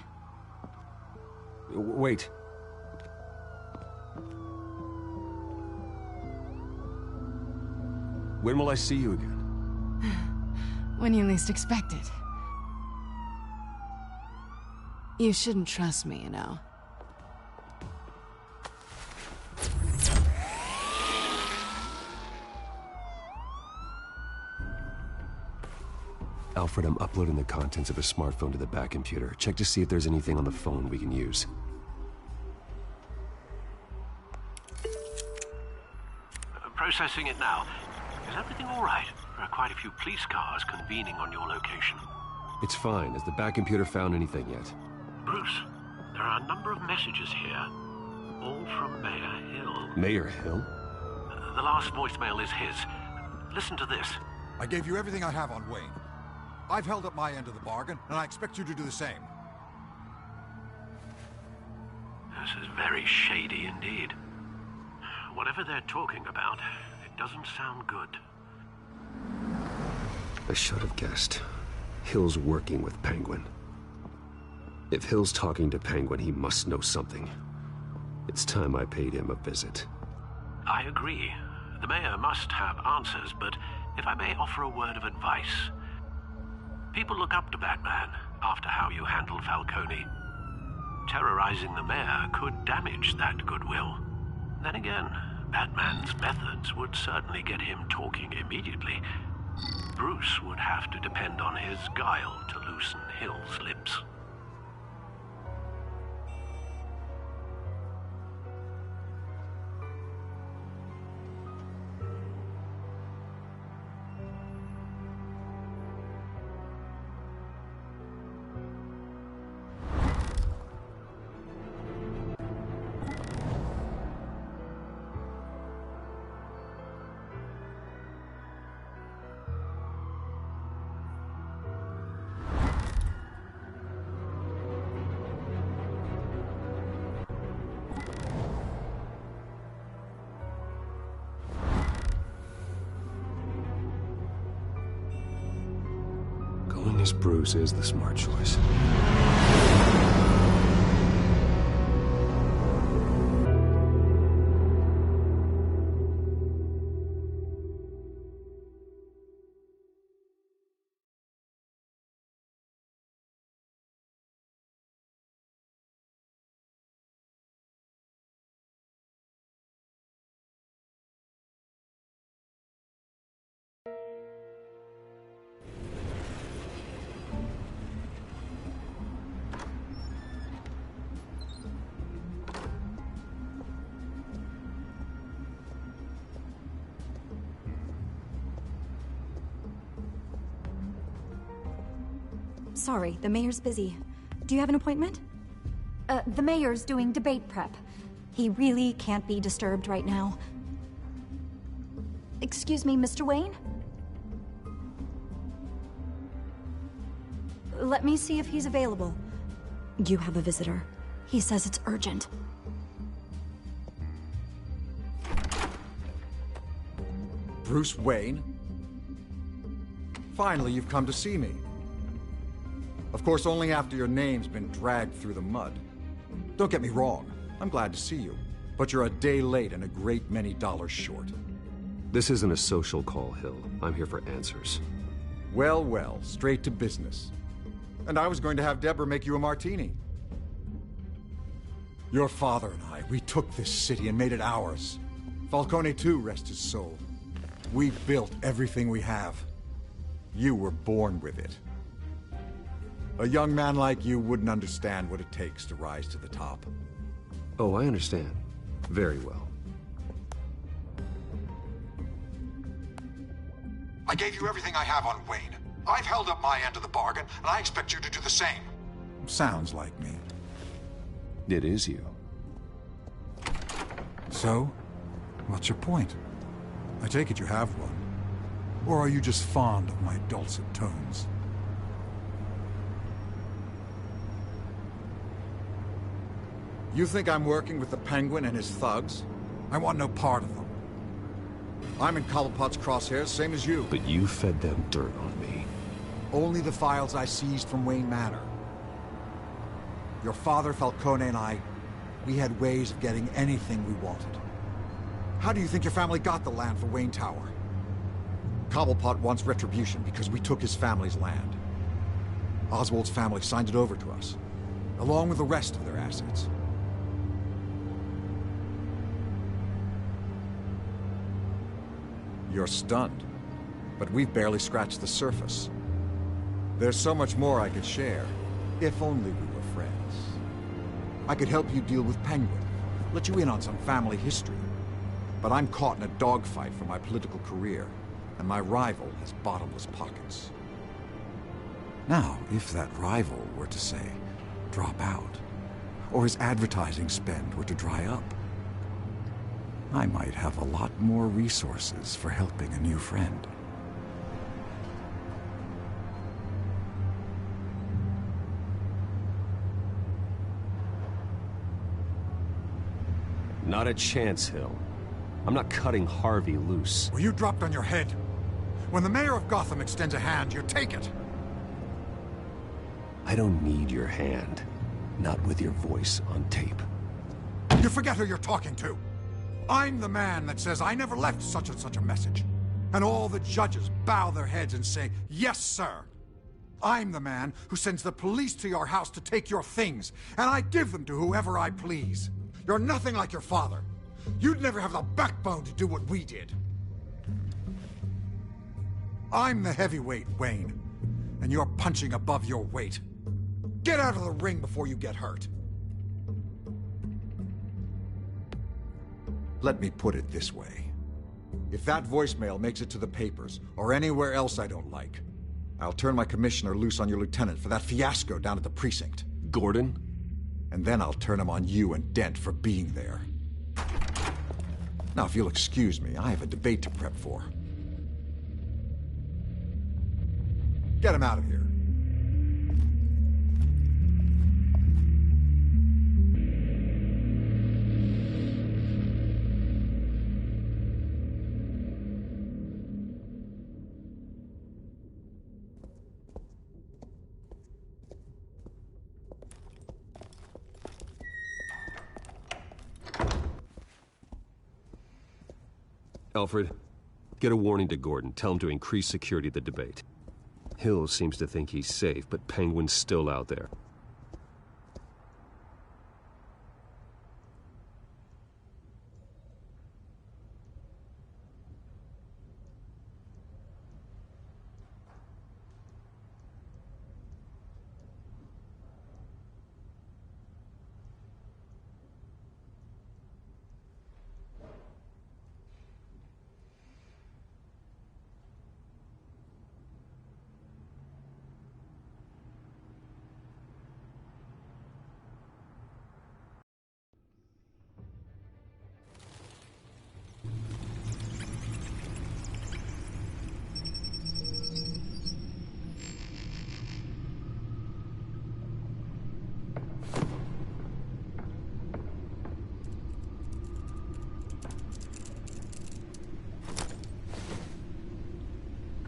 Wait. When will I see you again? When you least expect it. You shouldn't trust me, you know. Alfred, I'm uploading the contents of a smartphone to the back computer. Check to see if there's anything on the phone we can use. Processing it now. Is everything all right? There are quite a few police cars convening on your location. It's fine. Has the back computer found anything yet? Bruce, there are a number of messages here. All from Mayor Hill. Mayor Hill? The last voicemail is his. Listen to this. I gave you everything I have on Wayne. I've held up my end of the bargain, and I expect you to do the same. This is very shady indeed. Whatever they're talking about, it doesn't sound good. I should have guessed. Hill's working with Penguin. If Hill's talking to Penguin, he must know something. It's time I paid him a visit. I agree. The mayor must have answers, but if I may offer a word of advice. People look up to Batman after how you handled Falcone. Terrorizing the mayor could damage that goodwill. Then again, Batman's methods would certainly get him talking immediately. Bruce would have to depend on his guile to loosen Hill's lips. Going as Bruce is the smart choice. Sorry, the mayor's busy. Do you have an appointment? The mayor's doing debate prep. He really can't be disturbed right now. Excuse me, Mr. Wayne? Let me see if he's available. You have a visitor. He says it's urgent. Bruce Wayne? Finally, you've come to see me. Of course, only after your name's been dragged through the mud. Don't get me wrong, I'm glad to see you. But you're a day late and a great many dollars short. This isn't a social call, Hill. I'm here for answers. Well, well, straight to business. And I was going to have Deborah make you a martini. Your father and I, we took this city and made it ours. Falcone too, rest his soul. We built everything we have. You were born with it. A young man like you wouldn't understand what it takes to rise to the top. Oh, I understand. Very well. I gave you everything I have on Wayne. I've held up my end of the bargain, and I expect you to do the same. Sounds like me. It is you. So, what's your point? I take it you have one. Or are you just fond of my dulcet tones? You think I'm working with the Penguin and his thugs? I want no part of them. I'm in Cobblepot's crosshairs, same as you. But you fed them dirt on me. Only the files I seized from Wayne Manor. Your father, Falcone, and I, we had ways of getting anything we wanted. How do you think your family got the land for Wayne Tower? Cobblepot wants retribution because we took his family's land. Oswald's family signed it over to us, along with the rest of their assets. You're stunned, but we've barely scratched the surface. There's so much more I could share, if only we were friends. I could help you deal with Penguin, let you in on some family history. But I'm caught in a dogfight for my political career, and my rival has bottomless pockets. Now, if that rival were to say, drop out, or his advertising spend were to dry up, I might have a lot more resources for helping a new friend. Not a chance, Hill. I'm not cutting Harvey loose. Well, you dropped on your head. When the mayor of Gotham extends a hand, you take it. I don't need your hand. Not with your voice on tape. You forget who you're talking to. I'm the man that says I never left such and such a message. And all the judges bow their heads and say, yes, sir. I'm the man who sends the police to your house to take your things, and I give them to whoever I please. You're nothing like your father. You'd never have the backbone to do what we did. I'm the heavyweight, Wayne, and you're punching above your weight. Get out of the ring before you get hurt. Let me put it this way. If that voicemail makes it to the papers, or anywhere else I don't like, I'll turn my commissioner loose on your lieutenant for that fiasco down at the precinct. Gordon? And then I'll turn him on you and Dent for being there. Now, if you'll excuse me, I have a debate to prep for. Get him out of here. Alfred, get a warning to Gordon. Tell him to increase security at the debate. Hill seems to think he's safe, but Penguin's still out there.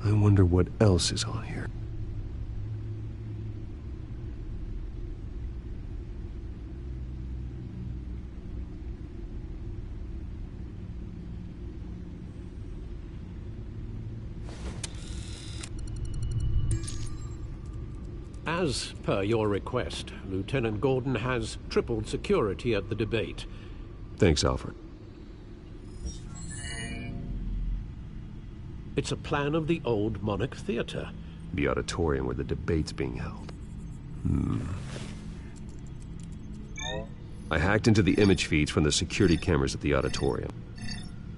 I wonder what else is on here. As per your request, Lieutenant Gordon has tripled security at the debate. Thanks, Alfred. It's a plan of the old Monarch Theater. The auditorium where the debate's being held. I hacked into the image feeds from the security cameras at the auditorium.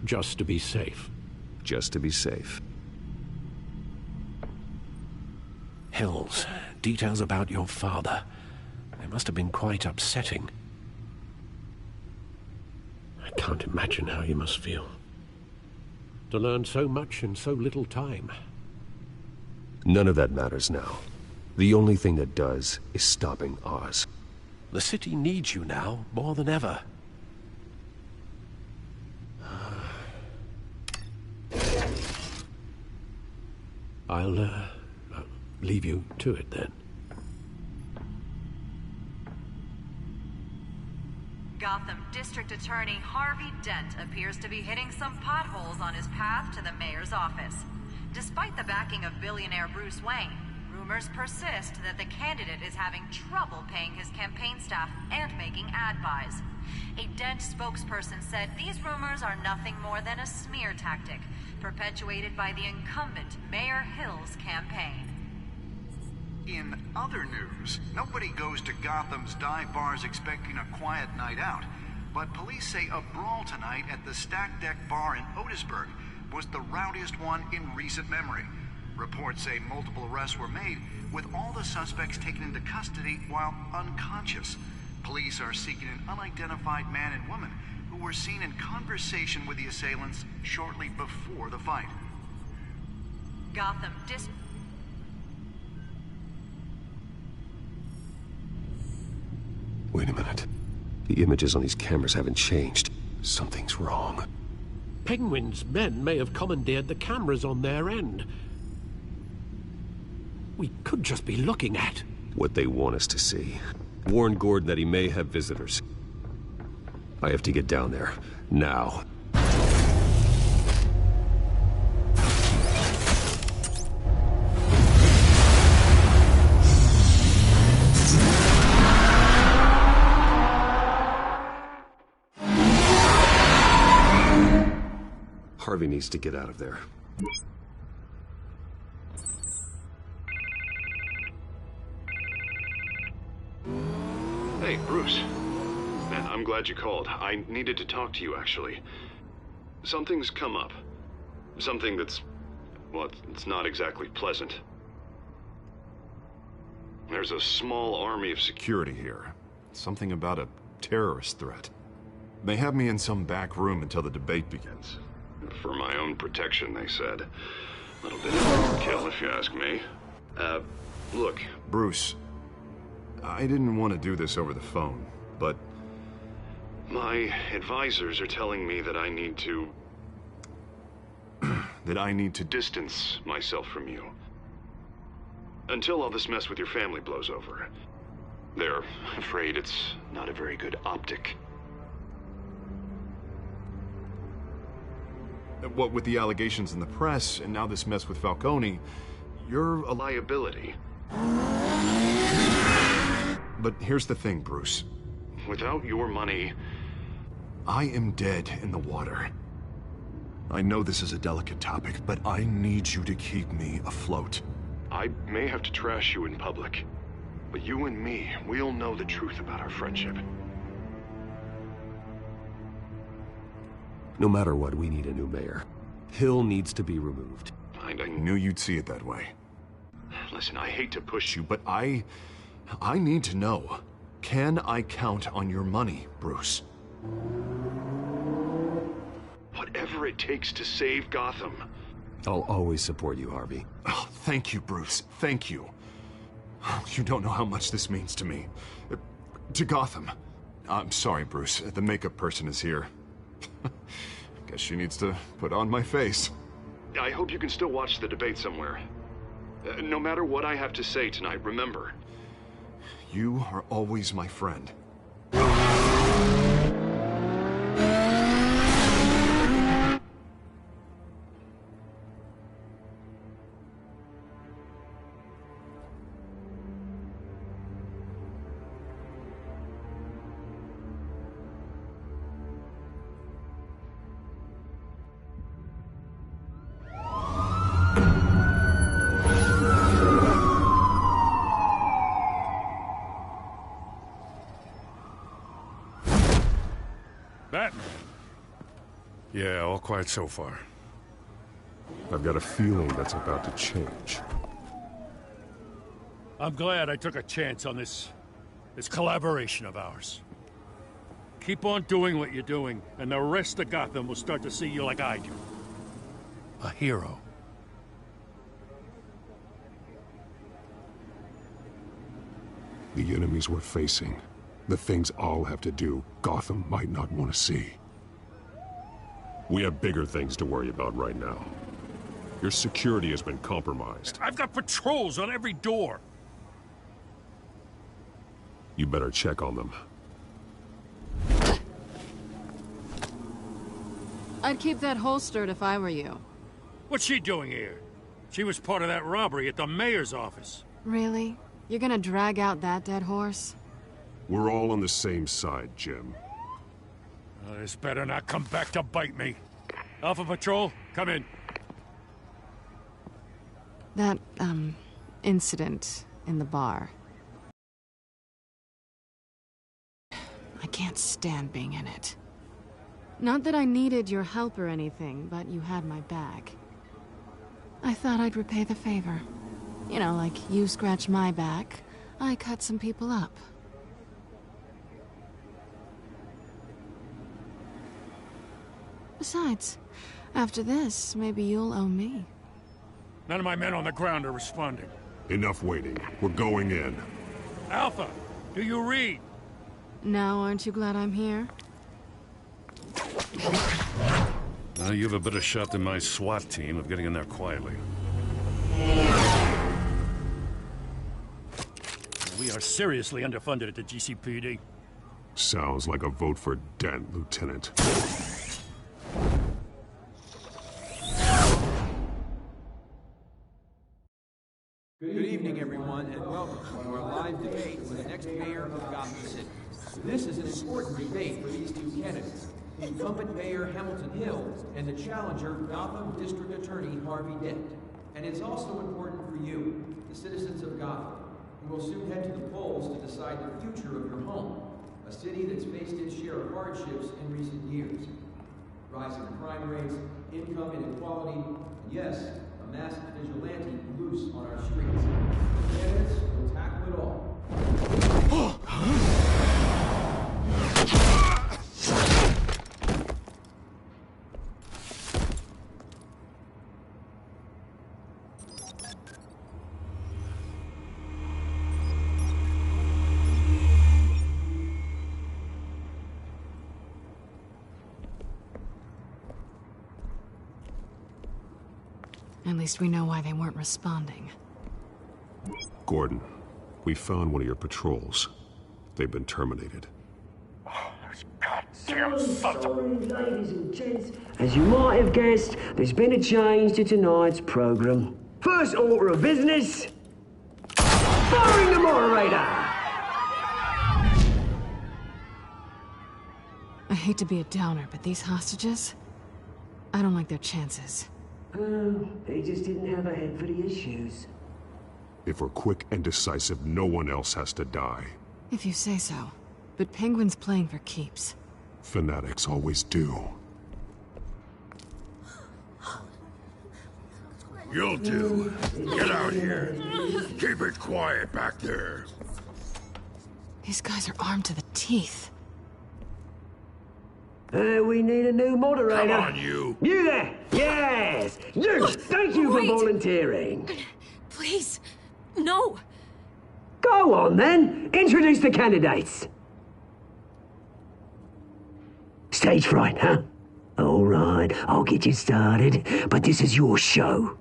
Just to be safe. Just to be safe. Hills, details about your father. They must have been quite upsetting. I can't imagine how you must feel. To learn so much in so little time. None of that matters now. The only thing that does is stopping Oz. The city needs you now, more than ever. I'll leave you to it then. Gotham District Attorney Harvey Dent appears to be hitting some potholes on his path to the mayor's office. Despite the backing of billionaire Bruce Wayne, rumors persist that the candidate is having trouble paying his campaign staff and making ad buys. A Dent spokesperson said these rumors are nothing more than a smear tactic, perpetuated by the incumbent Mayor Hill's campaign. In other news, nobody goes to Gotham's dive bars expecting a quiet night out, but police say a brawl tonight at the Stack Deck Bar in Otisburg was the rowdiest one in recent memory. Reports say multiple arrests were made, with all the suspects taken into custody while unconscious. Police are seeking an unidentified man and woman who were seen in conversation with the assailants shortly before the fight. Gotham District... Wait a minute. The images on these cameras haven't changed. Something's wrong. Penguin's men may have commandeered the cameras on their end. We could just be looking at what they want us to see. Warn Gordon that he may have visitors. I have to get down there. Now. Harvey needs to get out of there. Hey, Bruce. Man, I'm glad you called. I needed to talk to you, actually. Something's come up. Something that's... well, it's not exactly pleasant. There's a small army of security here. Something about a terrorist threat. They have me in some back room until the debate begins. For my own protection, they said. A little bit of overkill, if you ask me. Look, Bruce, I didn't want to do this over the phone, but my advisors are telling me that I need to... that I need to distance myself from you. Until all this mess with your family blows over. They're afraid it's not a very good optic. What with the allegations in the press, and now this mess with Falcone, you're a liability. But here's the thing, Bruce. Without your money, I am dead in the water. I know this is a delicate topic, but I need you to keep me afloat. I may have to trash you in public, but you and me, we'll know the truth about our friendship. No matter what, we need a new mayor. Hill needs to be removed. I knew you'd see it that way. Listen, I hate to push you, but I need to know. Can I count on your money, Bruce? Whatever it takes to save Gotham. I'll always support you, Harvey. Oh, thank you, Bruce. Thank you. You don't know how much this means to me. To Gotham. I'm sorry, Bruce. The makeup person is here. Guess she needs to put on my face. I hope you can still watch the debate somewhere. No matter what I have to say tonight, remember, you are always my friend. Yeah, all quiet so far. I've got a feeling that's about to change. I'm glad I took a chance on this collaboration of ours. Keep on doing what you're doing, and the rest of Gotham will start to see you like I do. A hero. The enemies we're facing, the things I'll have to do, Gotham might not want to see. We have bigger things to worry about right now. Your security has been compromised. I've got patrols on every door. You better check on them. I'd keep that holstered if I were you. What's she doing here? She was part of that robbery at the mayor's office. Really? You're gonna drag out that dead horse? We're all on the same side, Jim. This better not come back to bite me. Alpha Patrol, come in. That, incident in the bar. I can't stand being in it. Not that I needed your help or anything, but you had my back. I thought I'd repay the favor. You know, like you scratch my back, I cut some people up. Besides, after this, maybe you'll owe me. None of my men on the ground are responding. Enough waiting. We're going in. Alpha, do you read? Now, aren't you glad I'm here? You have a better shot than my SWAT team of getting in there quietly. We are seriously underfunded at the GCPD. Sounds like a vote for Dent, Lieutenant. Good evening, everyone, and welcome to our live debate for the next mayor of Gotham City. This is an important debate for these two candidates, incumbent Mayor Hamilton Hill and the challenger Gotham District Attorney Harvey Dent. And it's also important for you, the citizens of Gotham, who will soon head to the polls to decide the future of your home, a city that's faced its share of hardships in recent years. Rising crime rates, income inequality, and yes, a masked vigilante loose on our streets. The candidates will tackle it all. At least we know why they weren't responding. Gordon, we found one of your patrols. They've been terminated. Sorry, ladies and gents. As you might have guessed, there's been a change to tonight's program. First order of business, firing the moderator! I hate to be a downer, but these hostages, I don't like their chances. Oh, they just didn't have a head for the issues. If we're quick and decisive, no one else has to die. If you say so. But Penguin's playing for keeps. Fanatics always do. You'll do. Get out here. Keep it quiet back there. These guys are armed to the teeth. We need a new moderator. Come on, you. You there! Yes! You! Thank you for volunteering. Please, no. Go on, then. Introduce the candidates. Stage fright, huh? All right, I'll get you started, but this is your show.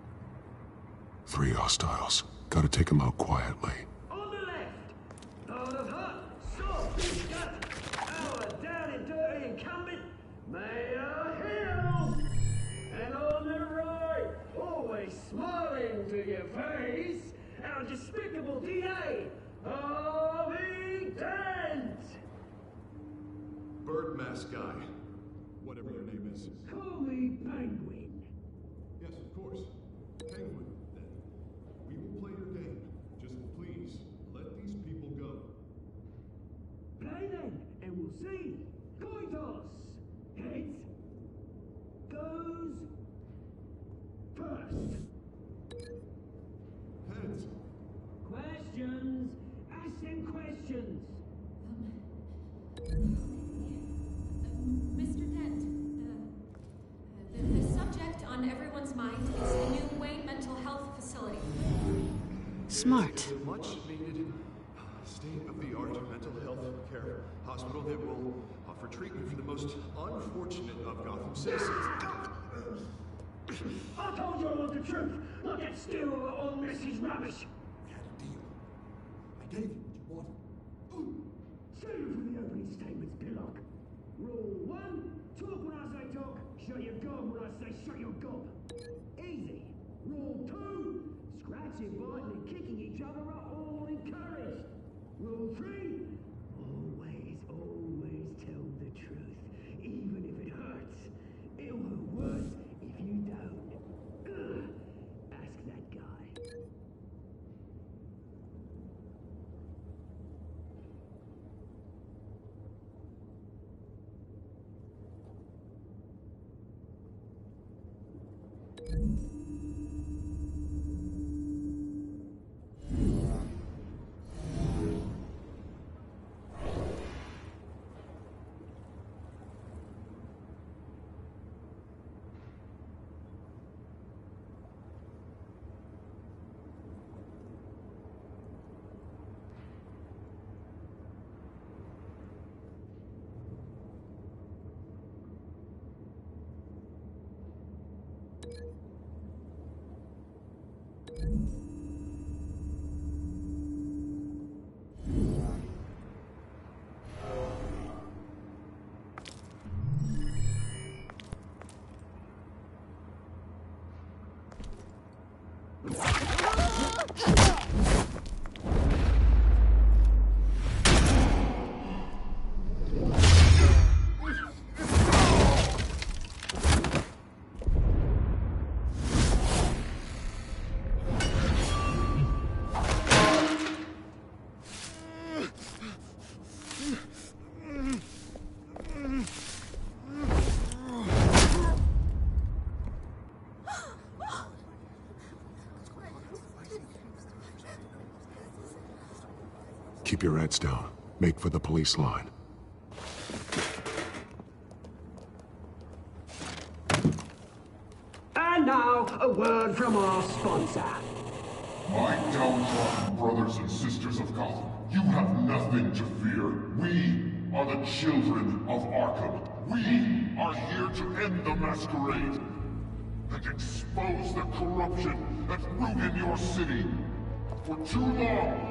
3 hostiles. Gotta take them out quietly. On the left, out of hot, soft, gut, our down and dirty incumbent, Mayor Hill. And on the right, always smiling to your face, our despicable DA, Harvey Dent. Bird mask guy. Whatever your name is. Call me Penguin. Yes, of course. Penguin, then. We will play your game. Just please, let these people go. Play then, and we'll see. Coin toss. Heads. Questions? Ask them questions! Mr. Dent, the subject on everyone's mind is the new Wayne Mental Health Facility. Smart. Much needed state-of-the-art mental health care hospital that will offer treatment for the most unfortunate of Gotham citizens. I told you all the truth, not that stew or all this is rubbish. We had a deal. I gave you what you wanted. Save you for the opening statements, Pillock. Rule 1, talk when I say talk, shut your gob when I say shut your gob. Easy. Rule 2, scratching, biting and kicking each other are all encouraged. Rule 3, always tell the truth, even if it hurts. It'll hurt worse if you don't. Ugh. Ask that guy. Keep your heads down. Make for the police line. And now, a word from our sponsor. My downtrodden brothers and sisters of Gotham, you have nothing to fear. We are the children of Arkham. We are here to end the masquerade and expose the corruption that ruined your city. For too long,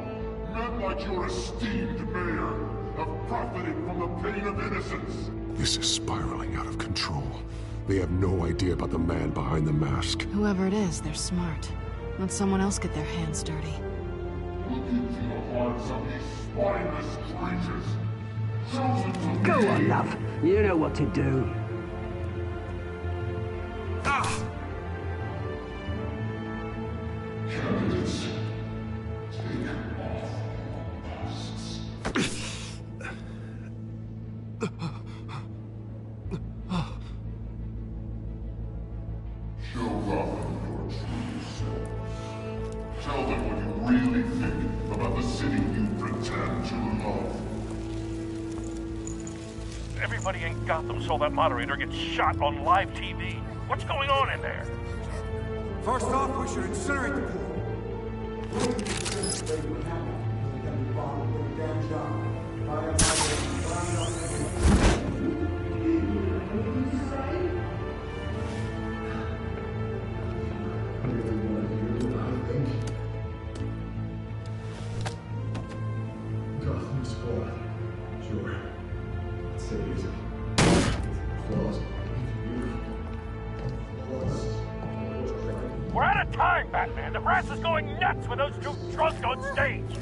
men like your esteemed mayor have profited from the pain of innocence. This is spiraling out of control. They have no idea about the man behind the mask. Whoever it is, they're smart. Let someone else get their hands dirty. Look into the hearts of these spineless creatures. Chosen to Go lead. on, love. You know what to do. Candidates, take off masks. Show Gotham your true selves. Tell them what you really think about the city you pretend to love. Everybody in Gotham saw that moderator get shot on live TV. What's going on in there? First off, we should incinerate the pool. Gotham's fallen. Sure. Say it. Flaws. We're out of time, Batman. The brass is going nuts with those two drunks on stage.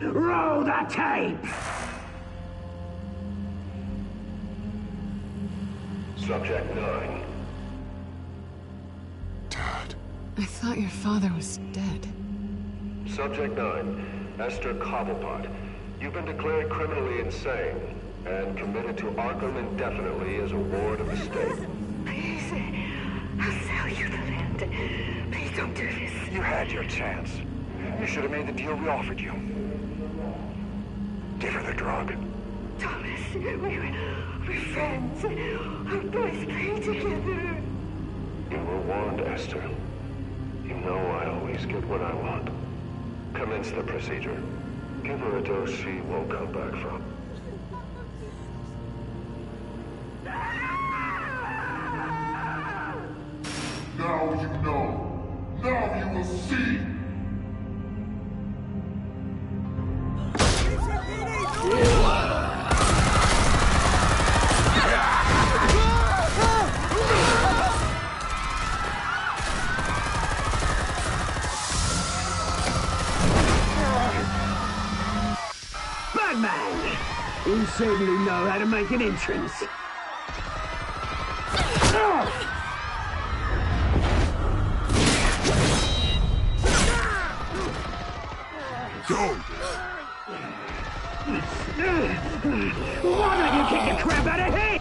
Roll the tape! Subject 9. I thought your father was dead. Subject 9. Esther Cobblepot. You've been declared criminally insane. and committed to Arkham indefinitely as a ward of the state. Please, I'll sell you the land. Please don't do this. You had your chance. You should have made the deal we offered you. Give her the drug. Thomas, we're friends. Our boys play together. You were warned, Esther. You know I always get what I want. Commence the procedure. Give her a dose she won't come back from. Now you know. Now you will see. Batman! You certainly know how to make an entrance. Go! Why don't you kick the crap out of him?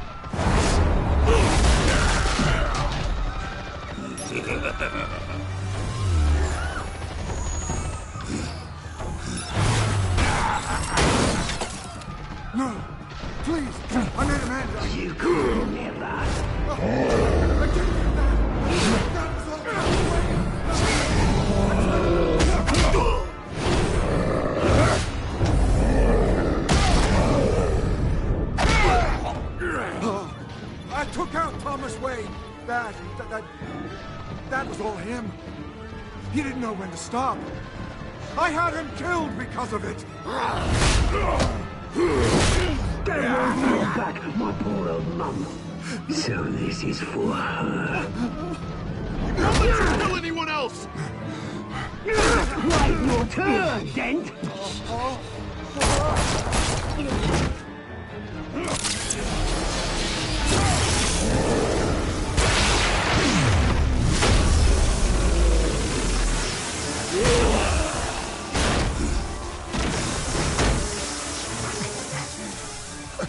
No! Please! I made him hand. You could never. I can't do that! That was all I took out Thomas Wayne. That was all him. He didn't know when to stop. I had him killed because of it. Don't hold back, my poor old mum. So this is for her. Don't let you kill anyone else! Wait your turn, Dent!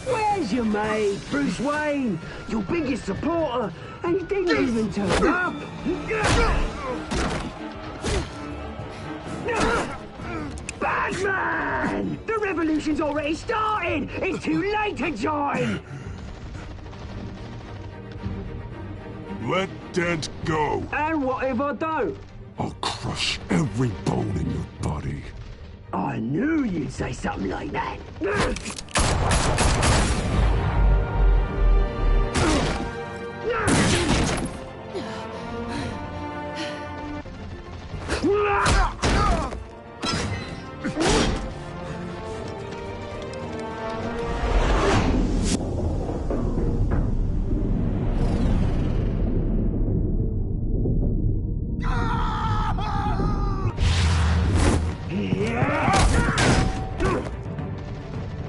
Where's your mate, Bruce Wayne? Your biggest supporter, and he didn't even turn up. Batman! The revolution's already started! It's too late to join! Let Dent go. And what if I don't? I'll crush every bone in your body. I knew you'd say something like that.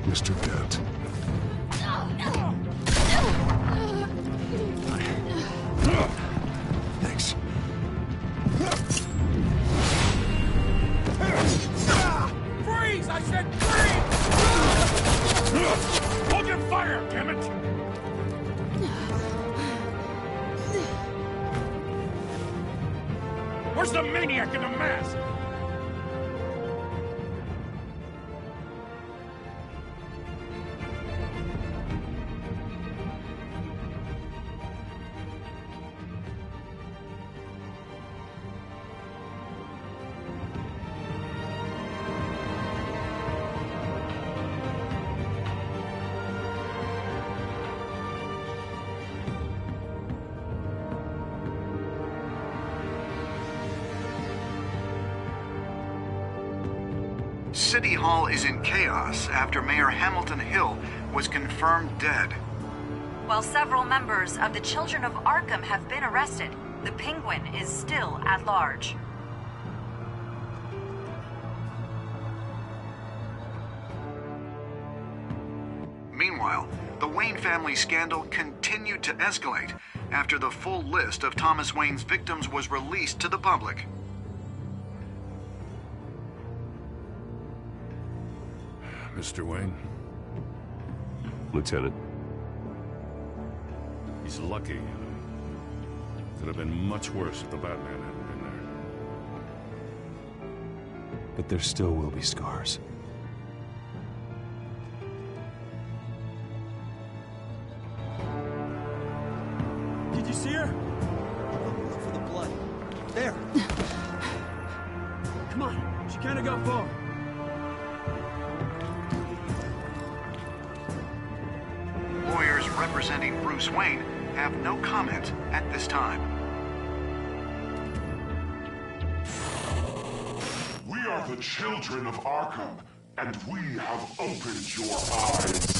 Mr. Dent. Thanks. Freeze! I said freeze! Hold your fire, damn it! Where's the maniac in the mask? City Hall is in chaos after Mayor Hamilton Hill was confirmed dead. While several members of the Children of Arkham have been arrested, the Penguin is still at large. Meanwhile, the Wayne family scandal continued to escalate after the full list of Thomas Wayne's victims was released to the public. Mr. Wayne, Lieutenant. He's lucky. Could have been much worse if the Batman hadn't been there. But there still will be scars. Did you see her? Look for the blood. There. Come on, she can't have got far. Lawyers representing Bruce Wayne have no comment at this time. We are the children of Arkham, and we have opened your eyes.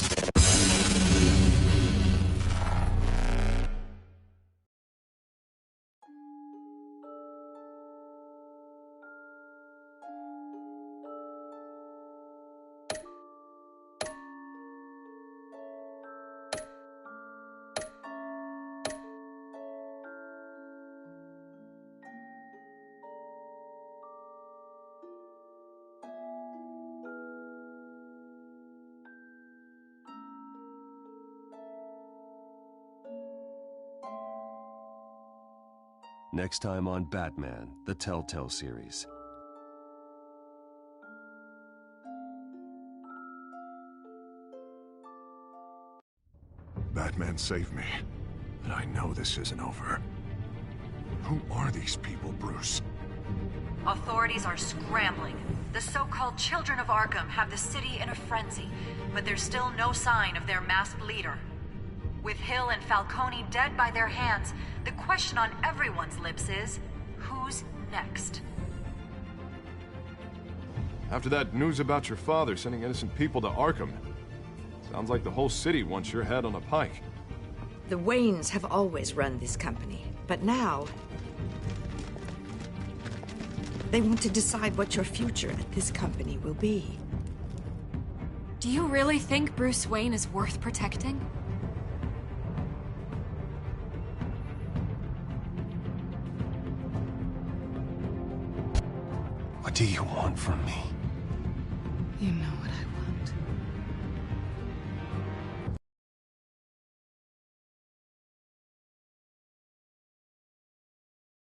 Next time on Batman, the Telltale series. Batman saved me, but I know this isn't over. Who are these people, Bruce? Authorities are scrambling. The so-called Children of Arkham have the city in a frenzy, but there's still no sign of their masked leader. With Hill and Falcone dead by their hands, the question on everyone's lips is, who's next? After that news about your father sending innocent people to Arkham, sounds like the whole city wants your head on a pike. The Waynes have always run this company, but now they want to decide what your future at this company will be. Do you really think Bruce Wayne is worth protecting? What do you want from me? You know what I want.